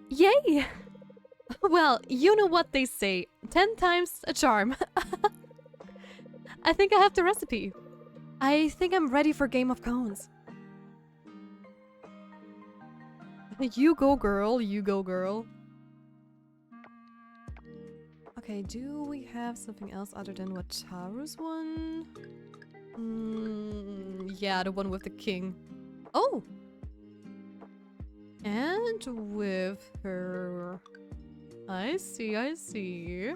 Speaker 2: Yay! Well, you know what they say. 10 times a charm. I think I have the recipe. I think I'm ready for Game of Cones. You go, girl. You go, girl. Okay, do we have something else other than Wataru's one? Yeah, the one with the king. Oh! And with her... I see, I see.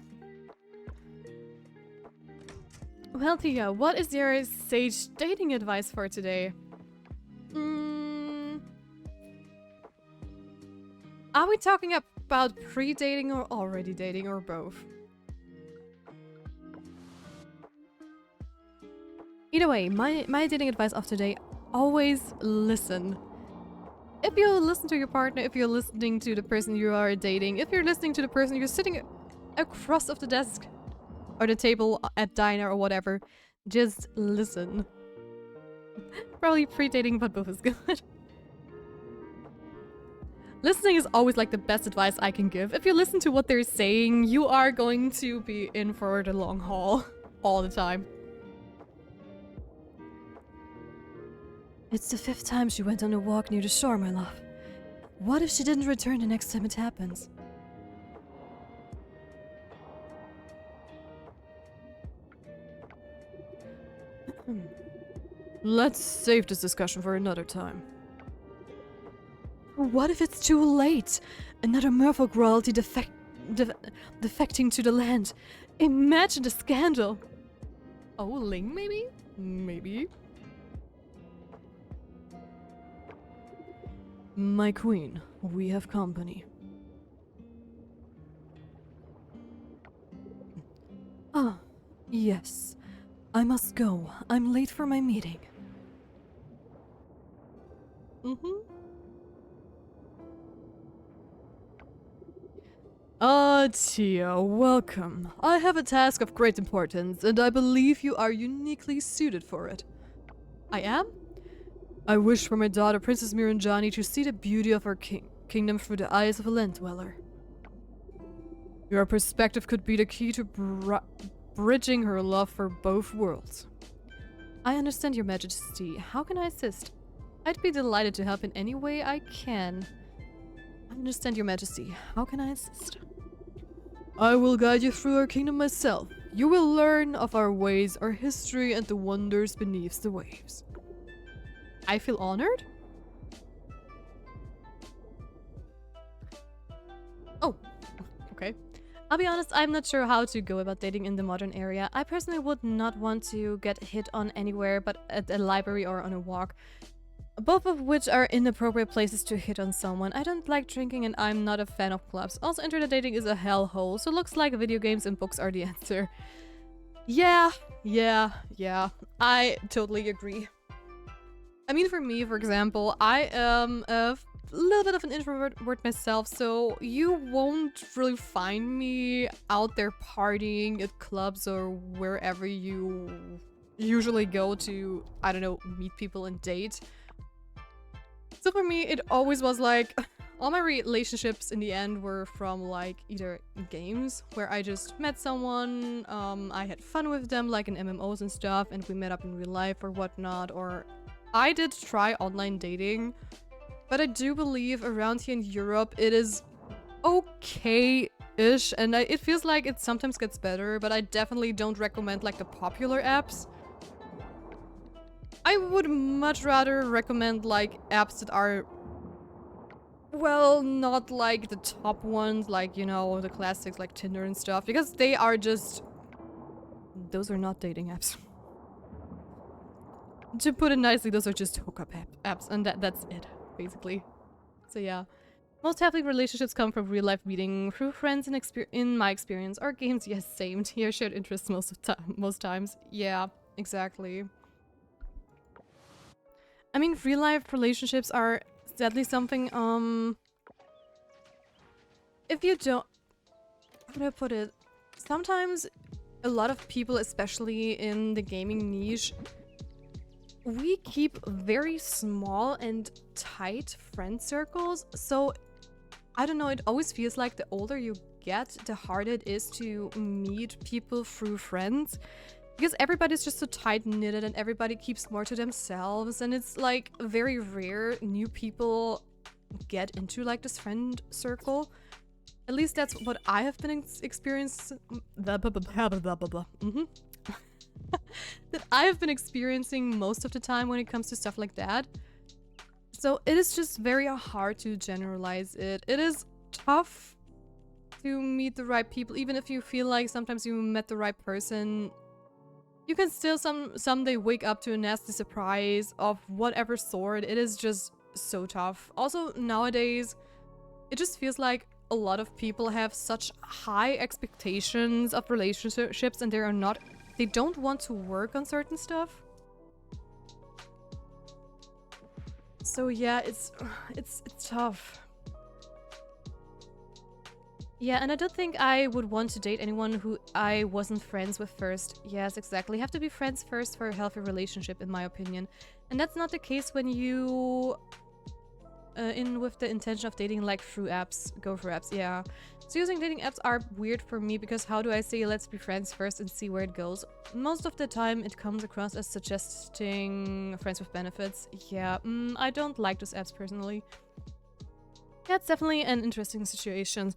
Speaker 2: Well, Tia, what is your sage dating advice for today? Are we talking about pre-dating or already dating or both? Either way, my dating advice of today, always listen. If you listen to your partner, if you're listening to the person you are dating, if you're listening to the person you're sitting across of the desk or the table at diner or whatever, just listen. Probably pre-dating, but both is good. Listening is always like the best advice I can give. If you listen to what they're saying, you are going to be in for the long haul all the time. It's the 5th time she went on a walk near the shore, my love. What if she didn't return the next time it happens? Let's save this discussion for another time. What if it's too late? Another merfolk royalty defecting to the land. Imagine the scandal. Oh, Ling, maybe? Maybe. My queen, we have company. Ah, yes. I must go. I'm late for my meeting. Tia, welcome. I have a task of great importance, and I believe you are uniquely suited for it. I am? I wish for my daughter, Princess Miranjani, to see the beauty of her kingdom through the eyes of a land dweller. Your perspective could be the key to bridging her love for both worlds. I understand, Your Majesty. How can I assist? I'd be delighted to help in any way I can. I understand, Your Majesty. How can I assist? I will guide you through our kingdom myself. You will learn of our ways, our history, and the wonders beneath the waves. I feel honored? Oh, okay. I'll be honest, I'm not sure how to go about dating in the modern era. I personally would not want to get hit on anywhere but at a library or on a walk. Both of which are inappropriate places to hit on someone. I don't like drinking and I'm not a fan of clubs. Also, internet dating is a hellhole, so looks like video games and books are the answer. Yeah. I totally agree. I mean, for me, for example, I am a little bit of an introvert myself, so you won't really find me out there partying at clubs or wherever you usually go to, I don't know, meet people and date. So for me, it always was like, all my relationships in the end were from like either games where I just met someone, I had fun with them like in MMOs and stuff, and we met up in real life or whatnot, or I did try online dating, but I do believe around here in Europe it is okay-ish, and it feels like it sometimes gets better, but I definitely don't recommend like the popular apps. I would much rather recommend like apps that are, well, not like the top ones, like, you know, the classics like Tinder and stuff, because they are just... those are not dating apps. To put it nicely, those are just hookup apps, and that's it, basically. So yeah. Most happy relationships come from real-life meeting through friends and in my experience, or games. Yes, same. Here, shared interests most times. Yeah, exactly. I mean, real-life relationships are sadly something, if you don't... how do I put it? Sometimes a lot of people, especially in the gaming niche, we keep very small and tight friend circles, so I don't know, it always feels like the older you get, the harder it is to meet people through friends. Because everybody's just so tight-knitted and everybody keeps more to themselves, and it's like very rare new people get into like this friend circle. At least that's what I have been experiencing. That I have been experiencing most of the time when it comes to stuff like that. So it is just very hard to generalize it. It is tough to meet the right people, even if you feel like sometimes you met the right person. You can still someday wake up to a nasty surprise of whatever sort. It is just so tough. Also, nowadays, it just feels like a lot of people have such high expectations of relationships, and they don't want to work on certain stuff. So yeah, it's tough. Yeah, and I don't think I would want to date anyone who I wasn't friends with first. Yes, exactly. You have to be friends first for a healthy relationship, in my opinion. And that's not the case when you in with the intention of dating like through apps, go for apps, yeah. So using dating apps are weird for me because how do I say let's be friends first and see where it goes? Most of the time it comes across as suggesting friends with benefits. Yeah, I don't like those apps personally. Yeah, it's definitely an interesting situation.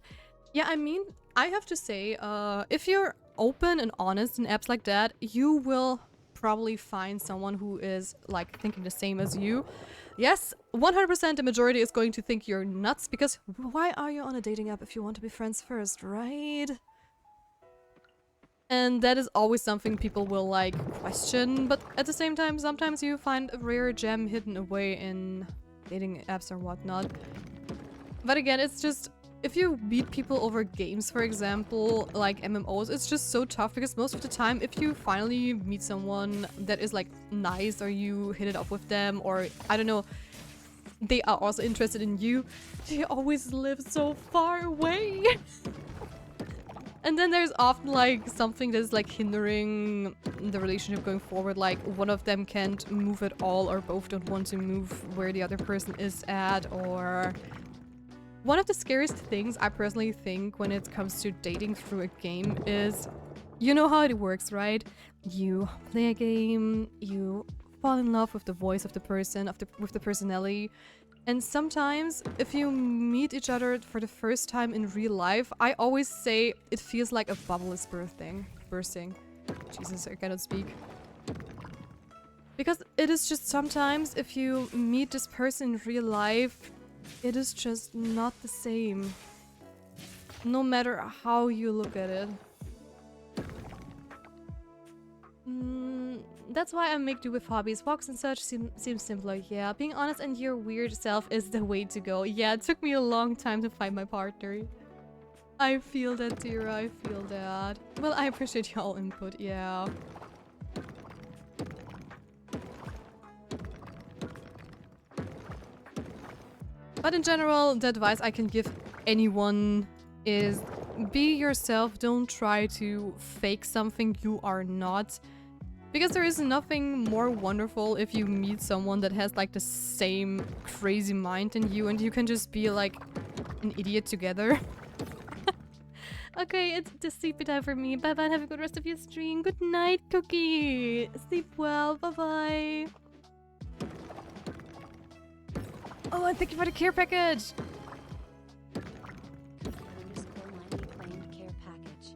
Speaker 2: Yeah, I mean, I have to say, if you're open and honest in apps like that, you will probably find someone who is like thinking the same as you. Yes, 100% the majority is going to think you're nuts, because why are you on a dating app if you want to be friends first, right? And that is always something people will like question, but at the same time, sometimes you find a rare gem hidden away in dating apps or whatnot. But again, it's just, if you meet people over games, for example, like MMOs, it's just so tough because most of the time, if you finally meet someone that is like nice, or you hit it up with them, or I don't know, they are also interested in you, they always live so far away. And then there's often like something that's like hindering the relationship going forward, like one of them can't move at all, or both don't want to move where the other person is at, or... One of the scariest things I personally think when it comes to dating through a game is, you know how it works, right? You play a game, you fall in love with the voice of the person, with the personality, and sometimes if you meet each other for the first time in real life, I always say it feels like a bubble is bursting. Jesus, I cannot speak. Because it is just sometimes if you meet this person in real life, it is just not the same, no matter how you look at it. That's why I make do with hobbies. Walks and such seems simpler. Yeah, being honest and your weird self is the way to go. Yeah, it took me a long time to find my partner. I feel that, Tira, I feel that. Well, I appreciate y'all input, yeah. But in general, the advice I can give anyone is be yourself. Don't try to fake something you are not. Because there is nothing more wonderful if you meet someone that has like the same crazy mind in you and you can just be like an idiot together. Okay, it's the sleepy time for me. Bye bye, have a good rest of your stream. Good night, Cookie. Sleep well, bye bye. Oh, and thank you for the care package.
Speaker 1: Claimed care package.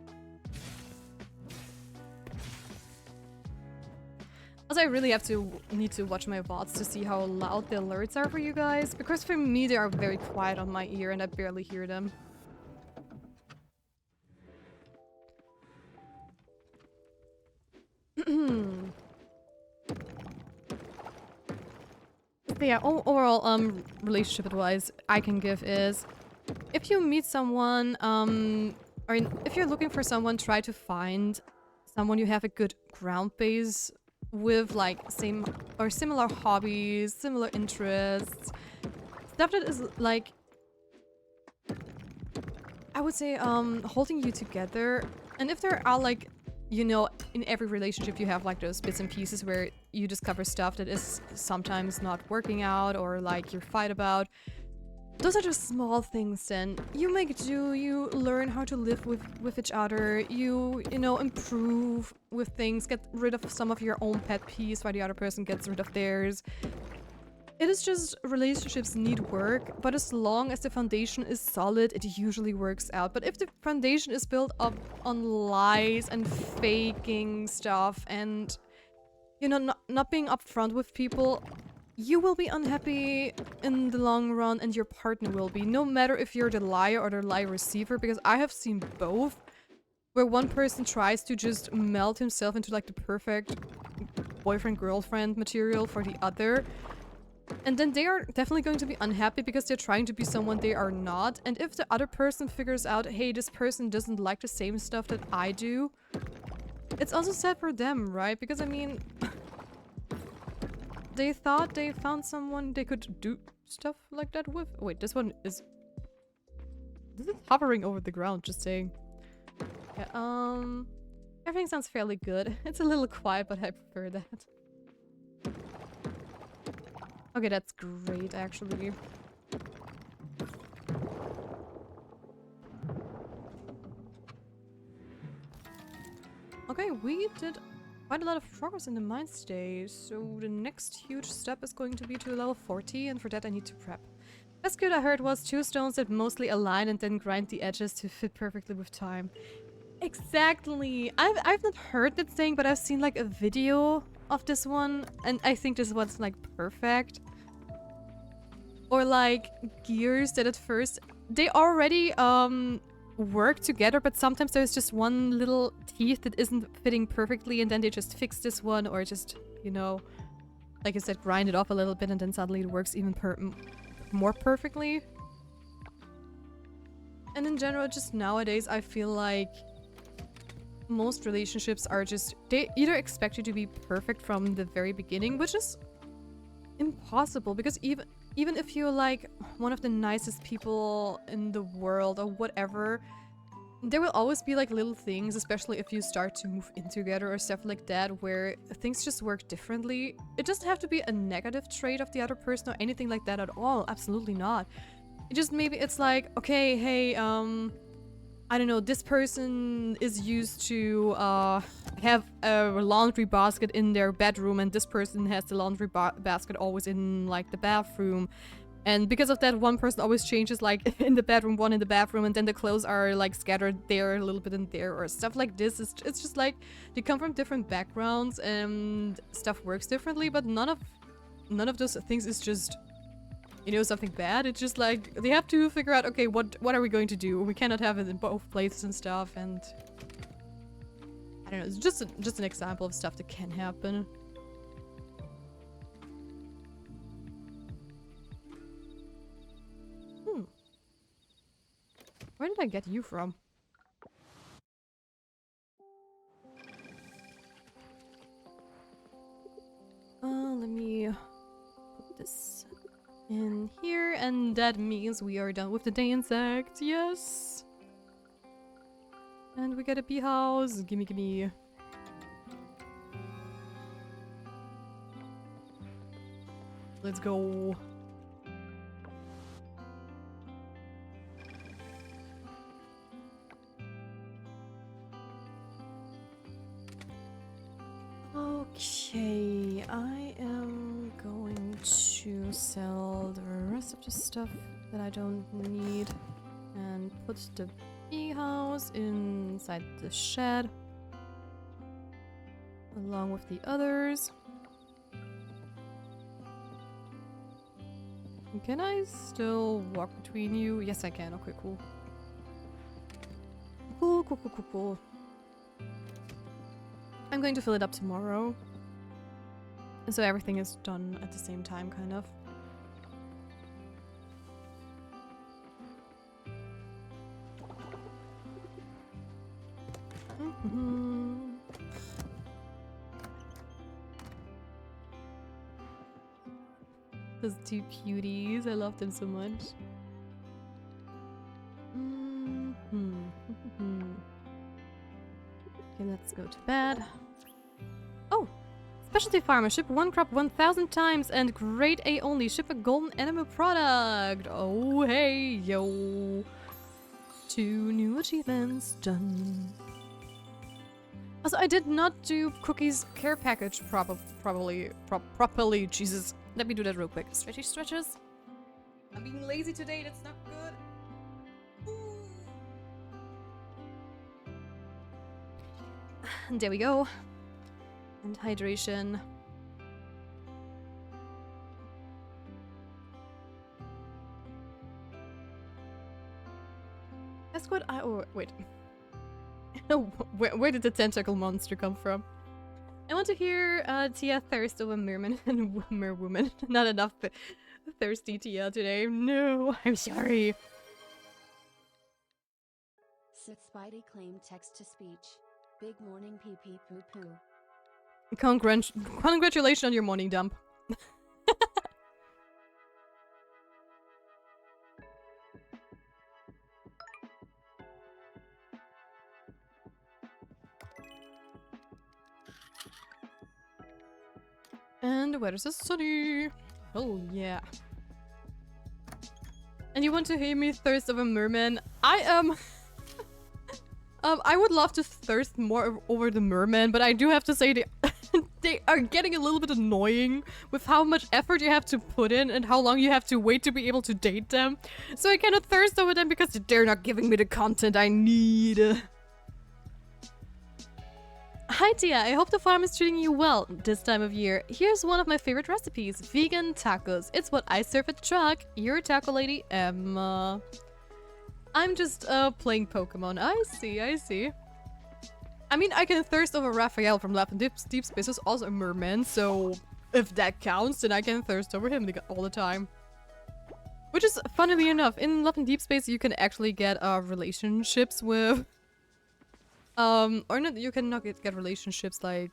Speaker 2: Also, I really need to watch my VODs to see how loud the alerts are for you guys. Because for me, they are very quiet on my ear and I barely hear them. But yeah, overall, relationship advice I can give is, if you meet someone, or if you're looking for someone, try to find someone you have a good ground base with, like same or similar hobbies, similar interests, stuff that is like, I would say, holding you together. And if there are like, you know, in every relationship you have like those bits and pieces where you discover stuff that is sometimes not working out or like you fight about. Those are just small things, and you make do, you learn how to live with each other, you know, improve with things, get rid of some of your own pet peeves while the other person gets rid of theirs. It is just, relationships need work, but as long as the foundation is solid, it usually works out. But if the foundation is built up on lies and faking stuff and, you know, not being upfront with people, you will be unhappy in the long run and your partner will be. No matter if you're the liar or the lie receiver, because I have seen both, where one person tries to just melt himself into like the perfect boyfriend-girlfriend material for the other. And then they are definitely going to be unhappy because they're trying to be someone they are not. And if the other person figures out, hey, this person doesn't like the same stuff that I do, it's also sad for them, right? Because I mean, they thought they found someone they could do stuff like that with. Wait, this one is... This is hovering over the ground, just saying. Yeah, everything sounds fairly good. It's a little quiet, but I prefer that. Okay, that's great, actually. Okay, we did quite a lot of progress in the mines today, so the next huge step is going to be to level 40, and for that I need to prep. Best good I heard was 2 stones that mostly align and then grind the edges to fit perfectly with time. Exactly! I've not heard that saying, but I've seen like a video of this one, and I think this one's like perfect. Or like gears that at first they already work together, but sometimes there's just one little teeth that isn't fitting perfectly, and then they just fix this one, or just, you know, like I said, grind it off a little bit, and then suddenly it works even more perfectly. And in general, just nowadays, I feel like most relationships are just, they either expect you to be perfect from the very beginning, which is impossible, because even if you're like one of the nicest people in the world or whatever, there will always be like little things, especially if you start to move in together or stuff like that, where things just work differently. It doesn't have to be a negative trait of the other person or anything like that at all. Absolutely not. It just, maybe it's like, okay, hey, I don't know, this person is used to have a laundry basket in their bedroom, and this person has the laundry basket always in like the bathroom. And because of that, one person always changes like in the bedroom, one in the bathroom, and then the clothes are like scattered there, a little bit in there, or stuff like this. It's just like they come from different backgrounds and stuff works differently, but none of those things is just, you know, something bad. It's just like they have to figure out, okay, what are we going to do? We cannot have it in both places and stuff, and I don't know, it's just an example of stuff that can happen. Where did I get you from? Let me put this in here, and that means we are done with the day insect. Yes! And we get a bee house. Gimme, gimme. Let's go. Okay, I am going to sell the rest of the stuff that I don't need and put the bee house inside the shed along with the others. Can I still walk between you? Yes, I can. Okay, cool. Cool, cool, cool, cool, cool. I'm going to fill it up tomorrow. And so everything is done at the same time, kind of. Those two cuties, I love them so much. Okay, let's go to bed. Oh! Specialty farmer, ship one crop 1,000 times and grade A only. Ship a golden animal product. Oh, hey, yo. 2 new achievements done. Also, I did not do Cookie's care package properly. Jesus. Let me do that real quick. Stretchy stretches. I'm being lazy today. That's not good. And there we go. And hydration. That's what I... Oh, wait. where did the tentacle monster come from? I want to hear Tia thirst over merman and merwoman. Not enough thirsty Tia today. No, I'm sorry.
Speaker 1: Sith Spidey claimed text to speech. Big morning pee pee poo poo.
Speaker 2: Congratulations on your morning dump. And where is the sunny? Oh yeah. And you want to hear me thirst over merman? I would love to thirst more over the merman, but I do have to say they are getting a little bit annoying with how much effort you have to put in and how long you have to wait to be able to date them. So I cannot thirst over them because they're not giving me the content I need. Hi Tia, I hope the farm is treating you well this time of year. Here's one of my favorite recipes, vegan tacos. It's what I serve at truck. Your taco lady, Emma. I'm just playing Pokemon. I see, I see. I mean, I can thirst over Raphael from Left and Deep Space, who's also a merman, so if that counts, then I can thirst over him all the time. Which is, funnily enough, in Love and Deep Space you can actually get relationships with... or not, you cannot get relationships like,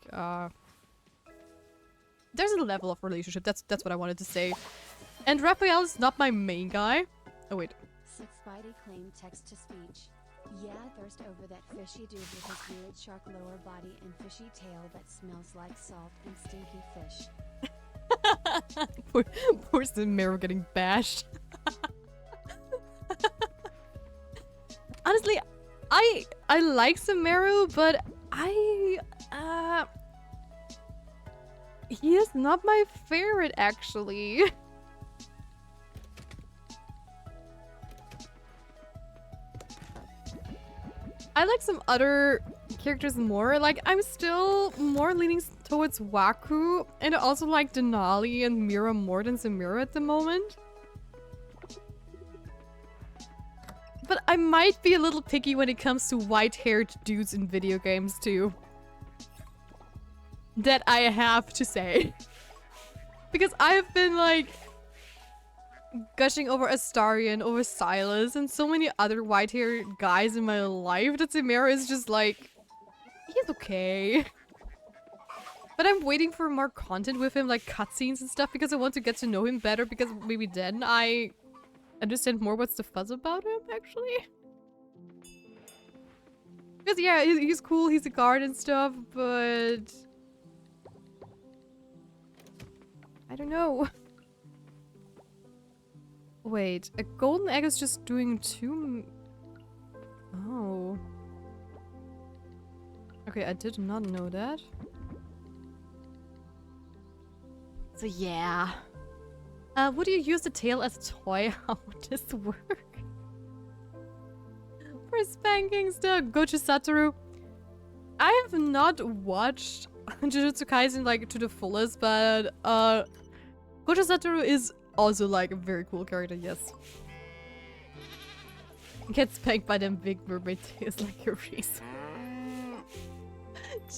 Speaker 2: there's a level of relationship, that's what I wanted to say. And Raphael is not my main guy. Oh wait.
Speaker 1: Sith Spidey claimed text to speech. Yeah, thirst over that fishy dude with his weird shark lower body and fishy tail that smells like salt and stinky fish.
Speaker 2: poor Samaro getting bashed. Honestly, I like Samaru, but he is not my favorite actually. I like some other characters more. Like, I'm still more leaning towards Waku, and I also like Denali and Mira more than Samira at the moment. But I might be a little picky when it comes to white-haired dudes in video games too. That I have to say. Because I have been like gushing over Astarion, over Silas, and so many other white-haired guys in my life that Samira is just like, he's okay. But I'm waiting for more content with him, like cutscenes and stuff, because I want to get to know him better, because maybe then I understand more what's the fuzz about him, actually. Because yeah, he's cool, he's a guard and stuff, but... I don't know. Wait, a golden egg is just doing Oh. Okay, I did not know that. So yeah. Would you use the tail as a toy? How would this work? For spanking still, Gochu Satoru. I have not watched Jujutsu Kaisen like to the fullest, but Gochu Satoru is also like a very cool character, yes. Get spanked by them big mermaid tails like a razor.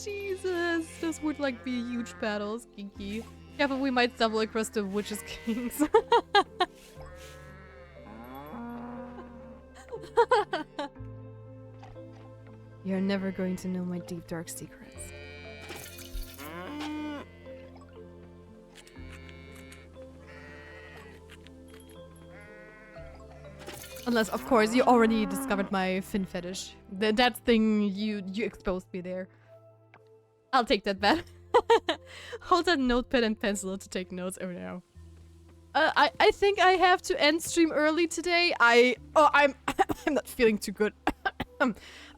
Speaker 2: Jesus, this would like be huge battles, Kinky. Yeah, but we might stumble across the Witches Kings. You're never going to know my deep dark secrets. Unless, of course, you already discovered my fin fetish. That thing you exposed me there. I'll take that bet. Hold that notepad and pencil to take notes. Oh no. I think I have to end stream early today. I'm I'm not feeling too good.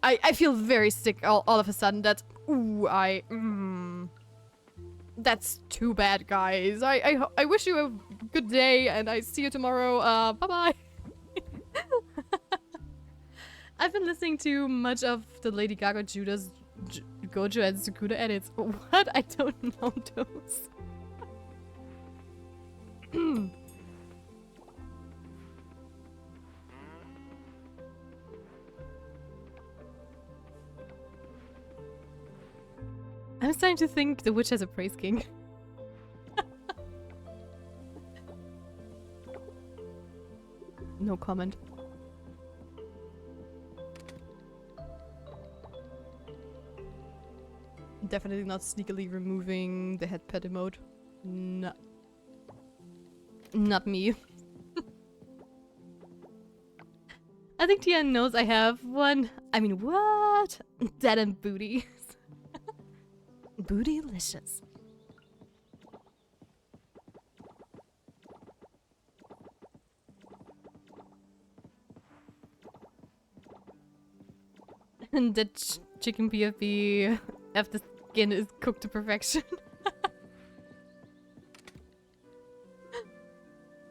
Speaker 2: I feel very sick all of a sudden. That's that's too bad, guys. I wish you a good day and I see you tomorrow. Bye bye. I've been listening to much of the Lady Gaga Judas Gojo and Sukuda edits. What? I don't know those. I'm starting to think the witch has a praise king. No comment. Definitely not sneakily removing the head pet emote. No. Not me. I think Tian knows I have one. I mean, what? Dead and booty. Bootylicious. And the chicken PFP after skin is cooked to perfection.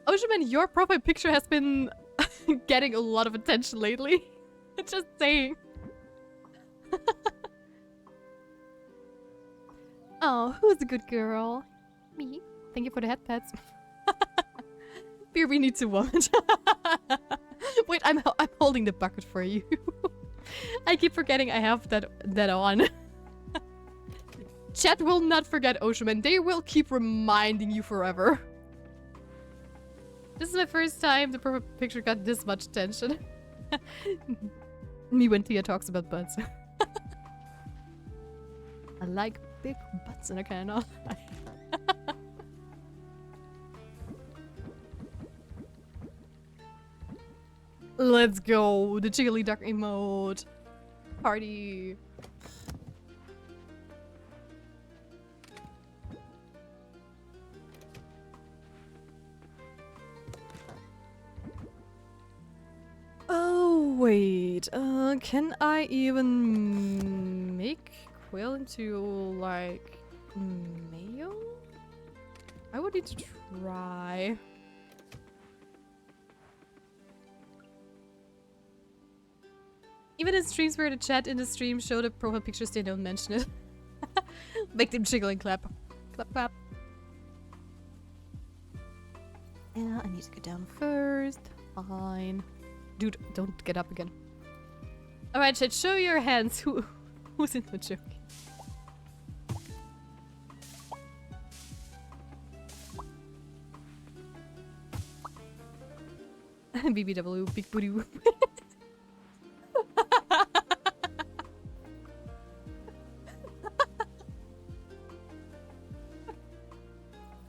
Speaker 2: Oceanman, your profile picture has been getting a lot of attention lately. Just saying. Oh, who's a good girl? Me. Thank you for the head pets. Beer, we need to vomit. Wait, I'm holding the bucket for you. I keep forgetting I have that on. Chat will not forget Oceanman. They will keep reminding you forever. This is my first time the perfect picture got this much attention. Me when Tia talks about butts. I like big butts and I cannot lie. Let's go! The jiggly duck emote. Party. Oh, wait. Can I even make Quill into, like, mayo? I would need to try. Even in streams where the chat in the stream show the profile pictures, they don't mention it. Make them jiggle and clap. Clap, clap. Yeah, I need to go down first. Fine. Dude, don't get up again. Alright, chat, show your hands. Who's in the joke? BBW, big booty whoop.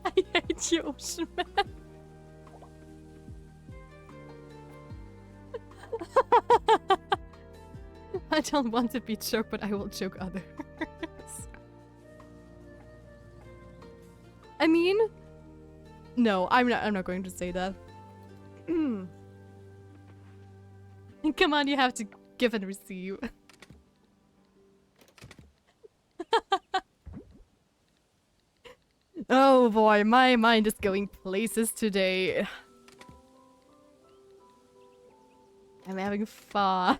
Speaker 2: I hate you, Ocean Man. I don't want to be choked, but I will choke others. I mean, no, I'm not going to say that. Come on, you have to give and receive. Oh boy, my mind is going places today. I'm having fun.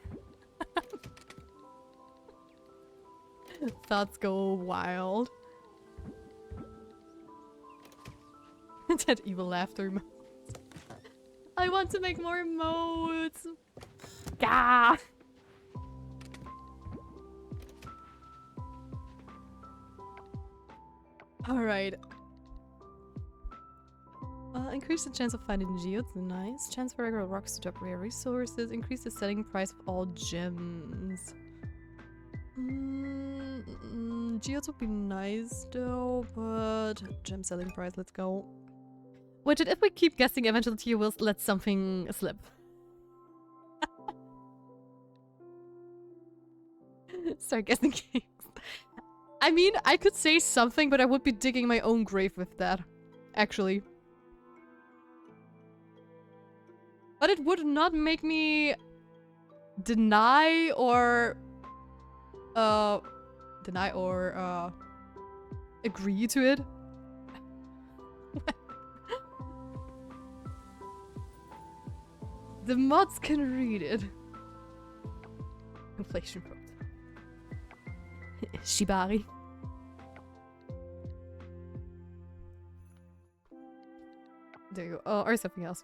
Speaker 2: Thoughts go wild. That evil laughter emote. I want to make more emotes. Gah! Alright. Increase the chance of finding geodes, nice. Chance for regular rocks to drop rare resources. Increase the selling price of all gems. Geodes would be nice though, but gem selling price, let's go. Which if we keep guessing, eventually Tia will let something slip. Start guessing games. I mean, I could say something, but I would be digging my own grave with that. Actually. But it would not make me deny or agree to it. The mods can read it. Inflation quote. Shibari. There you go. Oh, or something else.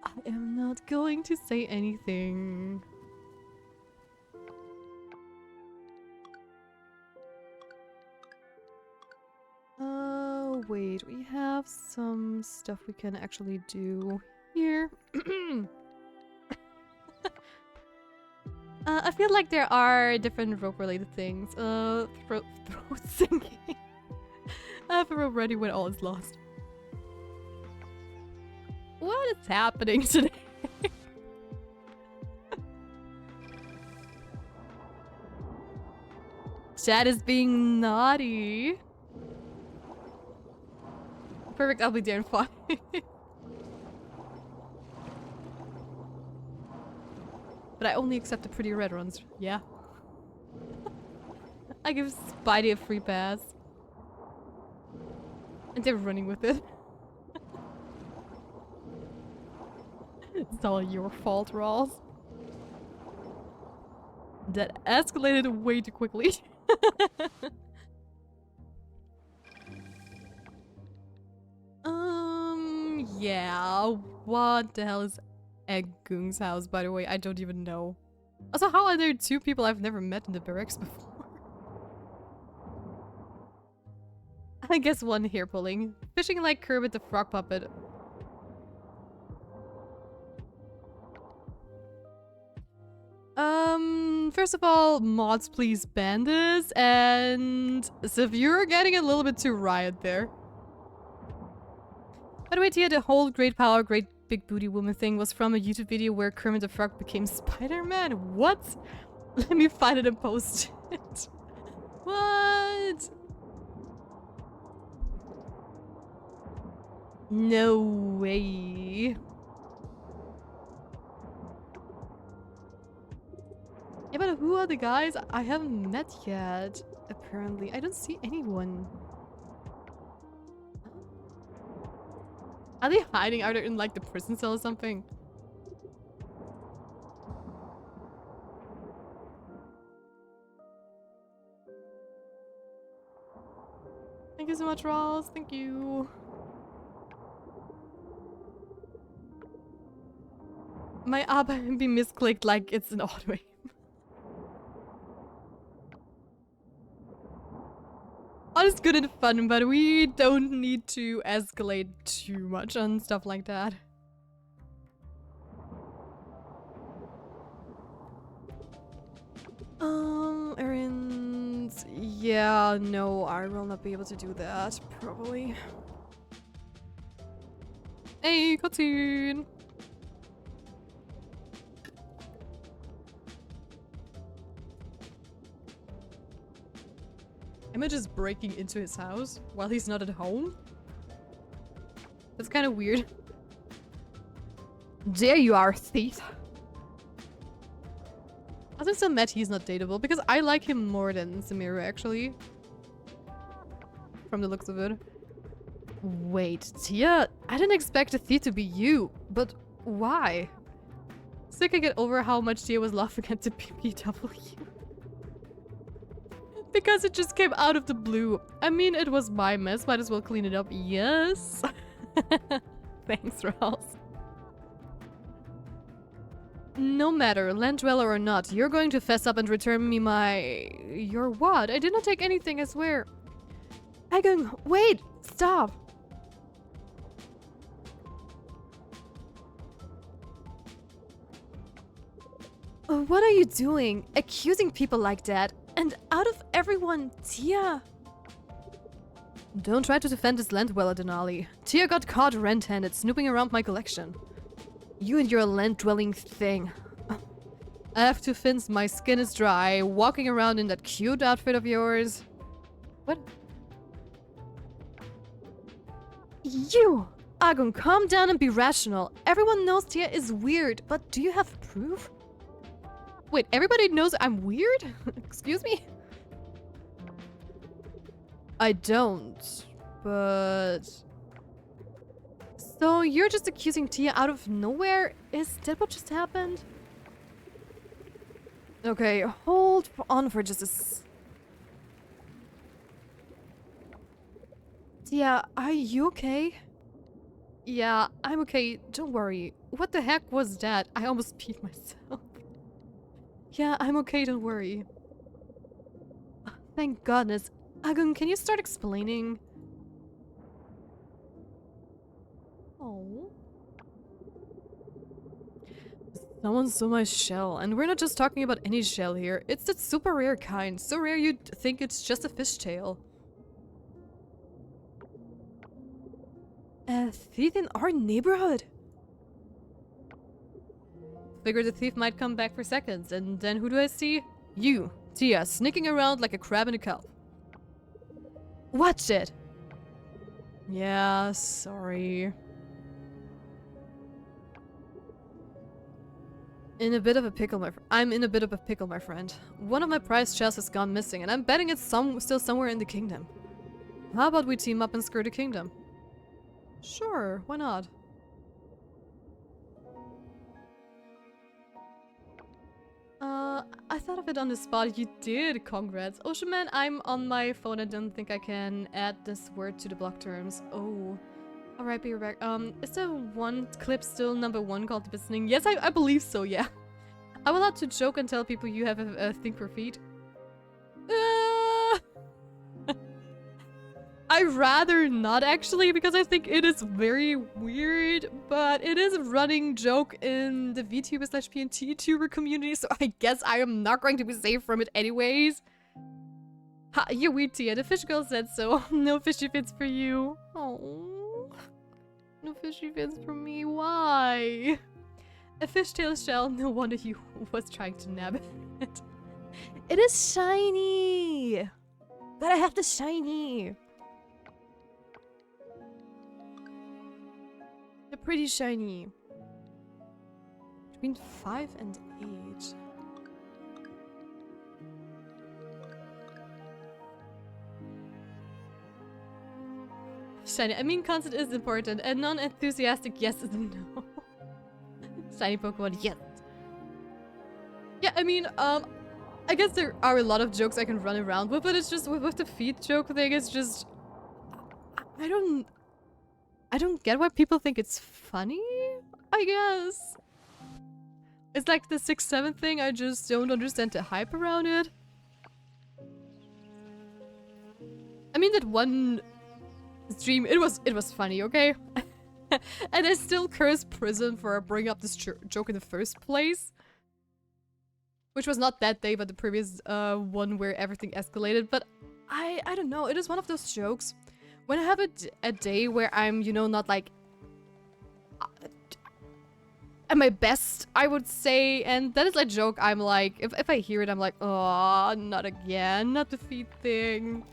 Speaker 2: I am not going to say anything. Oh, wait. We have some stuff we can actually do here. I feel like there are different rope-related things. Throat singing. I have a rope ready when all is lost. What is happening today? Chat is being naughty. Perfect, I'll be there in 5. But I only accept the pretty red ones. Yeah. I give Spidey a free pass. And they're running with it. It's all your fault, Rawls. That escalated way too quickly. Yeah. What the hell is Goong's house, by the way? I don't even know. Also, how are there 2 people I've never met in the barracks before? I guess 1 hair pulling. Fishing like Kermit the Frog Puppet. First of all, mods, please ban this, and so if you're getting a little bit too riot there. By the way, Tia, the whole great power, great big booty woman thing was from a YouTube video where Kermit the Frog became Spider-Man? What? Let me find it and post it. What? No way. Yeah, but who are the guys I haven't met yet? Apparently, I don't see anyone. Are they hiding? Are they in like the prison cell or something? Thank you so much, Ross. Thank you. My app be misclicked like it's an auto aim. All is good and fun, but we don't need to escalate too much on stuff like that. Errands... Yeah, no, I will not be able to do that, probably. Hey, cutscene! Am I just breaking into his house while he's not at home? That's kind of weird. There you are, thief. I think so Matt, he's not dateable because I like him more than Samiru actually. From the looks of it. Wait, Tia, I didn't expect a thief to be you, but why? Still can't get over how much Tia was laughing at the PPW. Because it just came out of the blue. I mean, it was my mess, might as well clean it up. Yes. Thanks, Ross. No matter, land dweller or not, you're going to fess up and return me my... Your what? I did not take anything, I swear. Agung, wait! Stop! What are you doing? Accusing people like that? And out of everyone, Tia? Don't try to defend this land dweller, Denali. Tia got caught red-handed snooping around my collection. You and your land-dwelling thing. I have to fins, my skin is dry, walking around in that cute outfit of yours. What? You! Agung, calm down and be rational. Everyone knows Tia is weird, but do you have proof? Wait, everybody knows I'm weird? Excuse me? I don't, but... So you're just accusing Tia out of nowhere? Is that what just happened? Okay, hold on for just a Tia, are you okay? Yeah, I'm okay, don't worry. What the heck was that? I almost peed myself. Yeah, I'm okay, don't worry. Thank goodness. Agung, can you start explaining? Oh. Someone stole my shell, and we're not just talking about any shell here. It's that super rare kind, so rare you'd think it's just a fishtail. A thief in our neighborhood? Figured the thief might come back for seconds, and then who do I see? You, Tia, sneaking around like a crab in a cup. Watch it! Yeah, sorry. I'm in a bit of a pickle, my friend. One of my prized shells has gone missing, and I'm betting it's still somewhere in the kingdom. How about we team up and screw the kingdom? Sure, why not? I thought of it on the spot. You did, congrats. Ocean Man, I'm on my phone. I don't think I can add this word to the block terms. Oh. Alright, be right back. Is there one clip still #1 called listening? Yes, I believe so, yeah. I'm allowed to joke and tell people you have a thing for feet. I'd rather not actually, because I think it is very weird, but it is a running joke in the VTuber/PNT tuber community, so I guess I am not going to be safe from it anyways. Ha, you weird Tia, the fish girl said so. No fishy fits for you. Oh, no fishy fits for me, why? A fishtail shell, no wonder you was trying to nab it. It is shiny! Gotta have the shiny! They're pretty shiny. Between 5 and 8. Shiny. I mean, concept is important. And non-enthusiastic yes is a no. Shiny Pokemon, yes. Yeah, I mean, I guess there are a lot of jokes I can run around with, but it's just with the feet joke thing, it's just... I don't get why people think it's funny, I guess. It's like the 6-7 thing, I just don't understand the hype around it. I mean, that one stream, it was funny, okay? And I still curse Prison for bringing up this joke in the first place. Which was not that day, but the previous one where everything escalated. But I don't know, it is one of those jokes. When I have a day where I'm, you know, not like at my best, I would say, and that is a joke I'm like, if I hear it, I'm like, oh, not again, not the feet thing.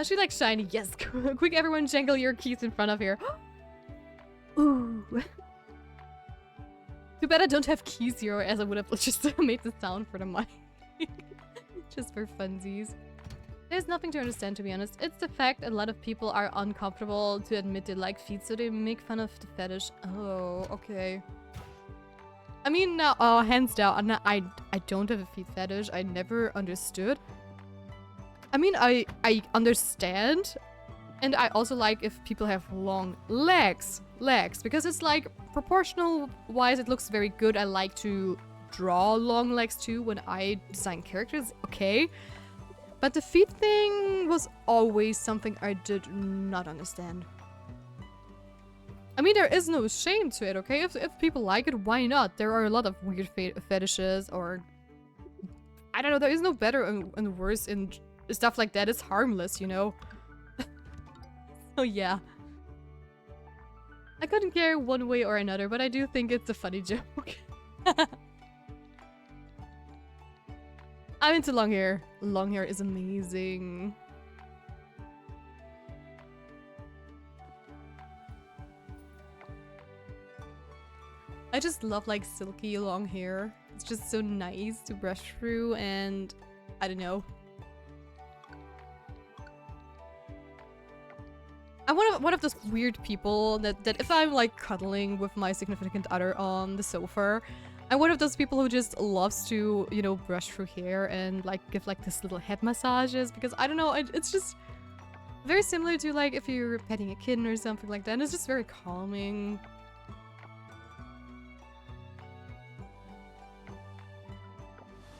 Speaker 2: She likes shiny, yes, quick everyone jangle your keys in front of here. Ooh. Too bad I don't have keys here, as I would have just made the sound for the mic. Just for funsies. There's nothing to understand, to be honest. It's the fact a lot of people are uncomfortable to admit they like feet, so they make fun of the fetish. Oh, okay. I mean, now, hands down, I don't have a feet fetish. I never understood. I mean, I understand. And I also like if people have long legs, because it's like proportional wise, it looks very good. I like to draw long legs too when I design characters, okay. But the feet thing was always something I did not understand. I mean, there is no shame to it, okay? If people like it, why not? There are a lot of weird fetishes, or I don't know, there is no better and worse in stuff like that. It's harmless, you know? Oh yeah. I couldn't care one way or another, but I do think it's a funny joke. I'm into long hair. Long hair is amazing. I just love like silky long hair. It's just so nice to brush through, and I don't know. I'm one of those weird people that if I'm like cuddling with my significant other on the sofa, I'm one of those people who just loves to, you know, brush through hair and like give like this little head massages, because I don't know, it's just very similar to like if you're petting a kitten or something like that, and it's just very calming.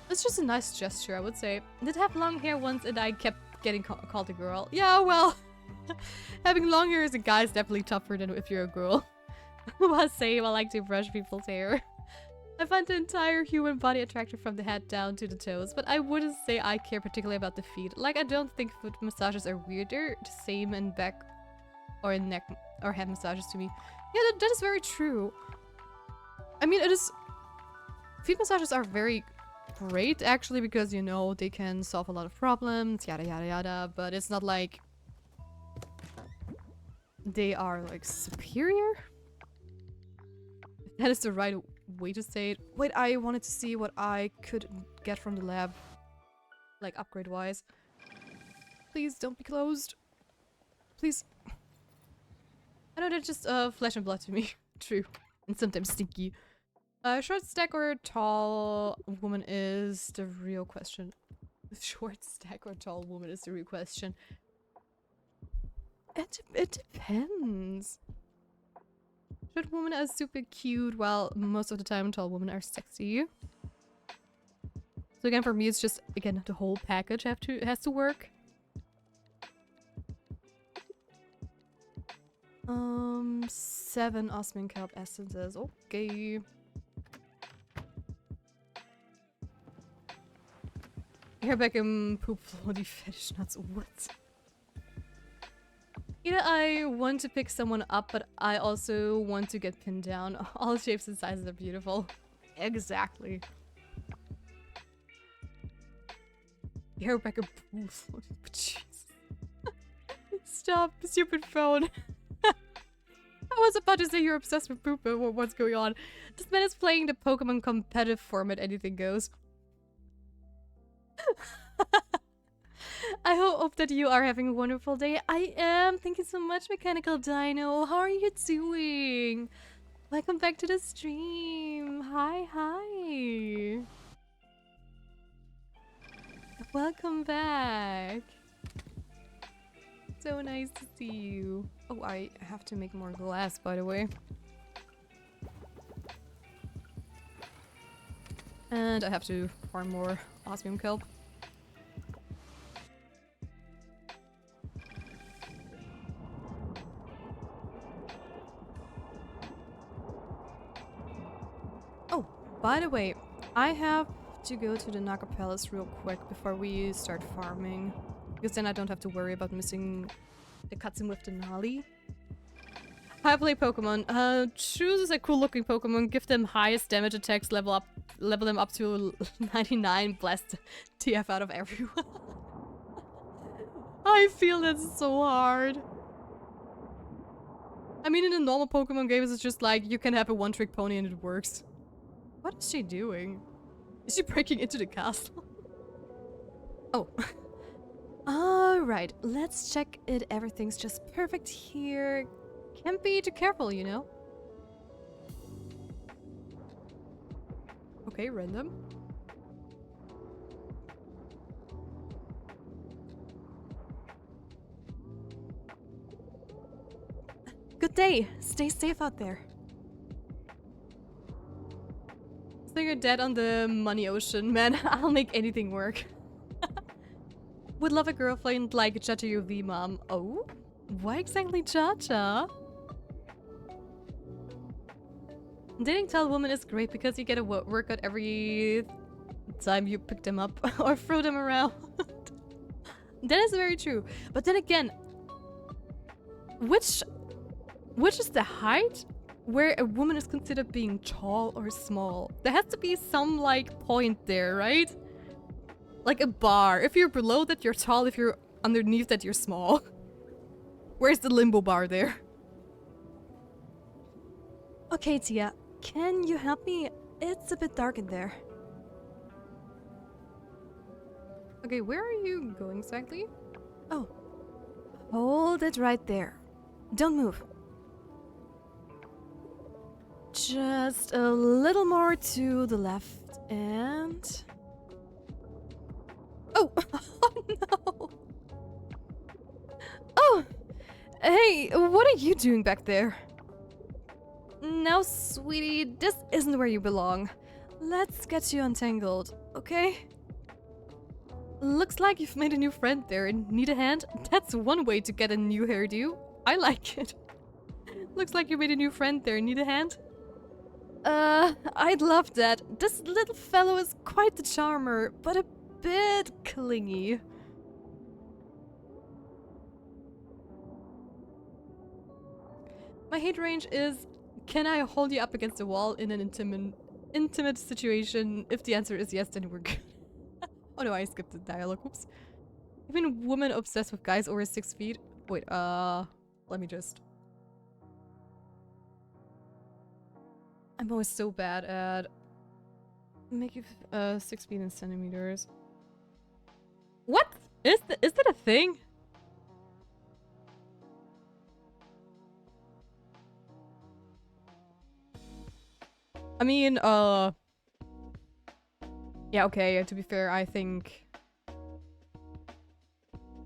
Speaker 2: It's just a nice gesture, I would say. I did have long hair once and I kept getting called a girl. Yeah, well, having long hair as a guy is definitely tougher than if you're a girl. Well, same, I like to brush people's hair. I find the entire human body attractive from the head down to the toes, but I wouldn't say I care particularly about the feet. Like, I don't think foot massages are weird. They're the same in back or in neck or head massages to me. Yeah, that is very true. I mean, it is... Feet massages are very great, actually, because, you know, they can solve a lot of problems, yada yada yada, but it's not like they are, like, superior? If that is the right way to say it. Wait, I wanted to see what I could get from the lab, like, upgrade-wise. Please, don't be closed. Please. I know they're just, flesh and blood to me. True. And sometimes stinky. Short stack or tall woman is the real question. Short stack or tall woman is the real question. It depends. Short women are super cute, while most of the time tall women are sexy. So again, for me, it's just, again, the whole package has to work. 7 osmium kelp essences. Okay. Hair Beckham poop floaty fetish nuts. What? Either I want to pick someone up, but I also want to get pinned down. All shapes and sizes are beautiful. Exactly. Hair Beckham poop floaty. Jesus. Stop, stupid phone. I was about to say you're obsessed with poop, but what's going on? This man is playing the Pokemon competitive format, anything goes. I hope that you are having a wonderful day. I am. Thank you so much, Mechanical Dino. How are you doing? Welcome back to the stream. Hi, hi. Welcome back. So nice to see you. Oh, I have to make more glass, by the way. And I have to farm more osmium kelp. Oh, by the way, I have to go to the Naga Palace real quick before we start farming. Because then I don't have to worry about missing the cutscene with Denali. How I play Pokemon. Choose a cool looking Pokemon, give them highest damage attacks, level them up to 99, blast TF out of everyone. I feel that's so hard. I mean, in the normal Pokemon games, it's just like you can have a one-trick pony and it works. What is she doing? Is she breaking into the castle? Oh. Alright, let's check it. Everything's just perfect here. Can't be too careful, you know? Okay, random. Good day. Stay safe out there. So you're dead on the money ocean, man. I'll make anything work. Would love a girlfriend like Chacha UV mom. Oh? Why exactly Chacha? Dating tall woman is great because you get a workout every time you pick them up or throw them around. That is very true. But then again, which is the height where a woman is considered being tall or small? There has to be some like point there, right? Like a bar. If you're below that, you're tall. If you're underneath that, you're small. Where's the limbo bar there? Okay, Tia. Can you help me? It's a bit dark in there. Okay, where are you going exactly? Oh. Hold it right there. Don't move. Just a little more to the left and... Oh! Oh no! Oh! Hey, what are you doing back there? No, sweetie, this isn't where you belong. Let's get you untangled, okay? Looks like you've made a new friend there and need a hand? That's one way to get a new hairdo. I like it. Looks like you made a new friend there. Need a hand? I'd love that. This little fellow is quite the charmer, but a bit clingy. My hate range is, can I hold you up against the wall in an intimate situation? If the answer is yes, then we're good. Oh no, I skipped the dialogue. Oops. Even women obsessed with guys over 6 feet. Wait, let me just... I'm always so bad at... Make it 6 feet in centimeters. What? Is that a thing? I mean, yeah, okay, to be fair, I think...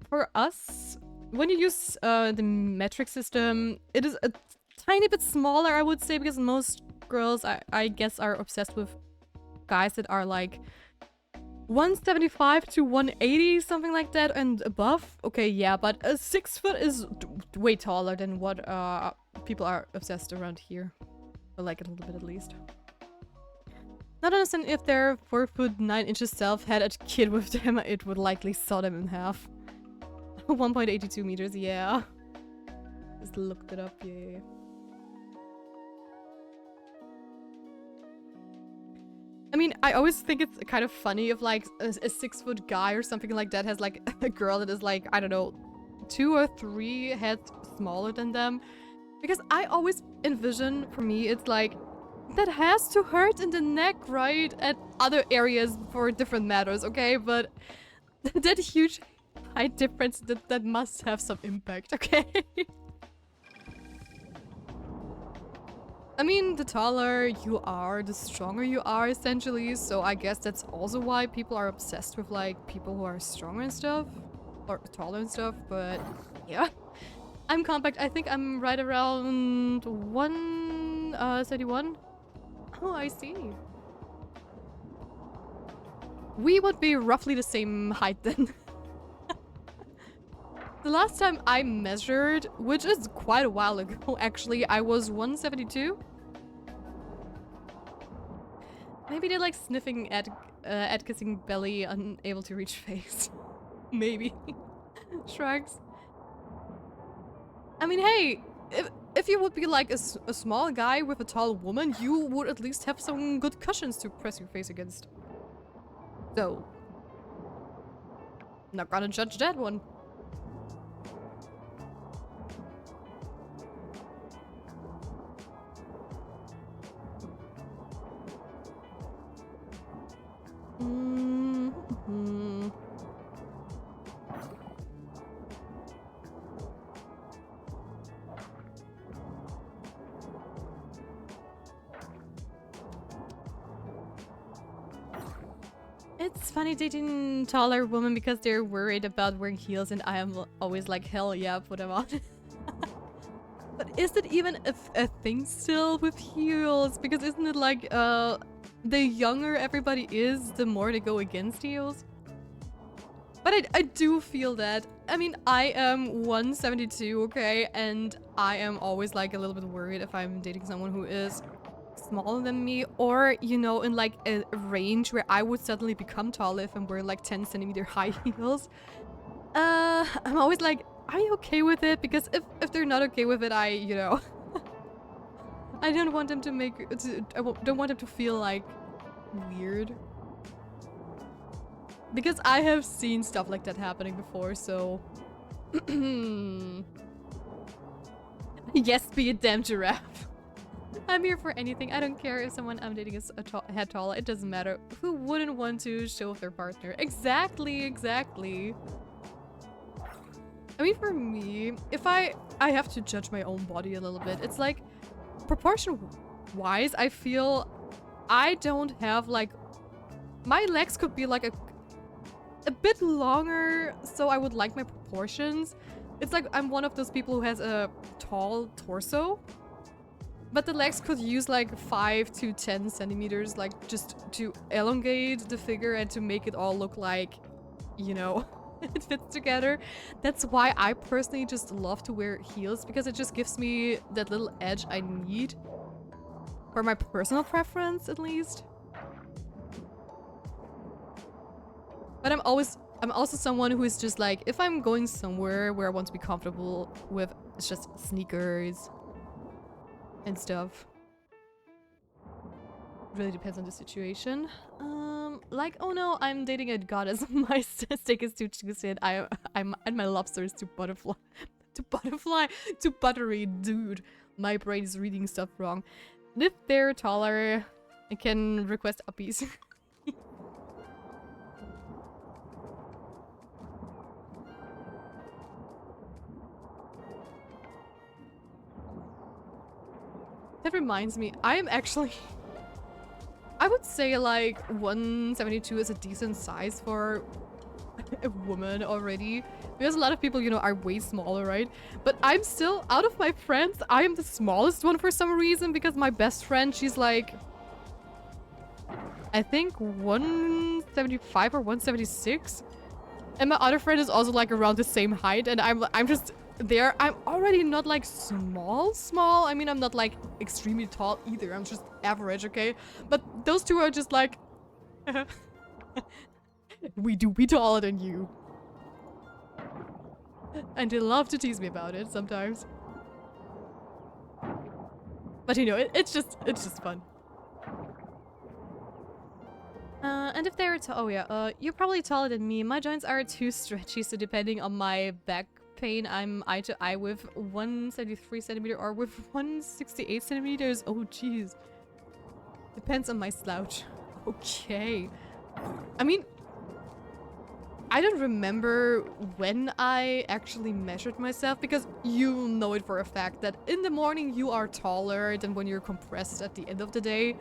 Speaker 2: For us, when you use the metric system, it is a tiny bit smaller, I would say, because most girls, I guess, are obsessed with guys that are like 175 to 180, something like that, and above. Okay, yeah, but a 6 foot is way taller than what people are obsessed around here. Or like a little bit at least. Not understand if their 4 foot 9 inches self had a kid with them, it would likely saw them in half. 1.82 meters, yeah. Just looked it up, yeah. I mean, I always think it's kind of funny if like a 6 foot guy or something like that has like a girl that is like, I don't know, 2 or 3 heads smaller than them. Because I always envision, for me, it's like, that has to hurt in the neck, right? And other areas for different matters, okay? But that huge height difference, that must have some impact, okay? I mean, the taller you are, the stronger you are, essentially. So I guess that's also why people are obsessed with, like, people who are stronger and stuff. Or taller and stuff, but yeah. I'm compact. I think I'm right around 131. Oh, I see. We would be roughly the same height then. The last time I measured, which is quite a while ago actually, I was 172. Maybe they're like sniffing at kissing belly, unable to reach face. Maybe. Shrugs. I mean, hey, if you would be like a small guy with a tall woman, you would at least have some good cushions to press your face against. So, not gonna judge that one. it's funny dating taller women because they're worried about wearing heels, and I am always like, hell yeah, put them on. But is it even a thing still with heels? Because isn't it like, the younger everybody is, the more they go against heels? But I do feel that. I mean, I am 172, okay? And I am always like a little bit worried if I'm dating someone who is smaller than me, or, you know, in like a range where I would suddenly become taller if I'm wearing like 10 centimeter high heels. I'm always like, are you okay with it? Because if they're not okay with it, you know, I don't want them to don't want them to feel like weird. Because I have seen stuff like that happening before, so... Yes, be a damn giraffe. I'm here for anything. I don't care if someone I'm dating is a head taller. It doesn't matter. Who wouldn't want to show off their partner? Exactly, exactly. I mean, for me, if I have to judge my own body a little bit. It's like, proportion-wise, I feel I don't have, like... My legs could be, like, a bit longer, so I would like my proportions. It's like I'm one of those people who has a tall torso, but the legs could use like 5 to 10 centimeters, like just to elongate the figure and to make it all look like, you know, it fits together. That's why I personally just love to wear heels, because it just gives me that little edge I need for my personal preference, at least. But I'm also someone who is just like, if I'm going somewhere where I want to be comfortable with, it's just sneakers and stuff. Really depends on the situation. Like, oh no, I'm dating a goddess. My steak is too juicy, and my lobster is too buttery, dude. My brain is reading stuff wrong. And if they're taller, I can request uppies. That reminds me, I am actually... I would say like 172 is a decent size for a woman already. Because a lot of people, you know, are way smaller, right? But I'm still, out of my friends, I am the smallest one for some reason, because my best friend, she's like... I think 175 or 176. And my other friend is also like around the same height, and I'm just... There, I'm already not like small. I mean, I'm not like extremely tall either. I'm just average, okay? But those two are just like, we do be taller than you. And they love to tease me about it sometimes. But you know, it's just fun. And if they're you're probably taller than me. My joints are too stretchy, so depending on my back pain, I'm eye to eye with 173 centimeter or with 168 centimeters. Oh jeez, depends on my slouch. Okay, I mean, I don't remember when I actually measured myself, because you know it for a fact that in the morning you are taller than when you're compressed at the end of the day.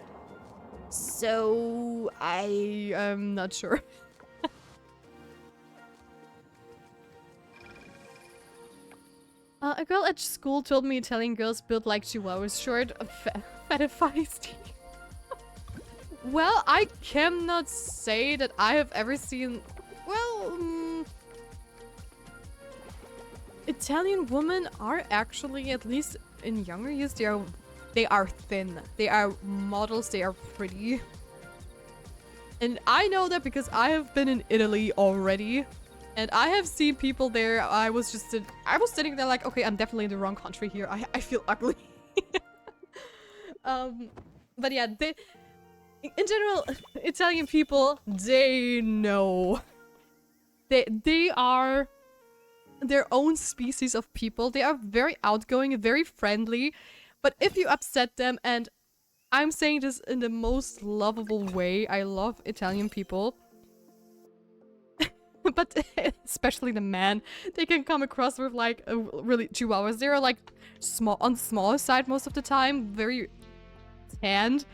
Speaker 2: So I am not sure. A girl at school told me Italian girls built like chihuahuas, short, fat and feisty. Well, I cannot say that I have ever seen... Well, Italian women are actually, at least in younger years, they are thin. They are models, they are pretty. And I know that because I have been in Italy already. And I have seen people there. I was sitting there like, okay, I'm definitely in the wrong country here. I feel ugly. But yeah, in general, Italian people, they know. They are their own species of people. They are very outgoing, very friendly. But if you upset them, and I'm saying this in the most lovable way, I love Italian people. But especially the men, they can come across with like really chihuahuas. They're like small, on the smaller side most of the time, very tanned.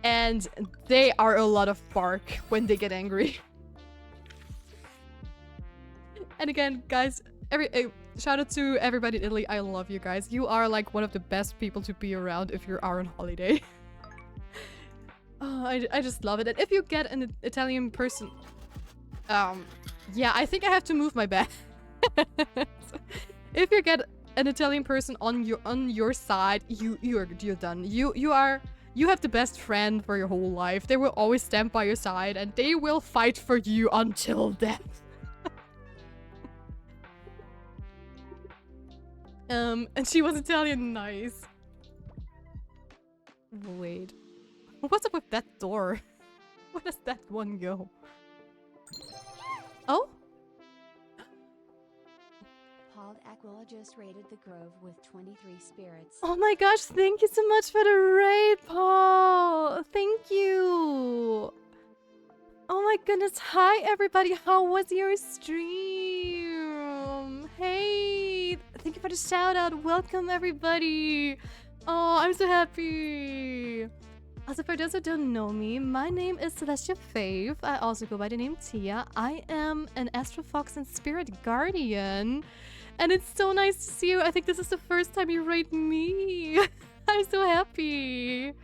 Speaker 2: And they are a lot of bark when they get angry. And again, guys, shout out to everybody in Italy. I love you guys. You are like one of the best people to be around if you are on holiday. Oh, I just love it. And if you get an Italian person, yeah, I think I have to move my bed. If you get an Italian person on your side, you're done. You have the best friend for your whole life. They will always stand by your side and they will fight for you until death. And she was Italian, nice. Wait. What's up with that door? Where does that one go? Oh?
Speaker 1: Paul Aquila just raided the grove with 23 spirits.
Speaker 2: Oh my gosh, thank you so much for the raid, Paul! Thank you! Oh my goodness, hi everybody, how was your stream? Hey! Thank you for the shout out, welcome everybody! Oh, I'm so happy! Also, for those who don't know me, my name is Celestia Faith. I also go by the name Tia. I am an Astro Fox and Spirit Guardian. And it's so nice to see you. I think this is the first time you raid me. I'm so happy.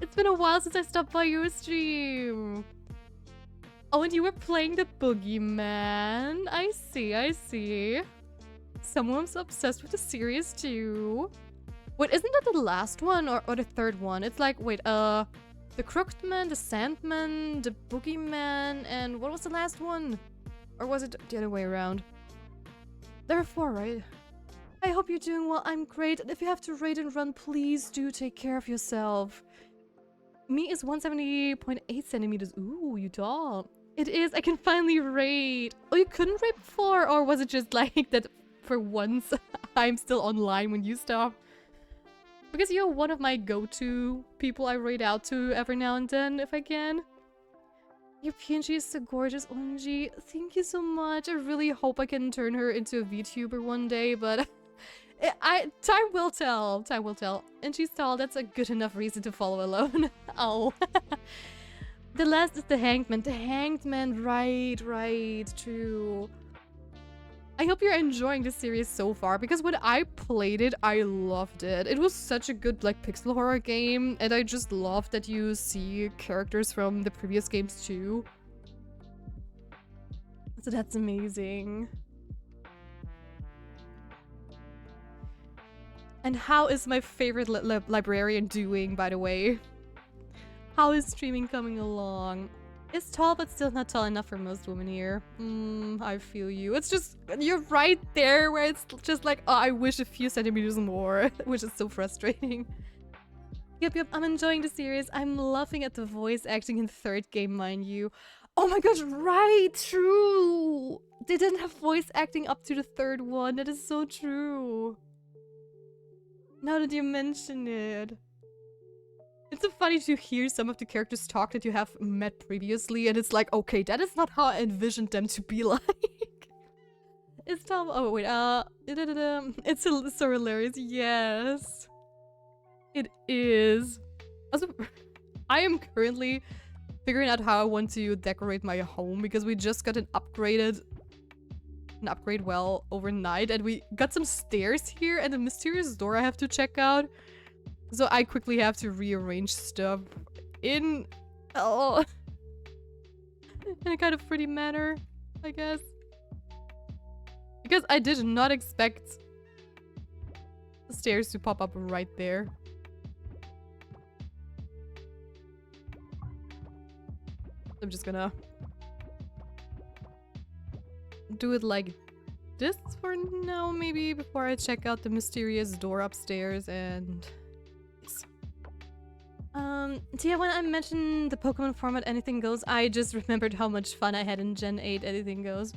Speaker 2: It's been a while since I stopped by your stream. Oh, and you were playing the Boogeyman. I see, I see. Someone's obsessed with the series too. Wait, isn't that the last one or the third one? It's like, wait, the Crooked Man, the Sandman, the Boogeyman, and what was the last one? Or was it the other way around? There are 4, right? I hope you're doing well. I'm great. And if you have to raid and run, please do take care of yourself. Me is 170.8 centimeters. Ooh, you tall. It is. I can finally raid. Oh, you couldn't raid before? Or was it just like that for once I'm still online when you stop? Because you're one of my go-to people I raid out to every now and then, if I can. Your PNG is so gorgeous, OMG. Thank you so much. I really hope I can turn her into a VTuber one day, but... time will tell. Time will tell. And she's tall, that's a good enough reason to follow alone. Oh. The last is the Hanged Man. The Hanged Man, right, true. I hope you're enjoying this series so far, because when I played it, I loved it. It was such a good, like, pixel horror game, and I just love that you see characters from the previous games too. So that's amazing. And how is my favorite librarian doing, by the way? How is streaming coming along? It's tall, but still not tall enough for most women here. I feel you. It's just, you're right there where it's just like, oh, I wish a few centimeters more, which is so frustrating. Yep, I'm enjoying the series. I'm laughing at the voice acting in the third game, mind you. Oh my gosh, right, true. They didn't have voice acting up to the third one. That is so true. Now that you mention it. It's so funny to hear some of the characters talk that you have met previously, and it's like, okay, that is not how I envisioned them to be like. It's Tom. Oh wait, it's so hilarious. Yes, it is. Also, I am currently figuring out how I want to decorate my home because we just got an upgrade well overnight, and we got some stairs here and a mysterious door I have to check out. So I quickly have to rearrange stuff in a kind of pretty manner, I guess. Because I did not expect the stairs to pop up right there. I'm just gonna do it like this for now, maybe, before I check out the mysterious door upstairs and... yeah, when I mentioned the Pokemon format Anything Goes, I just remembered how much fun I had in Gen 8 Anything Goes.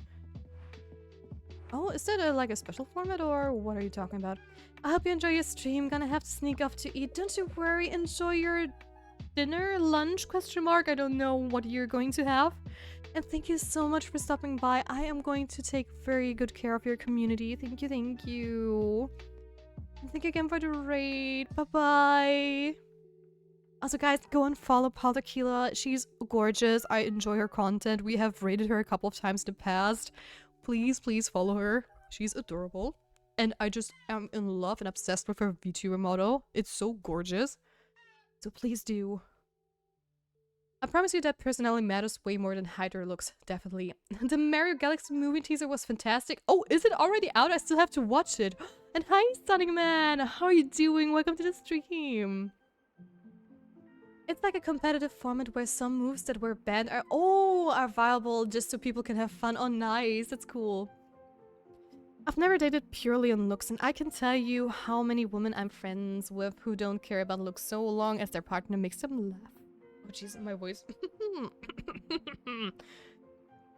Speaker 2: Oh, is that like a special format, or what are you talking about? I hope you enjoy your stream. Gonna have to sneak off to eat. Don't you worry, enjoy your dinner, lunch, question mark. I don't know what you're going to have. And thank you so much for stopping by. I am going to take very good care of your community. Thank you, thank you. And thank you again for the raid. Bye-bye. Also, guys, go and follow Paul Tequila. She's gorgeous. I enjoy her content. We have rated her a couple of times in the past. Please, please follow her. She's adorable. And I just am in love and obsessed with her VTuber model. It's so gorgeous. So please do. I promise you that personality matters way more than height or looks. Definitely. The Mario Galaxy movie teaser was fantastic. Oh, is it already out? I still have to watch it. And hi, Stunning Man. How are you doing? Welcome to the stream. It's like a competitive format where some moves that were banned are viable just so people can have fun. Oh, nice. That's cool. I've never dated purely on looks, and I can tell you how many women I'm friends with who don't care about looks so long as their partner makes them laugh. Oh, jeez, my voice.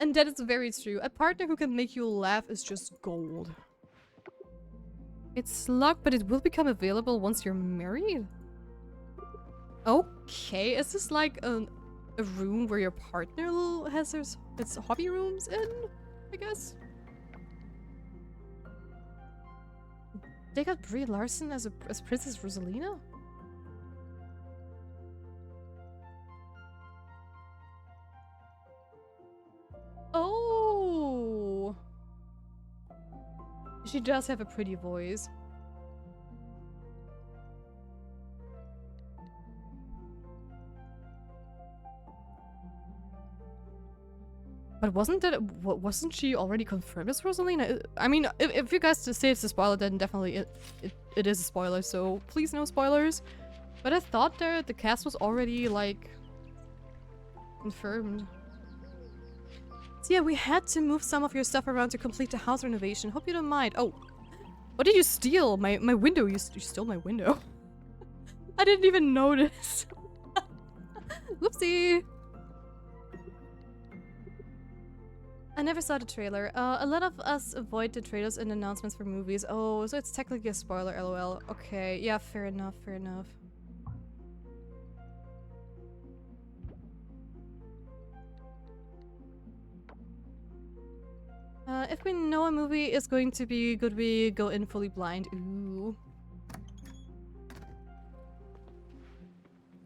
Speaker 2: And that is very true. A partner who can make you laugh is just gold. It's locked, but it will become available once you're married? Okay, is this like a room where your partner has its hobby rooms in, I guess? They got Brie Larson as Princess Rosalina? Oh! She does have a pretty voice. But wasn't she already confirmed as Rosalina? I mean, if you guys say it's a spoiler, then definitely it is a spoiler, so please no spoilers. But I thought the cast was already, like, confirmed. So yeah, we had to move some of your stuff around to complete the house renovation. Hope you don't mind. Oh, what did you steal? My window. You stole my window. I didn't even notice. Whoopsie. I never saw the trailer. A lot of us avoid the trailers and announcements for movies. Oh, so it's technically a spoiler, lol. Okay, yeah, fair enough, fair enough. If we know a movie is going to be good, we go in fully blind. Ooh.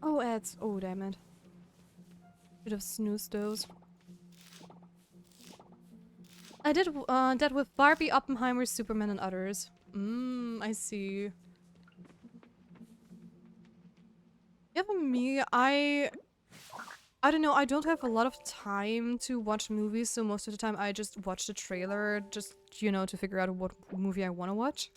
Speaker 2: Oh, ads. Oh, damn it. Should have snoozed those. I did that with Barbie, Oppenheimer, Superman, and others. I see. Yeah, for me, I don't know, I don't have a lot of time to watch movies, so most of the time I just watch the trailer, just, you know, to figure out what movie I want to watch.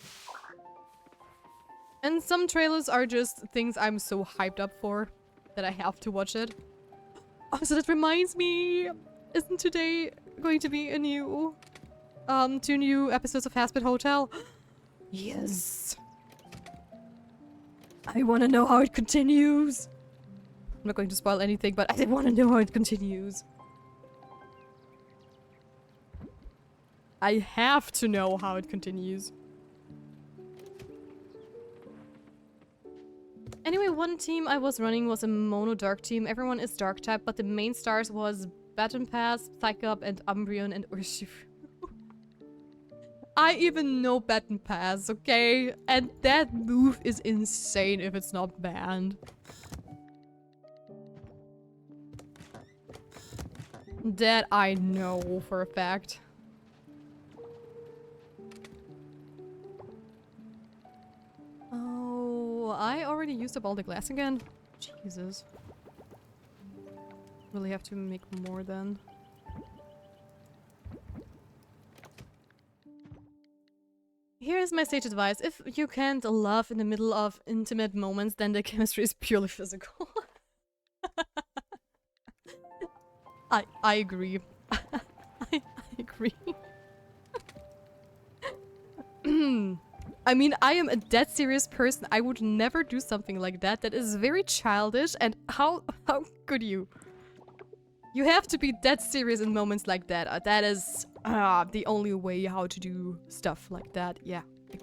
Speaker 2: And some trailers are just things I'm so hyped up for that I have to watch it. Oh, so that reminds me, isn't today going to be a new, 2 new episodes of Hazbin Hotel? Yes! I want to know how it continues! I'm not going to spoil anything, but I want to know how it continues. I have to know how it continues. Anyway, one team I was running was a mono dark team. Everyone is dark type, but the main stars was Baton Pass, Psychop, and Umbreon, and Urshifu. I even know Baton Pass, okay? And that move is insane if it's not banned. That I know for a fact. Oh, I already used up all the glass again? Jesus. Really have to make more then. Here's my sage advice. If you can't love in the middle of intimate moments, then the chemistry is purely physical. I agree. I agree. I mean, I am a dead serious person. I would never do something like that. That is very childish, and how could you? You have to be dead serious in moments like that. That is the only way how to do stuff like that. Yeah,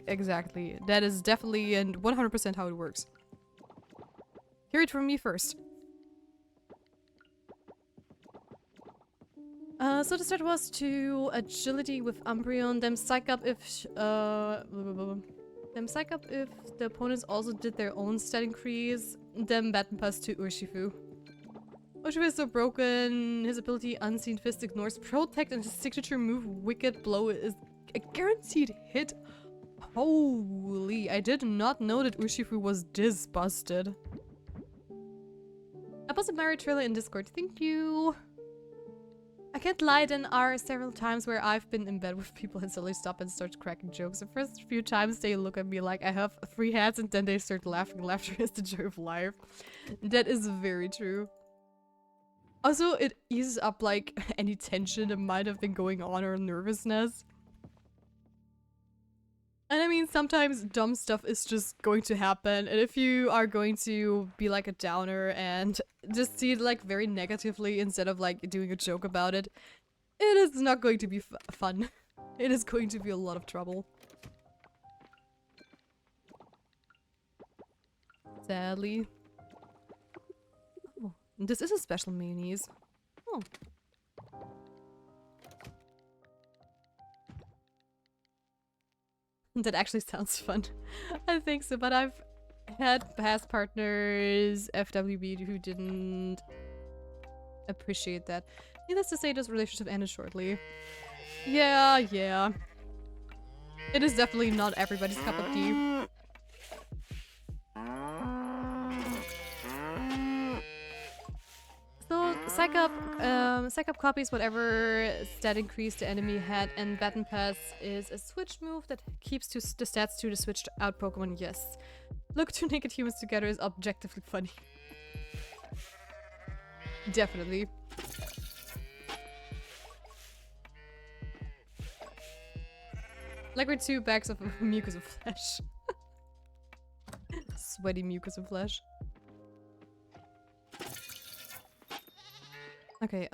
Speaker 2: exactly. That is definitely and 100% how it works. Hear it from me first. So the start was to agility with Umbreon, then psych up if Then psych up if the opponents also did their own stat increase. Then Baton Pass to Urshifu. Urshifu is so broken. His ability Unseen Fist ignores Protect, and his signature move Wicked Blow is a guaranteed hit. Holy, I did not know that Urshifu was this busted. I posted my trailer in Discord. Thank you. I can't lie, there are several times where I've been in bed with people and suddenly stop and start cracking jokes. The first few times they look at me like I have 3 heads, and then they start laughing. Laughter is the joy of life. That is very true. Also, it eases up like any tension that might have been going on or nervousness. And I mean, sometimes dumb stuff is just going to happen, and if you are going to be like a downer and just see it like very negatively instead of like doing a joke about it, it is not going to be fun. It is going to be a lot of trouble. Sadly. Oh, this is a special mayonnaise. Oh. That actually sounds fun. I think so, but I've had past partners, FWB, who didn't appreciate that. Needless to say, this relationship ended shortly. Yeah. It is definitely not everybody's cup of tea. So, Psych Up copies whatever stat increase the enemy had, and Baton Pass is a switch move that keeps the stats to the switched out Pokemon, yes. Look, 2 naked humans together is objectively funny. Definitely. Like we're 2 bags of mucus of flesh. Sweaty mucus of flesh. Okay,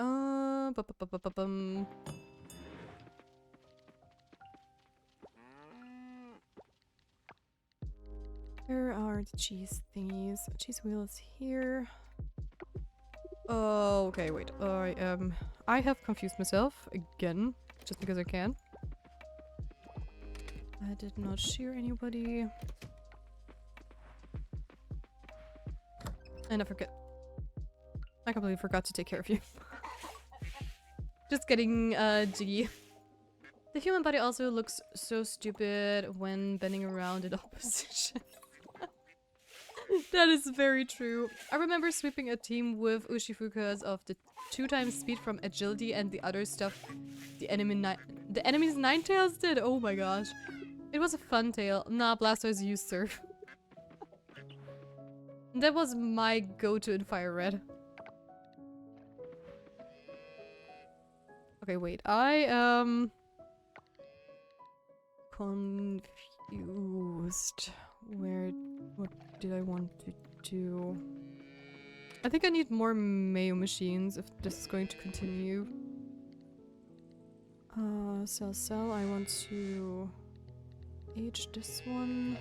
Speaker 2: where are the cheese thingies? Cheese wheel is here. Oh, okay, wait. I have confused myself again, just because I can. I did not shear anybody. And I completely forgot to take care of you. Just getting jiggy. The human body also looks so stupid when bending around in opposition. That is very true. I remember sweeping a team with Urshifu because of the 2 times speed from agility and the other stuff the enemy's Ninetales did. Oh my gosh. It was a fun tale. Nah, Blastoise used Surf. That was my go-to in Fire Red. Okay, wait. I am confused. What did I want to do? I think I need more Mayo machines if this is going to continue. Cell, I want to age this one.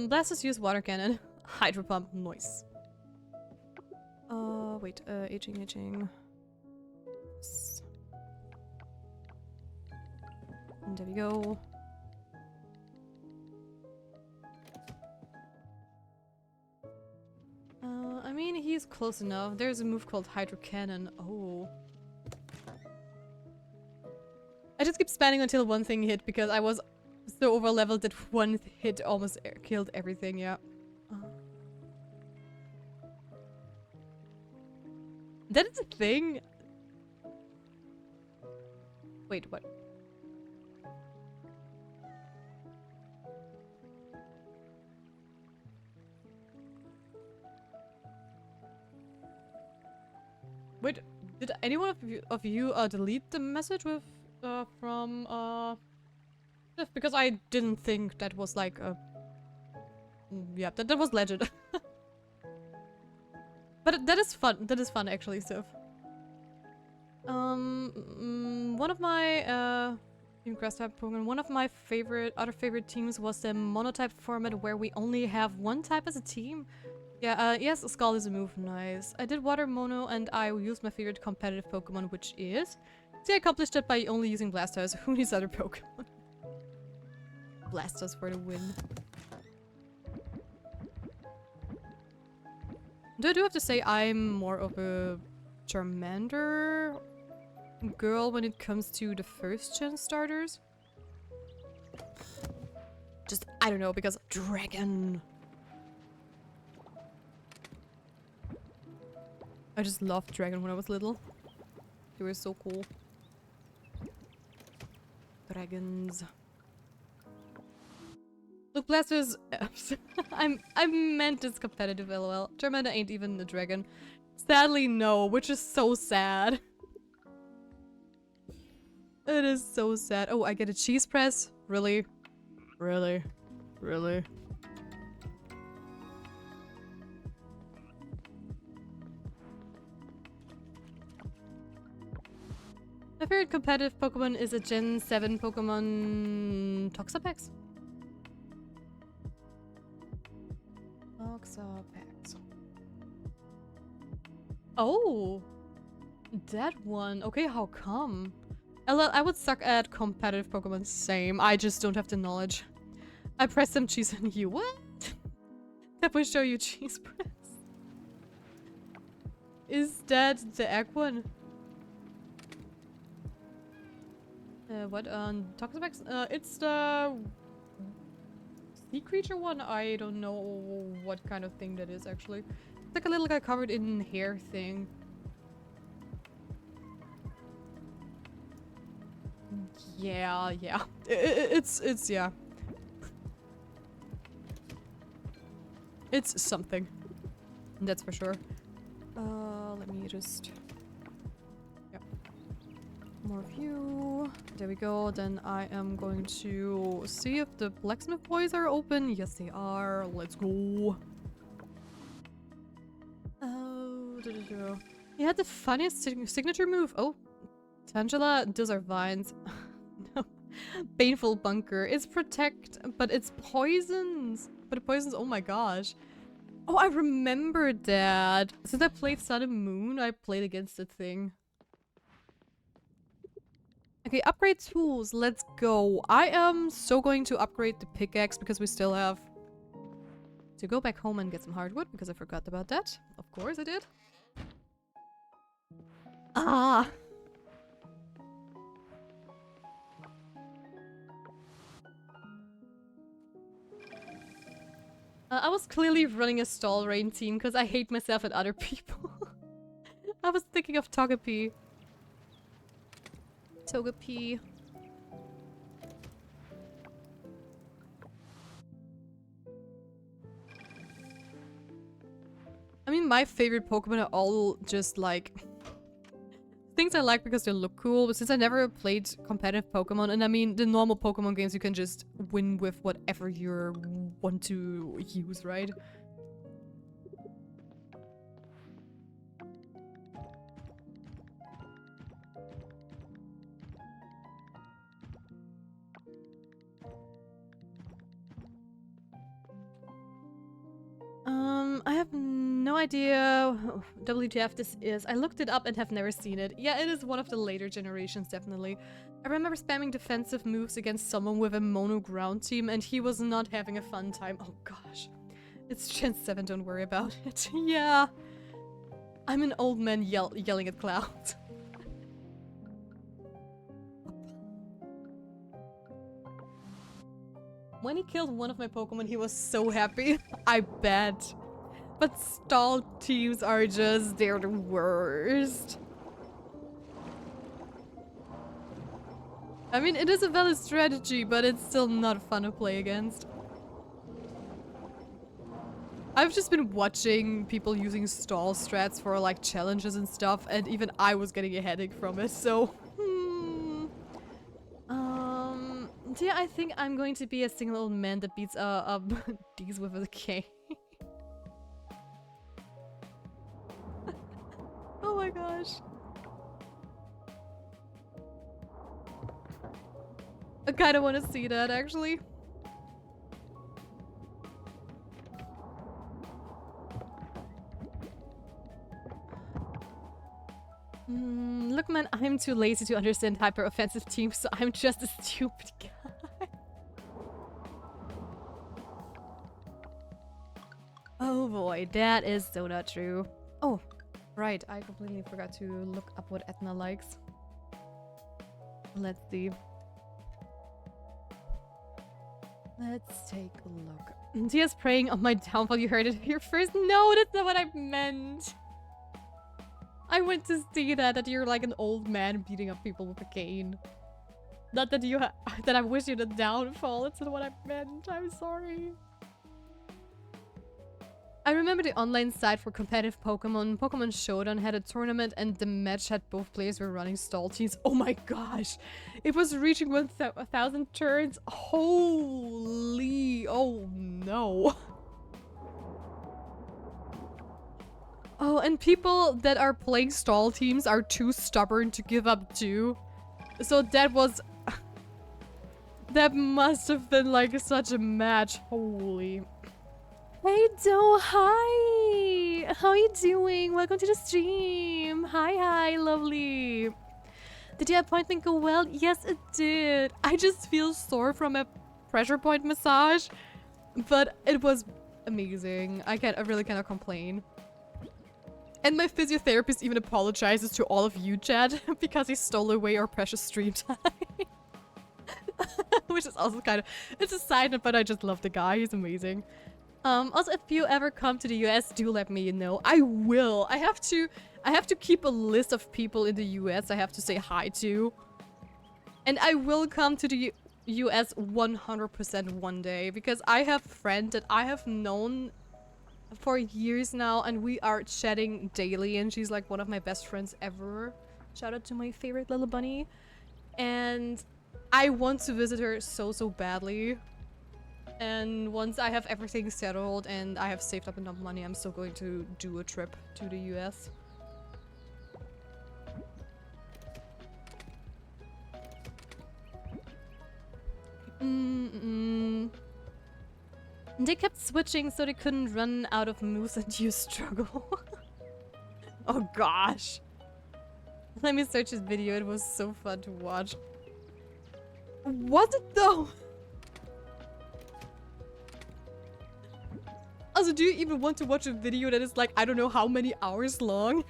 Speaker 2: Blastoise use water cannon. Hydro pump, noise. Wait, aging. And there we go. I mean, he's close enough. There's a move called Hydro Cannon. Oh. I just keep spamming until one thing hit because I was so over leveled that one hit almost killed everything, yeah. That is a thing? Wait, what? Wait, did anyone of you delete the message with from Tiff? Because I didn't think that was like a yeah, that was legend. But that is fun. That is fun actually, Sif. One of my Team Grass type Pokemon, one of my other favorite teams was the monotype format where we only have one type as a team. Yeah, yes, Skull is a move. Nice. I did Water Mono and I used my favorite competitive Pokemon, which is... See, I accomplished it by only using Blastoise. Who needs other Pokemon? Blastoise for the win. I do have to say I'm more of a Charmander girl when it comes to the first gen starters. Just, I don't know, because Dragon. I just loved Dragon when I was little. They were so cool. Dragons. Look, Blastoise. I meant it's competitive, lol. Charmander ain't even a dragon. Sadly, no, which is so sad. It is so sad. Oh, I get a cheese press? Really? Really? Really? My favorite competitive Pokemon is a Gen 7 Pokemon... Toxapex? Toxapex. Oh! That one. Okay, how come? I would suck at competitive Pokemon, same. I just don't have the knowledge. I press some cheese on you. What? That would show you cheese press. Is that the egg one? What on Toxapex? It's the sea creature one. I don't know what kind of thing that is actually. It's like a little guy covered in hair thing. Yeah. It's yeah. It's something. That's for sure. Let me just... Yep. More view. There we go. Then I am going to see if the blacksmith boys are open. Yes, they are. Let's go. Oh, he had the funniest signature move. Oh, Tangela, those are vines. No. Baneful bunker. It's protect, but it's poisons. But it poisons, oh my gosh. Oh, I remember that. Since I played Sun and Moon, I played against the thing. Okay, upgrade tools. Let's go. I am so going to upgrade the pickaxe because we still have to go back home and get some hardwood because I forgot about that. Of course I did. Ah! I was clearly running a stall rain team because I hate myself and other people. I was thinking of Togepi. Togepi. I mean, my favorite Pokemon are all just like things I like because they look cool, but since I never played competitive Pokemon, and I mean, the normal Pokemon games you can just win with whatever you want to use, right? I have no idea WTF this is. I looked it up and have never seen it. Yeah, it is one of the later generations, definitely. I remember spamming defensive moves against someone with a mono ground team and he was not having a fun time. Oh gosh. It's Gen 7, don't worry about it. Yeah. I'm an old man yelling at clouds. When he killed one of my Pokemon, he was so happy. I bet. But stall teams are just, they're the worst. I mean, it is a valid strategy, but it's still not fun to play against. I've just been watching people using stall strats for like challenges and stuff, and even I was getting a headache from it, so... Yeah, I think I'm going to be a single old man that beats up D's with a K. Oh my gosh. I kinda wanna see that, actually. Look, man, I'm too lazy to understand hyper-offensive teams, so I'm just a stupid guy. Oh boy, that is so not true. Oh, right, I completely forgot to look up what Etna likes. Let's see. Let's take a look. Tia's praying on my downfall. You heard it here first. No, that's not what I meant. I went to see that you're like an old man beating up people with a cane. Not that you that I wish you the downfall. That's not what I meant. I'm sorry. I remember the online site for competitive Pokemon. Pokemon Showdown had a tournament and the match had both players were running stall teams. Oh my gosh. It was reaching 1,000 turns. Holy. Oh no. Oh, and people that are playing stall teams are too stubborn to give up too. So that was... that must have been like such a match. Holy... Hey Do, hi! How are you doing? Welcome to the stream. Hi, lovely. Did your appointment go well? Yes, it did. I just feel sore from a pressure point massage, but it was amazing. I really cannot complain. And my physiotherapist even apologizes to all of you, chat, because he stole away our precious stream time. Which is also kind of... it's a side note, but I just love the guy. He's amazing. Also, if you ever come to the US, do let me know. I will. I have to keep a list of people in the US I have to say hi to. And I will come to the US 100% one day, because I have a friend that I have known for years now, and we are chatting daily, and she's like one of my best friends ever. Shout out to my favorite little bunny. And I want to visit her so badly. And once I have everything settled and I have saved up enough money, I'm still going to do a trip to the US. They kept switching so they couldn't run out of moves and you struggle. Oh gosh. Let me search this video, it was so fun to watch. Was it though? Also, do you even want to watch a video that is like, I don't know how many hours long?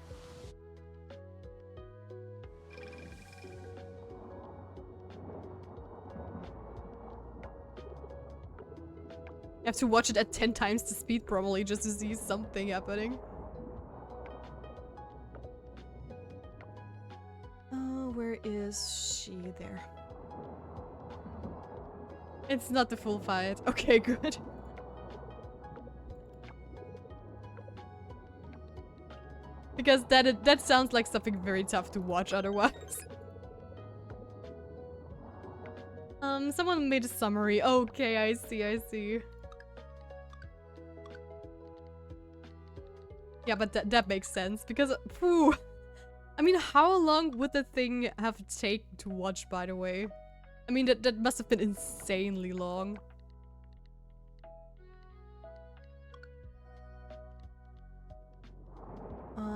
Speaker 2: You have to watch it at 10 times the speed probably just to see something happening. Where is she? There. It's not the full fight. Okay, good. Because that sounds like something very tough to watch otherwise. Someone made a summary. Okay, I see. Yeah, but that makes sense because, phew. I mean, how long would the thing have taken to watch, by the way? I mean, that must have been insanely long.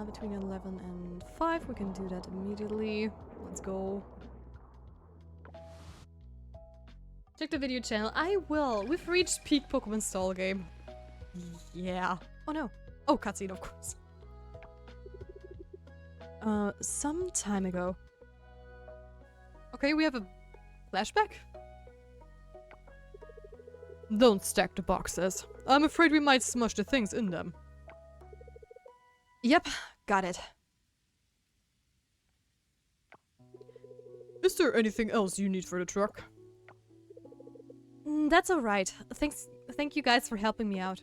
Speaker 2: Between 11 and 5, we can do that immediately. Let's go. Check the video channel. I will. We've reached peak Pokemon stall game. Yeah. Oh no. Oh, cutscene, of course. Some time ago. Okay, we have a flashback? Don't stack the boxes. I'm afraid we might smush the things in them. Yep, got it. Is there anything else you need for the truck? That's alright. Thank you guys for helping me out.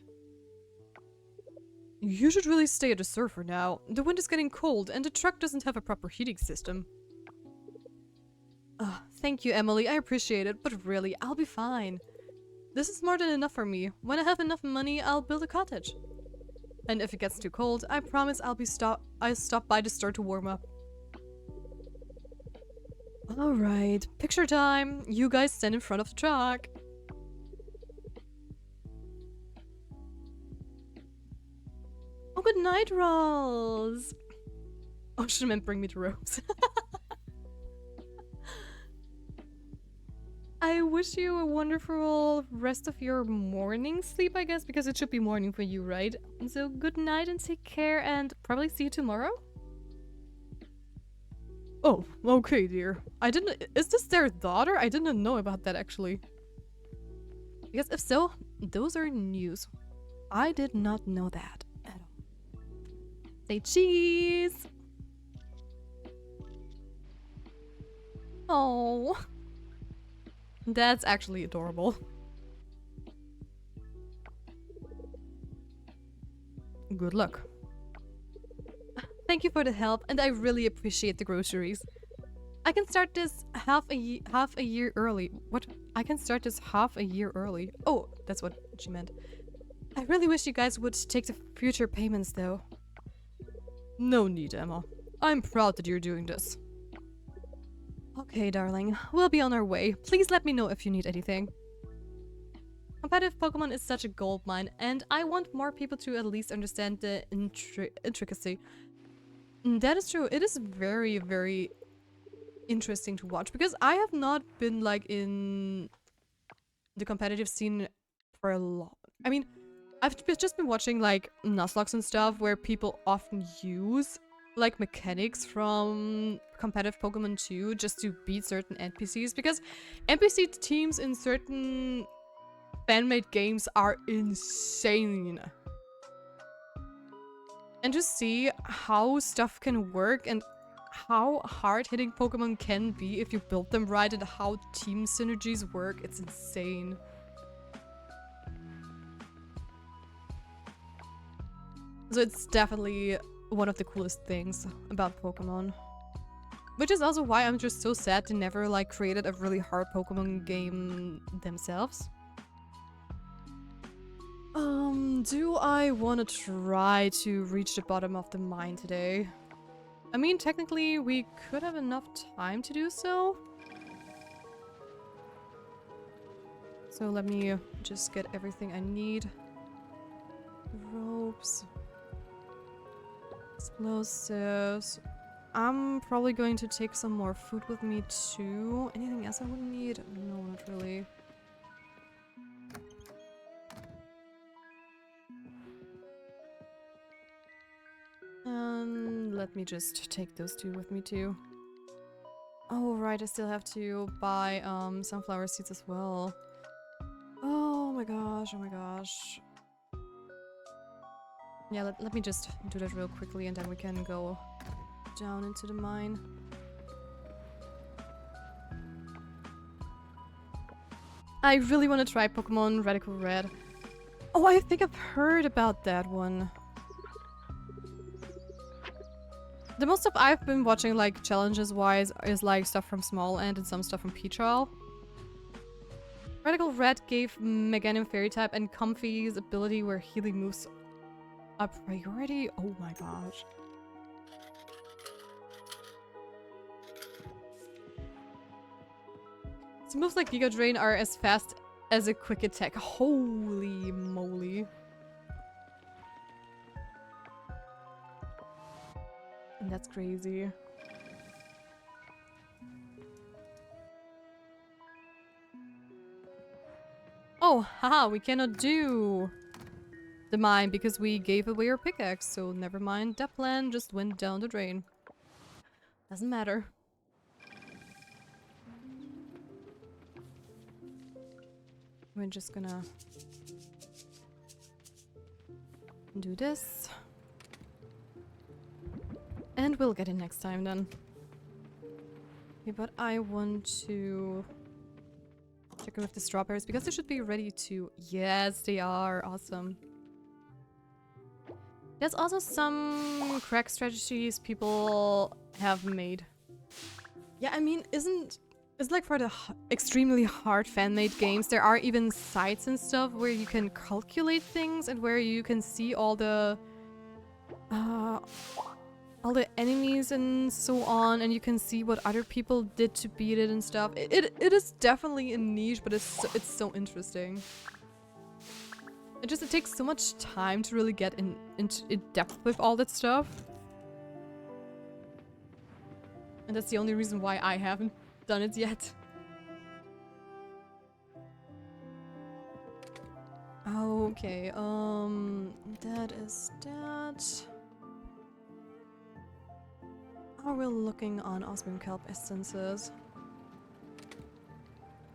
Speaker 2: You should really stay at the surfer now. The wind is getting cold and the truck doesn't have a proper heating system. Thank you, Emily. I appreciate it, but really, I'll be fine. This is more than enough for me. When I have enough money, I'll build a cottage. And if it gets too cold, I promise I'll stop by the store to warm up. Alright, picture time. You guys stand in front of the truck. Oh, good night, Rolls. Ocean Man, bring me the ropes. I wish you a wonderful rest of your morning sleep, I guess, because it should be morning for you, right? So good night and take care, and probably see you tomorrow? Oh, okay, dear. I didn't— is this their daughter? I didn't know about that, actually. Because if so, those are news. I did not know that at all. Say cheese! Oh, that's actually adorable. Good luck. Thank you for the help, and I really appreciate the groceries. I can start this half a year early. What? I can start this half a year early. Oh, that's what she meant. I really wish you guys would take the future payments, though. No need, Emma. I'm proud that you're doing this. Okay, darling. We'll be on our way. Please let me know if you need anything. Competitive Pokemon is such a goldmine, and I want more people to at least understand the intricacy. That is true. It is very, very interesting to watch, because I have not been like in the competitive scene for a long— I mean, I've just been watching like Nuzlocke and stuff where people often use like mechanics from competitive Pokemon 2 just to beat certain NPCs, because NPC teams in certain fan-made games are insane. And to see how stuff can work and how hard-hitting Pokemon can be if you build them right, and how team synergies work, it's insane. So it's definitely one of the coolest things about Pokemon. Which is also why I'm just so sad they never like created a really hard Pokemon game themselves. Do I want to try to reach the bottom of the mine today? I mean, technically, we could have enough time to do so. So let me just get everything I need. Ropes. Explosives. I'm probably going to take some more food with me too. Anything else I would need? No, not really. Let me just take those two with me too. Oh right, I still have to buy sunflower seeds as well. Oh my gosh, oh my gosh. Yeah, let me just do that real quickly, and then we can go down into the mine. I really want to try Pokemon Radical Red. Oh, I think I've heard about that one. The most stuff I've been watching, like, challenges-wise, is, like, stuff from Small Ant and some stuff from Peachal. Radical Red gave Meganium Fairy-type and Comfy's ability where healing moves a priority? Oh my gosh. So moves like Giga Drain are as fast as a quick attack. Holy moly. And that's crazy. Oh, haha, we cannot do the mine because we gave away our pickaxe, so never mind. That plan just went down the drain. Doesn't matter. We're just gonna do this. And we'll get it next time then. Okay, but I want to check in with the strawberries because they should be ready to— yes, they are. Awesome. There's also some crack strategies people have made. Yeah, I mean, it's like for the extremely hard fan-made games, there are even sites and stuff where you can calculate things and where you can see all the enemies and so on, and you can see what other people did to beat it and stuff. It is definitely a niche, but it's so interesting. It takes so much time to really get into depth with all that stuff. And that's the only reason why I haven't done it yet. Okay, that is that. How are we looking on Osmium Kelp essences?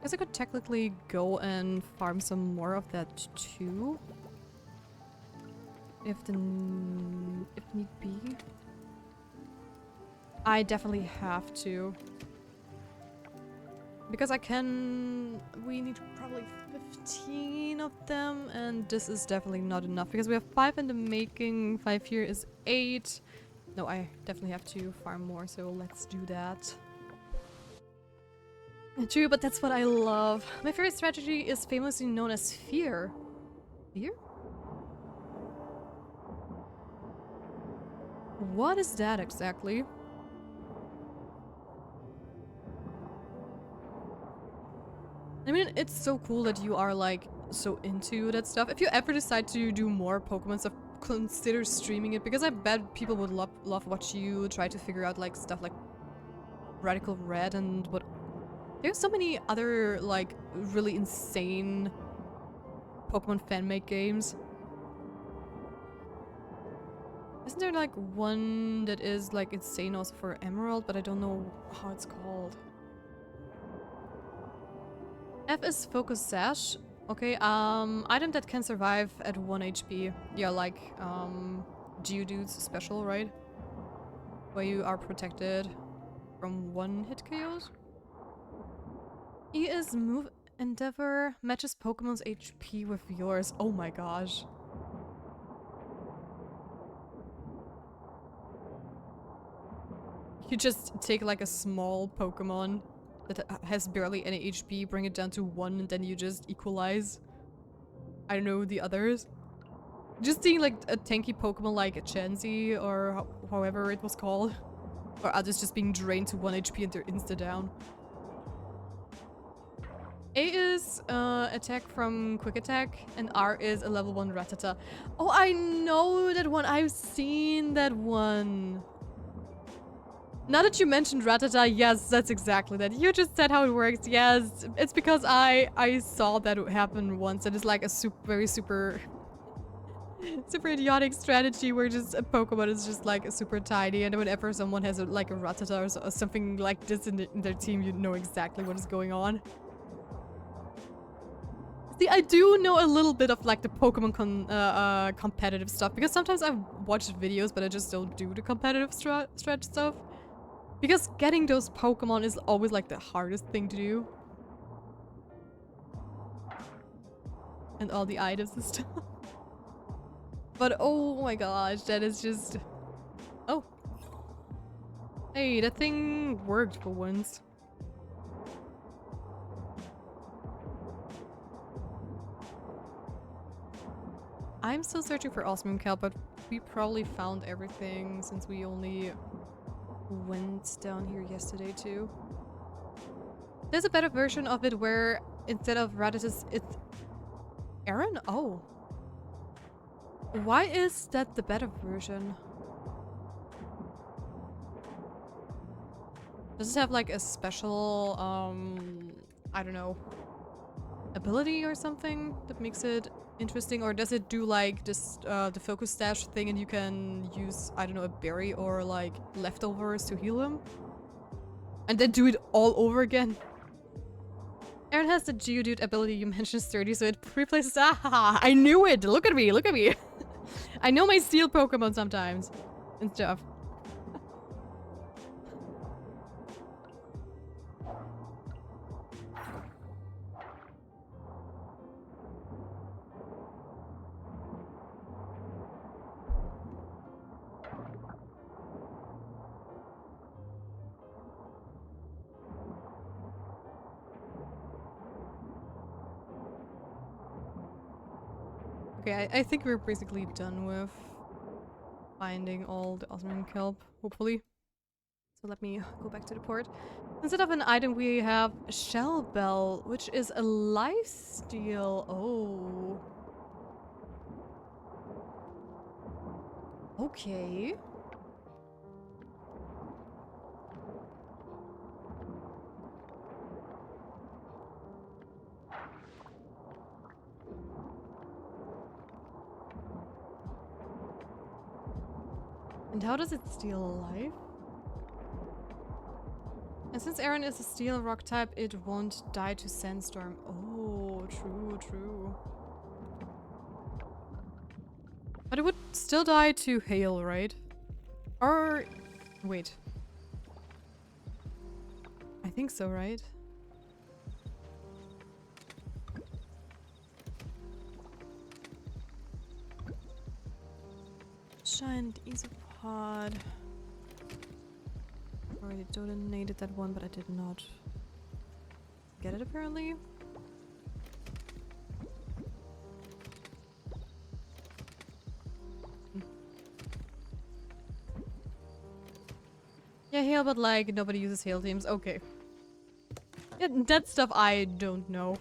Speaker 2: Guess I could technically go and farm some more of that too. If need be. I definitely have to. Because we need probably 15 of them, and this is definitely not enough. Because we have 5 in the making, 5 here is 8. No, I definitely have to farm more, so let's do that. True, but that's what I love. My favorite strategy is famously known as fear. Fear? What is that exactly? I mean, it's so cool that you are, like, so into that stuff. If you ever decide to do more Pokemon stuff, consider streaming it, because I bet people would love watch you try to figure out, like, stuff like Radical Red and what... There's so many other, like, really insane Pokemon fan-made games. Isn't there, like, one that is, like, insane also for Emerald, but I don't know how it's called. F is Focus Sash. Okay, item that can survive at 1 HP. Yeah, like, Geodude's special, right? Where you are protected from 1 hit KOs. E is Move Endeavor. Matches Pokemon's HP with yours. Oh my gosh. You just take, like, a small Pokemon that has barely any HP, bring it down to 1, and then you just equalize. I don't know, the others. Just seeing, like, a tanky Pokemon like a Chansey, or however it was called. Or others just being drained to 1 HP and they're insta-down. A is attack from Quick Attack, and R is a level 1 Rattata. Oh, I know that one! I've seen that one! Now that you mentioned Rattata, yes, that's exactly that. You just said how it works. Yes, it's because I saw that happen once. It is like a very super idiotic strategy where just a Pokemon is just like super tiny, and whenever someone has like a Rattata or something like this in their team, you know exactly what is going on. See, I do know a little bit of like the Pokemon competitive stuff, because sometimes I've watched videos, but I just don't do the competitive stretch stuff. Because getting those Pokemon is always like the hardest thing to do. And all the items and stuff. But oh my gosh, that is just... Oh. Hey, that thing worked for once. I'm still searching for Osmium Kelp, but we probably found everything since we only went down here yesterday too. There's a better version of it where instead of Rattatas, it's Aaron? Oh. Why is that the better version? Does it have like a special, I don't know, ability or something that makes it interesting? Or does it do like this, the focus stash thing, and you can use, I don't know, a berry or like leftovers to heal him? And then do it all over again? Aaron has the Geodude ability you mentioned, Sturdy, so it replaces— Ah, I knew it! Look at me, look at me! I know my steel Pokemon sometimes. And stuff. Okay, I think we're basically done with finding all the Osmium Kelp, hopefully. So let me go back to the port. Instead of an item, we have Shell Bell, which is a lifesteal. Oh. Okay. And how does it steal life? And since Aaron is a steel rock type, it won't die to sandstorm. Oh, true, true. But it would still die to hail, right? Or... wait. I think so, right? Giant isopod. Already donated that one, but I did not get it apparently. Yeah, hail, but like nobody uses hail teams. Okay. Yeah, that stuff I don't know.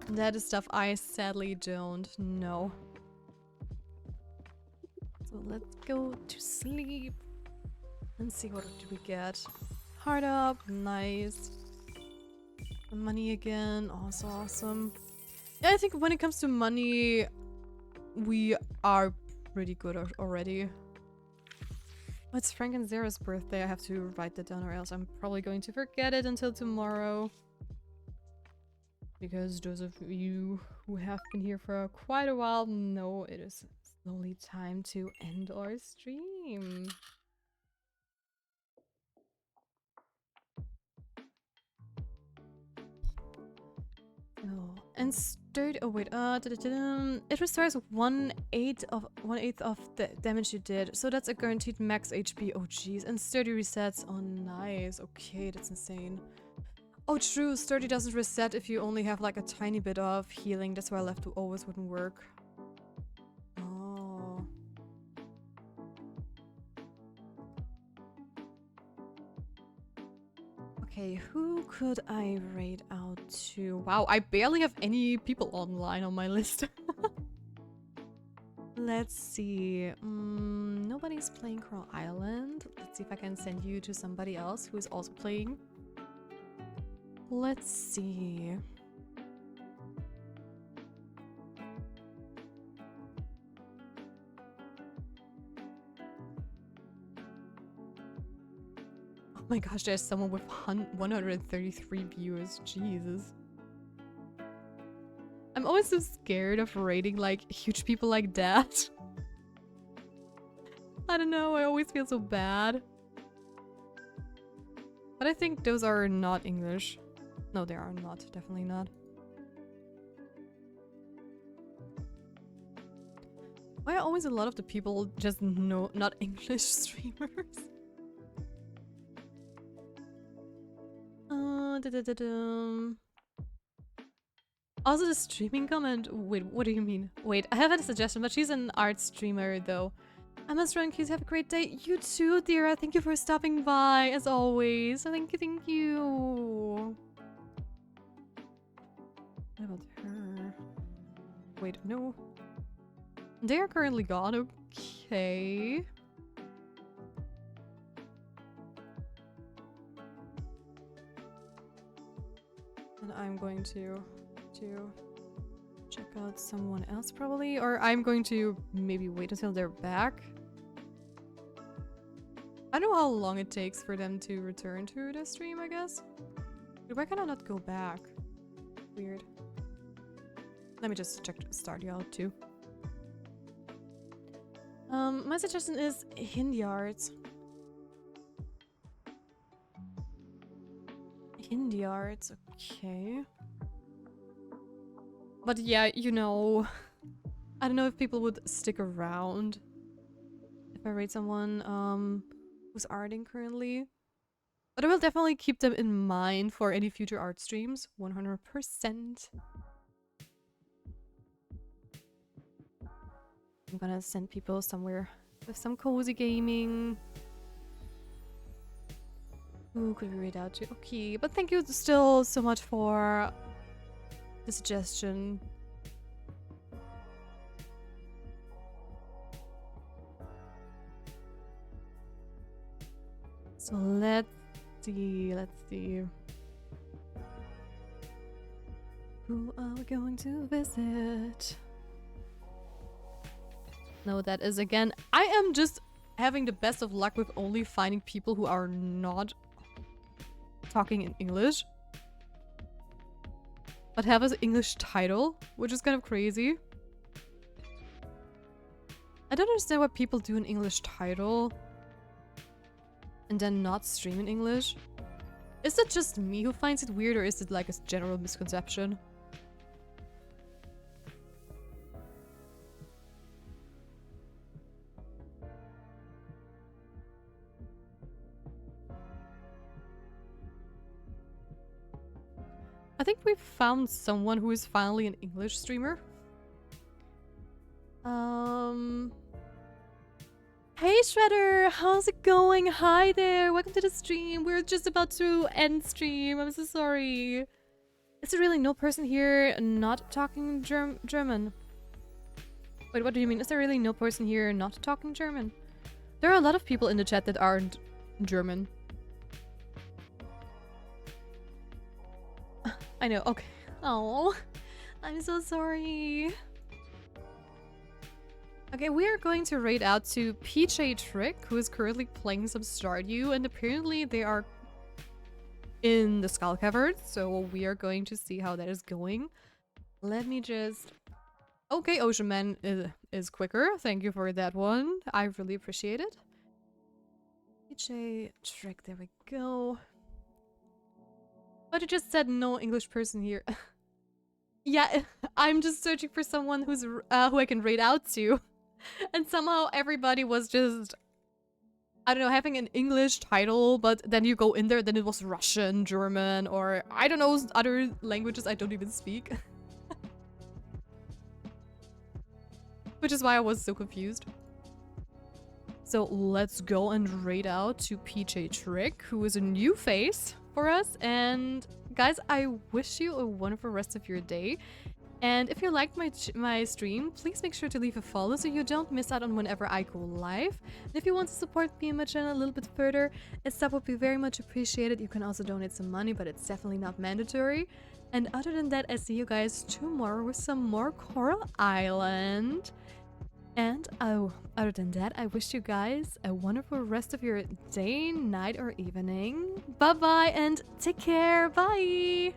Speaker 2: That is stuff I sadly don't know. So let's go to sleep and see what do we get. Heart up, nice. Money again, also awesome. Yeah, I think when it comes to money, we are pretty good already. Oh, it's Frank and Zara's birthday. I have to write that down or else I'm probably going to forget it until tomorrow. Because those of you who have been here for quite a while know it is slowly time to end our stream. Oh, and oh wait, it restores 1/8 of the damage you did, so that's a guaranteed max HP. Oh jeez, and sturdy resets. Oh nice. Okay, that's insane. Oh true, sturdy doesn't reset if you only have like a tiny bit of healing. That's why left to always wouldn't work. Oh. Okay, who could I raid out to? Wow, I barely have any people online on my list. Let's see. Nobody's playing Coral Island. Let's see if I can send you to somebody else who is also playing. Let's see. Oh my gosh, there's someone with 133 viewers. Jesus. I'm always so scared of raiding like huge people like that. I don't know, I always feel so bad. But I think those are not English. No, they are not. Definitely not. Why are always a lot of the people just not English streamers? Also the streaming comment. Wait, what do you mean? Wait, I have a suggestion, but she's an art streamer though. I must run, kids. Have a great day. You too, Dira. Thank you for stopping by, as always. Thank you, thank you. What about her? Wait, no. They are currently gone. Okay. And I'm going to check out someone else probably, or I'm going to maybe wait until they're back. I don't know how long it takes for them to return to the stream, I guess. Why can I not go back? Weird. Let me just check Stardew out too. My suggestion is Hindyards. Hindyards, okay. But yeah, you know, I don't know if people would stick around if I raid someone who's arting currently. But I will definitely keep them in mind for any future art streams, 100%. I'm gonna send people somewhere with some cozy gaming. Who could we read out to? Okay, but thank you still so much for the suggestion. So let's see. Who are we going to visit? No, that is again. I am just having the best of luck with only finding people who are not talking in English, but have an English title, which is kind of crazy. I don't understand why people do an English title and then not stream in English. Is it just me who finds it weird, or is it like a general misconception? I think we've found someone who is finally an English streamer. Hey Shredder, how's it going? Hi there, welcome to the stream. We're just about to end stream. I'm so sorry. Is there really no person here not talking German? Wait, what do you mean? Is there really no person here not talking German? There are a lot of people in the chat that aren't German. I know, okay. Oh, I'm so sorry. Okay, we are going to raid out to PJ Trick, who is currently playing some Stardew, and apparently they are in the Skull Cavern, so we are going to see how that is going. Let me just... Okay, Ocean Man is quicker. Thank you for that one. I really appreciate it. PJ Trick, there we go. But it just said no English person here. Yeah, I'm just searching for someone who's who I can raid out to. And somehow everybody was just, I don't know, having an English title, but then you go in there, then it was Russian, German, or I don't know, other languages I don't even speak. Which is why I was so confused. So let's go and raid out to PJ Trick, who is a new face for us. And guys, I wish you a wonderful rest of your day. And if you liked my stream, please make sure to leave a follow so you don't miss out on whenever I go live. And if you want to support me and my channel a little bit further, a sub would be very much appreciated. You can also donate some money, but it's definitely not mandatory. And other than that, I see you guys tomorrow with some more Coral Island. And other than that, I wish you guys a wonderful rest of your day, night, or evening. Bye-bye and take care. Bye!